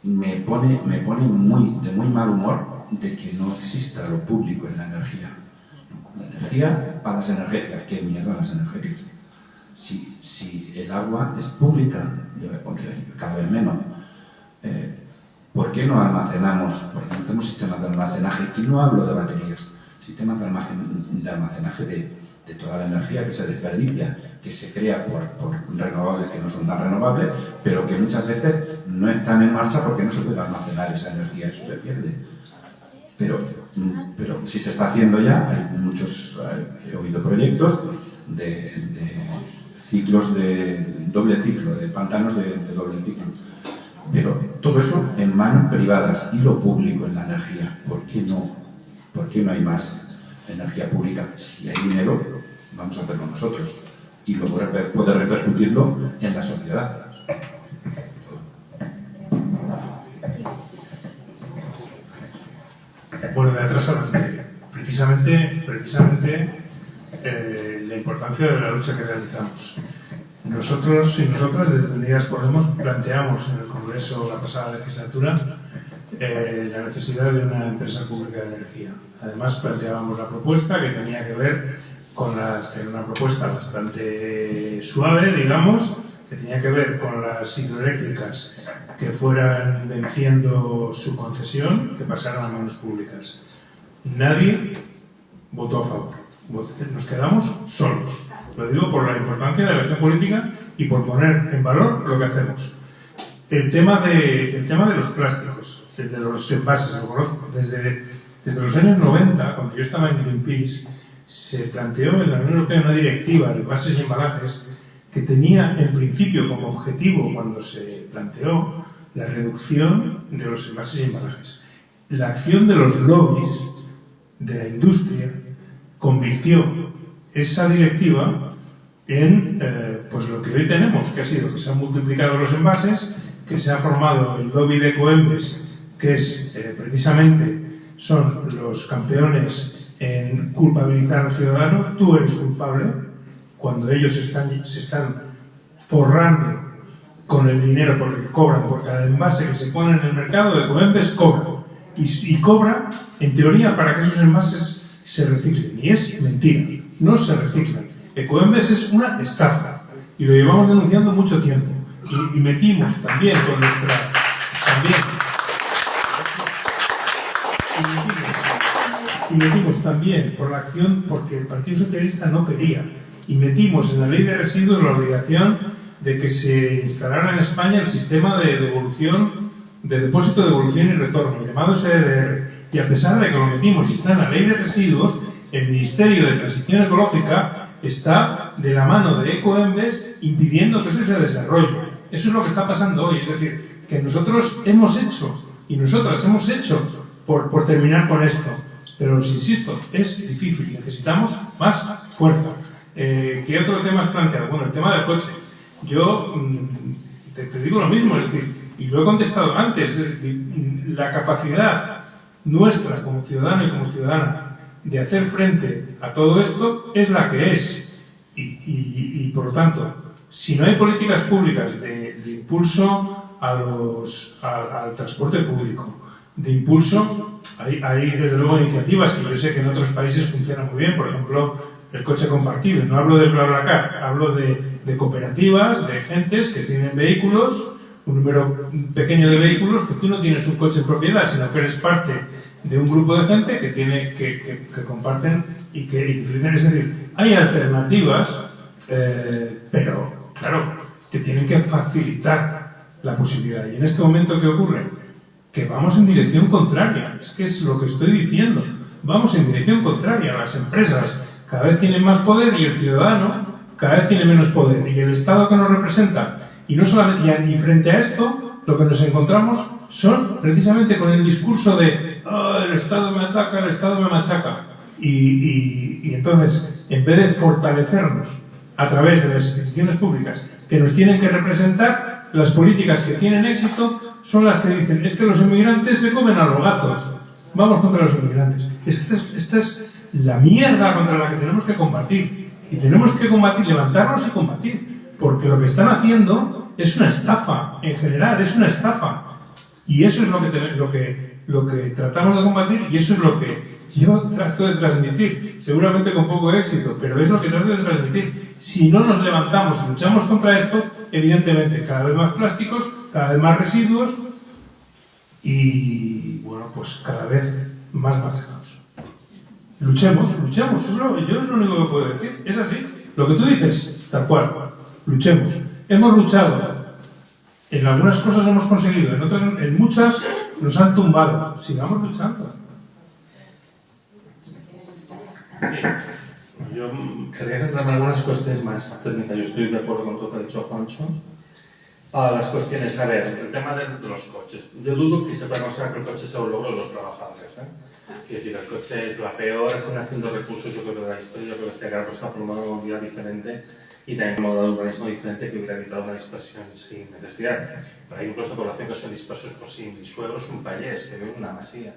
me pone de muy mal humor de que no exista lo público en la energía. La energía para las energéticas. ¿Qué mierda las energéticas? Si el agua es pública, cada vez menos, ¿por qué no almacenamos? Porque hacemos sistemas de almacenaje, y no hablo de baterías, sistemas de almacenaje de toda la energía que se desperdicia, que se crea por renovables que no son tan renovables, pero que muchas veces no están en marcha porque no se puede almacenar esa energía, eso se pierde. Pero si se está haciendo ya, hay muchos, he oído proyectos de ciclos de doble ciclo, de pantanos de doble ciclo. Pero todo eso en manos privadas y lo público en la energía. ¿Por qué no hay más energía pública? Si hay dinero, vamos a hacerlo nosotros y luego poder repercutirlo en la sociedad. Bueno, de atrás adelante. Precisamente la importancia de la lucha que realizamos. Nosotros y nosotras desde Unidas Podemos planteamos en el Congreso la pasada legislatura la necesidad de una empresa pública de energía. Además planteábamos la propuesta que tenía que ver con que era una propuesta bastante suave, digamos, que tenía que ver con las hidroeléctricas que fueran venciendo su concesión, que pasaran a manos públicas. Nadie votó a favor. Nos quedamos solos. Lo digo por la importancia de la acción política y por poner en valor lo que hacemos. El tema de los plásticos, el de los envases, lo conozco. Desde los años 90, cuando yo estaba en Greenpeace, se planteó en la Unión Europea una directiva de envases y embalajes que tenía en principio como objetivo, cuando se planteó, la reducción de los envases y embalajes. La acción de los lobbies de la industria convirtió esa directiva en pues lo que hoy tenemos, que ha sido que se han multiplicado los envases, que se ha formado el lobby de Ecoembes, que es precisamente son los campeones en culpabilizar al ciudadano. Tú eres culpable cuando ellos se están forrando con el dinero porque cobran por cada envase que se pone en el mercado. Ecoembes cobra y cobra en teoría para que esos envases se reciclen, y es mentira, no se reciclan. Ecoembes es una estafa y lo llevamos denunciando mucho tiempo y metimos también con nuestra metimos también por la acción, porque el Partido Socialista no quería, y metimos en la ley de residuos la obligación de que se instalara en España el sistema de devolución, de depósito, devolución y retorno, llamado SDR. Y a pesar de que lo metimos y está en la ley de residuos, el Ministerio de Transición Ecológica está de la mano de Ecoembes impidiendo que eso se desarrolle. Eso es lo que está pasando hoy, es decir, que nosotros hemos hecho y nosotras hemos hecho por terminar con esto. Pero os insisto, es difícil, necesitamos más fuerza. ¿Qué otro tema has planteado? Bueno, el tema del coche. Yo te digo lo mismo, es decir, y lo he contestado antes, es decir, la capacidad nuestra como ciudadano y como ciudadana de hacer frente a todo esto es la que es. Y por lo tanto, si no hay políticas públicas de impulso al transporte público, de impulso, hay desde luego iniciativas que yo sé que en otros países funcionan muy bien, por ejemplo, el coche compartido. No hablo de BlaBlaCar, hablo de cooperativas, de gentes que tienen vehículos, un número pequeño de vehículos, que tú no tienes un coche en propiedad, sino que eres parte de un grupo de gente que tiene que comparten y que utilizan. Es decir, hay alternativas, pero claro, te tienen que facilitar la posibilidad. Y en este momento, ¿qué ocurre? Que vamos en dirección contraria. Es que es lo que estoy diciendo. Vamos en dirección contraria. Las empresas cada vez tienen más poder y el ciudadano cada vez tiene menos poder. Y el Estado que nos representa, y no solamente, y frente a esto, lo que nos encontramos son precisamente con el discurso de el Estado me ataca, el Estado me machaca. Y entonces, en vez de fortalecernos a través de las instituciones públicas que nos tienen que representar, las políticas que tienen éxito son las que dicen, es que los inmigrantes se comen a los gatos, vamos contra los inmigrantes. Esta es la mierda contra la que tenemos que combatir. Y tenemos que combatir, levantarnos y combatir, porque lo que están haciendo es una estafa, en general, es una estafa. Y eso es lo que tratamos de combatir, y eso es lo que yo trato de transmitir, seguramente con poco éxito, pero es lo que trato de transmitir. Si no nos levantamos y luchamos contra esto, evidentemente cada vez más plásticos, cada vez más residuos y, bueno, pues cada vez más machacados. Luchemos, yo es lo único que puedo decir, es así. Lo que tú dices, tal cual, luchemos. Hemos luchado, en algunas cosas hemos conseguido, en muchas nos han tumbado. Sigamos luchando. Sí. Yo quería centrarme en algunas cuestiones más técnicas. Yo estoy de acuerdo con todo lo que ha dicho Juancho. Las cuestiones, a ver, el tema de los coches. Yo dudo que se pueda considerar que el coche sea un logro de los trabajadores. Quiero decir, el coche es la peor asignación de recursos, yo creo, de la historia. Yo creo que este cargo está por una movilidad diferente y también un modo de urbanismo diferente que hubiera evitado una dispersión sin necesidad. Pero hay un puesto de población que son dispersos por sí. Mi suegro es un payés que vive en una masía.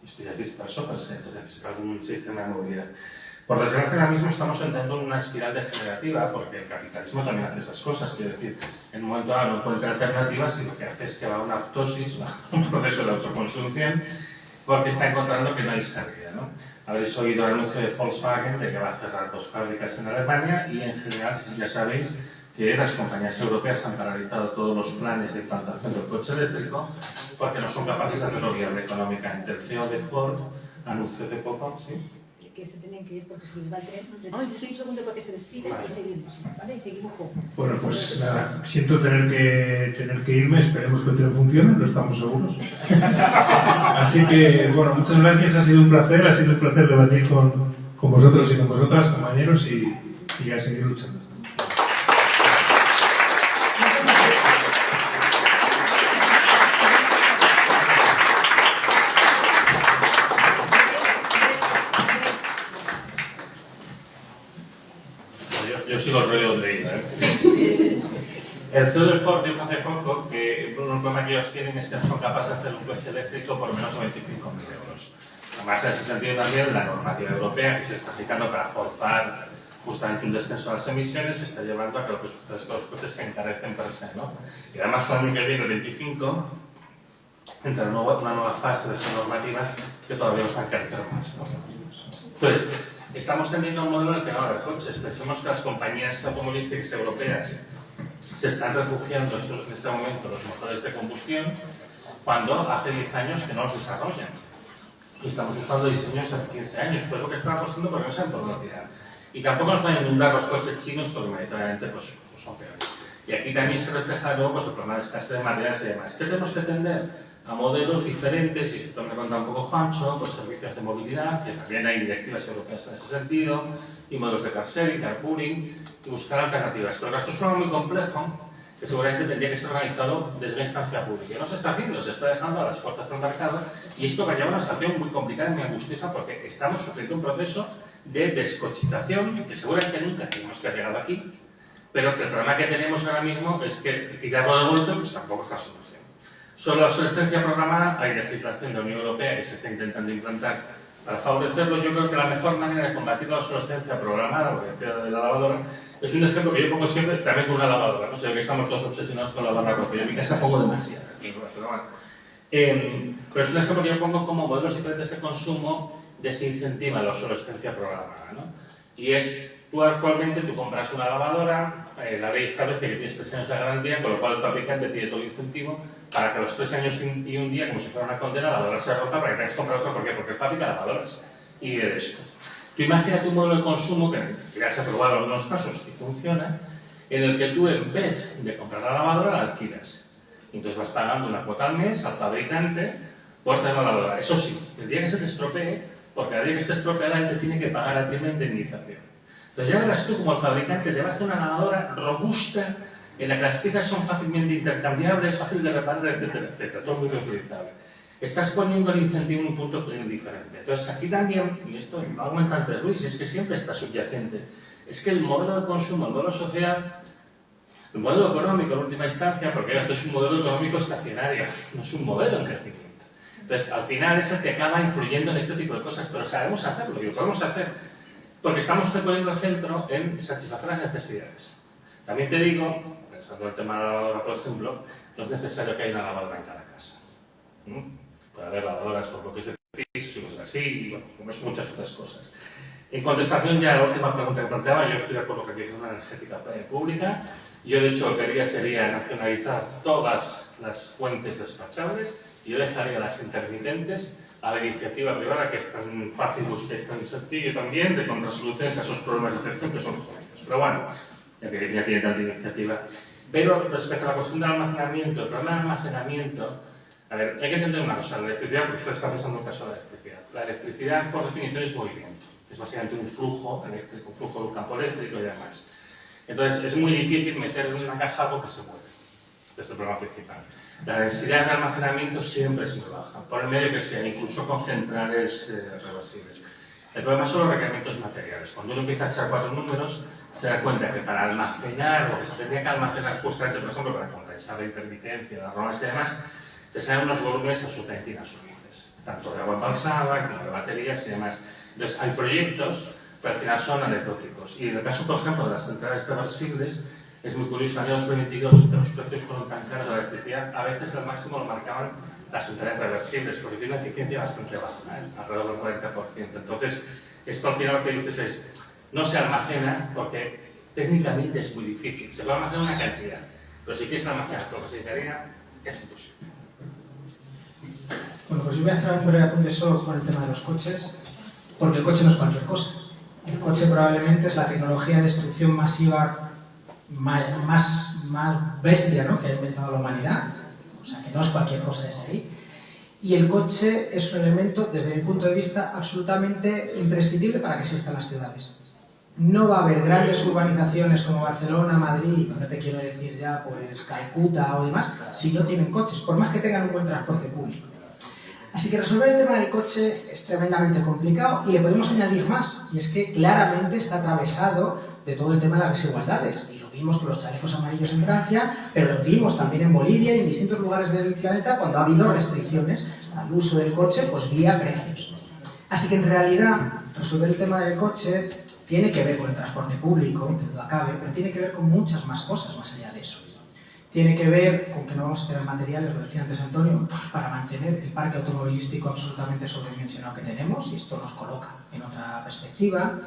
Y esto ya es disperso per se, entonces necesitas un sistema de movilidad. Por desgracia, ahora mismo estamos entrando en una espiral degenerativa porque el capitalismo también hace esas cosas. Quiero decir, en un momento dado no encuentra alternativas y lo que hace es que va a una aptosis, un proceso de autoconsumpción, porque está encontrando que no hay salida, ¿no? Habéis oído el anuncio de Volkswagen de que va a cerrar 2 fábricas en Alemania y en general, ya sabéis que las compañías europeas han paralizado todos los planes de implantación del coche eléctrico porque no son capaces de hacerlo viable económicamente. El CEO de Ford anunció hace poco, ¿sí? Que se tienen que ir porque se les va el tren. Ay, sí. Un segundo porque se despiden y seguimos, ¿vale? Y seguimos con... Bueno, pues nada, siento tener que irme, esperemos que el tren funcione, no estamos seguros. Así que, bueno, muchas gracias, ha sido un placer debatir con vosotros y con vosotras, compañeros, y a seguir luchando. Yo sigo el rollo de ella, El CEO de Ford dijo hace poco que un problema que ellos tienen es que no son capaces de hacer un coche eléctrico por menos de 25.000 euros. Además, en ese sentido también la normativa europea que se está aplicando para forzar justamente un descenso de las emisiones se está llevando a que los coches se encarecen per se, ¿no? Y además, el año que viene, el 25, entra una nueva fase de esta normativa que todavía nos va a encarecer más, ¿no? Entonces, estamos teniendo un modelo en el que ahora coches, pensemos que las compañías automovilísticas europeas se están refugiando en este momento los motores de combustión cuando hace 10 años que no los desarrollan. Y estamos usando diseños de 15 años, pues lo que están apostando porque no saben por dónde tirar. Y tampoco nos van a inundar los coches chinos porque mayoritariamente pues son peores. Y aquí también se refleja luego pues, el problema de escasez de materiales y demás. ¿Qué tenemos que tender? A modelos diferentes, y esto también me cuenta un poco Juancho, pues servicios de movilidad, que también hay directivas europeas en ese sentido, y modelos de car sharing, carpooling, y buscar alternativas. Pero esto es un problema muy complejo, que seguramente tendría que ser organizado desde una instancia pública. No se está haciendo, se está dejando a las fuerzas del mercado, y esto va a llevar a una situación muy complicada y muy angustiosa, porque estamos sufriendo un proceso de descochización, que seguramente nunca tenemos que haber llegado aquí, pero que el problema que tenemos ahora mismo es que quitarlo de vuelta, pues tampoco es la solución. Sobre la obsolescencia programada, hay legislación de la Unión Europea que se está intentando implantar para favorecerlo. Yo creo que la mejor manera de combatir la obsolescencia programada, lo que decía de la lavadora, es un ejemplo que yo pongo siempre también con una lavadora. No sé, que estamos todos obsesionados con lavar la ropa. Yo en mi casa pongo demasiado. Pero es un ejemplo que yo pongo como modelos diferentes de consumo desincentivan la obsolescencia programada, ¿no? Y es, tú actualmente compras una lavadora, la ley establece que tienes 3 años de garantía, con lo cual el fabricante tiene todo el incentivo para que a los 3 años y un día, como si fuera una condena, la lavadora se rota para que tengas que comprar otra. ¿Por qué? Porque fabrica lavadoras y de descos. Tú imagínate un modelo de consumo que ya se ha probado en algunos casos y funciona, en el que tú en vez de comprar la lavadora la alquilas. Entonces vas pagando una cuota al mes al fabricante por tener la lavadora. Eso sí, el día que se te estropee, porque el día que esté estropeada él te tiene que pagar a ti una indemnización. Entonces ya verás tú como el fabricante te va a hacer una lavadora robusta en la que las piezas son fácilmente intercambiables, fácil de reparar, etcétera, etcétera, todo muy reutilizable. Estás poniendo el incentivo en un punto diferente. Entonces aquí también, y esto lo aumenta antes Luis, es que siempre está subyacente, es que el modelo de consumo, el modelo social, el modelo económico en última instancia, porque esto es un modelo económico estacionario, no es un modelo en crecimiento. Entonces al final es el que acaba influyendo en este tipo de cosas, pero sabemos hacerlo y lo podemos hacer, porque estamos poniendo el centro en satisfacer las necesidades. También te digo, pensando en el tema de la lavadora, por ejemplo, no es necesario que haya una lavadora en cada casa. Puede haber lavadoras por bloques de pisos y cosas así, y bueno, como muchas otras cosas. En contestación ya a la última pregunta que planteaba, yo estoy de acuerdo con que es una energética pública. Yo, de hecho, lo que haría sería nacionalizar todas las fuentes despachables y yo dejaría las intermitentes a la iniciativa privada, que es tan fácil, es tan sencillo también de encontrar soluciones a esos problemas de gestión que son jodidos. Pero bueno, ya que ya tiene tanta iniciativa. Pero respecto a la cuestión del almacenamiento, el problema del almacenamiento, a ver, hay que entender una cosa, la electricidad, porque usted está pensando en el caso de la electricidad. La electricidad, por definición, es movimiento. Es básicamente un flujo eléctrico, un flujo de un campo eléctrico y demás. Entonces, es muy difícil meter en una caja algo que se mueve. Este es el problema principal. La densidad de almacenamiento siempre es muy baja, por el medio que sea, incluso con centrales reversibles. El problema son los requerimientos materiales. Cuando uno empieza a echar 4 números, se da cuenta que para almacenar lo que se tendría que almacenar justamente, por ejemplo, para compensar la intermitencia, las romas y demás, te salen unos volúmenes absolutamente inasumibles, tanto de agua embalsada como de baterías y demás. Entonces, hay proyectos, pero al final son anecdóticos. Y en el caso, por ejemplo, de las centrales reversibles, es muy curioso, en el año 2022, que los precios fueron tan caros de la electricidad, a veces el máximo lo marcaban las centrales reversibles, porque tiene una eficiencia bastante baja, alrededor del 40%. Entonces, esto al final lo que dices es, no se almacena porque técnicamente es muy difícil. Se puede almacenar una cantidad, pero si quieres almacenar lo que se necesitaría, es imposible. Bueno, pues yo voy a hacer un breve apunte solo con el tema de los coches, porque el coche no es cualquier cosa. El coche probablemente es la tecnología de destrucción masiva más bestia, ¿no?, que ha inventado la humanidad. O sea, que no es cualquier cosa desde ahí. Y el coche es un elemento, desde mi punto de vista, absolutamente imprescindible para que existan las ciudades. No va a haber grandes urbanizaciones como Barcelona, Madrid, no te quiero decir ya pues Calcuta o demás, si no tienen coches, por más que tengan un buen transporte público. Así que resolver el tema del coche es tremendamente complicado y le podemos añadir más, y es que claramente está atravesado de todo el tema de las desigualdades. Y lo vimos con los chalecos amarillos en Francia, pero lo vimos también en Bolivia y en distintos lugares del planeta cuando ha habido restricciones al uso del coche pues vía precios. Así que en realidad resolver el tema del coche tiene que ver con el transporte público, que duda cabe, pero tiene que ver con muchas más cosas más allá de eso. Tiene que ver con que no vamos a tener materiales, lo decía antes Antonio, para mantener el parque automovilístico absolutamente sobredimensionado que tenemos, y esto nos coloca en otra perspectiva.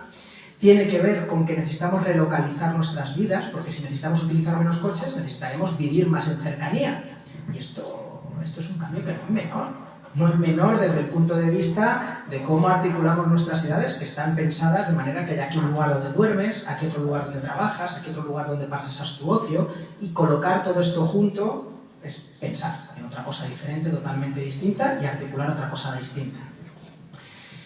Tiene que ver con que necesitamos relocalizar nuestras vidas, porque si necesitamos utilizar menos coches, necesitaremos vivir más en cercanía. Y esto es un cambio que no es menor. No es menor desde el punto de vista de cómo articulamos nuestras ciudades, que están pensadas de manera que hay aquí un lugar donde duermes, aquí otro lugar donde trabajas, aquí otro lugar donde pasas tu ocio, y colocar todo esto junto es pensar en otra cosa diferente, totalmente distinta, y articular otra cosa distinta.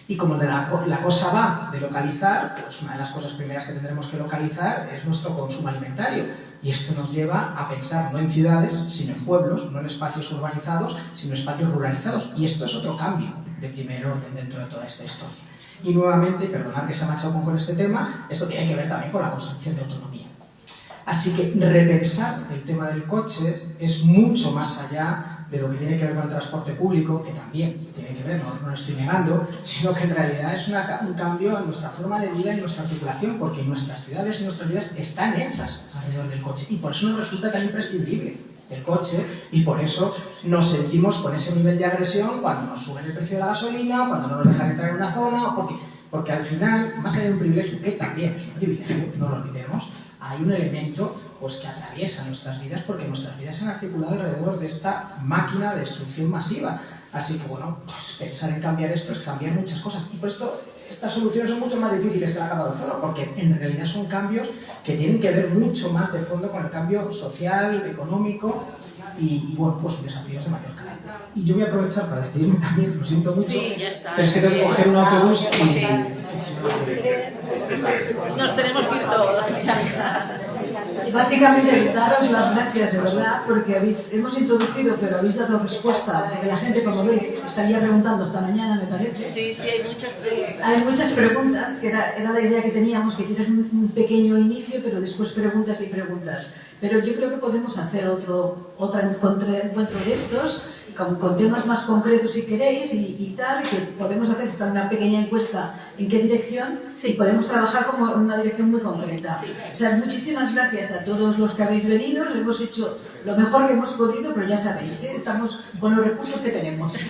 Y como la cosa va de localizar, pues una de las cosas primeras que tendremos que localizar es nuestro consumo alimentario. Y esto nos lleva a pensar no en ciudades, sino en pueblos, no en espacios urbanizados, sino en espacios ruralizados. Y esto es otro cambio de primer orden dentro de toda esta historia. Y nuevamente, y perdonad que se ha machado con este tema, esto tiene que ver también con la construcción de autonomía. Así que repensar el tema del coche es mucho más allá de lo que tiene que ver con el transporte público, que también tiene que ver, no lo estoy negando, sino que en realidad es un cambio en nuestra forma de vida y nuestra articulación, porque nuestras ciudades y nuestras vidas están hechas alrededor del coche, y por eso nos resulta tan imprescindible el coche, y por eso nos sentimos con ese nivel de agresión cuando nos suben el precio de la gasolina, cuando no nos dejan entrar en una zona, porque al final, más allá de un privilegio, que también es un privilegio, no lo olvidemos, hay un elemento pues, que atraviesa nuestras vidas, porque nuestras vidas se han articulado alrededor de esta máquina de destrucción masiva. Así que, bueno, pues pensar en cambiar esto es cambiar muchas cosas. Y por esto, estas soluciones son mucho más difíciles que la capa de ozono, porque en realidad son cambios que tienen que ver mucho más de fondo con el cambio social, económico y bueno, pues desafíos de mayor carácter. Y yo voy a aprovechar para despedirme también, lo siento mucho, sí, ya está, pero es que tengo que coger un autobús y... Sí. Nos tenemos que ir todos. Básicamente, daros las gracias de verdad, porque hemos introducido, pero habéis dado respuesta, porque la gente, como veis, estaría preguntando hasta mañana, me parece. Sí, sí, hay muchas preguntas. Hay muchas preguntas, que era la idea que teníamos, que tienes un pequeño inicio, pero después preguntas y preguntas. Pero yo creo que podemos hacer otro encuentro de estos, con temas más concretos si queréis y tal, que podemos hacer hasta una pequeña encuesta en qué dirección, y podemos trabajar como en una dirección muy concreta. O sea, muchísimas gracias a todos los que habéis venido, hemos hecho lo mejor que hemos podido, pero ya sabéis, estamos con los recursos que tenemos. Sí,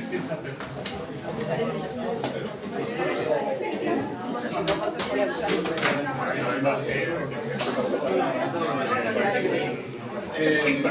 sí, está perfecto. Eh,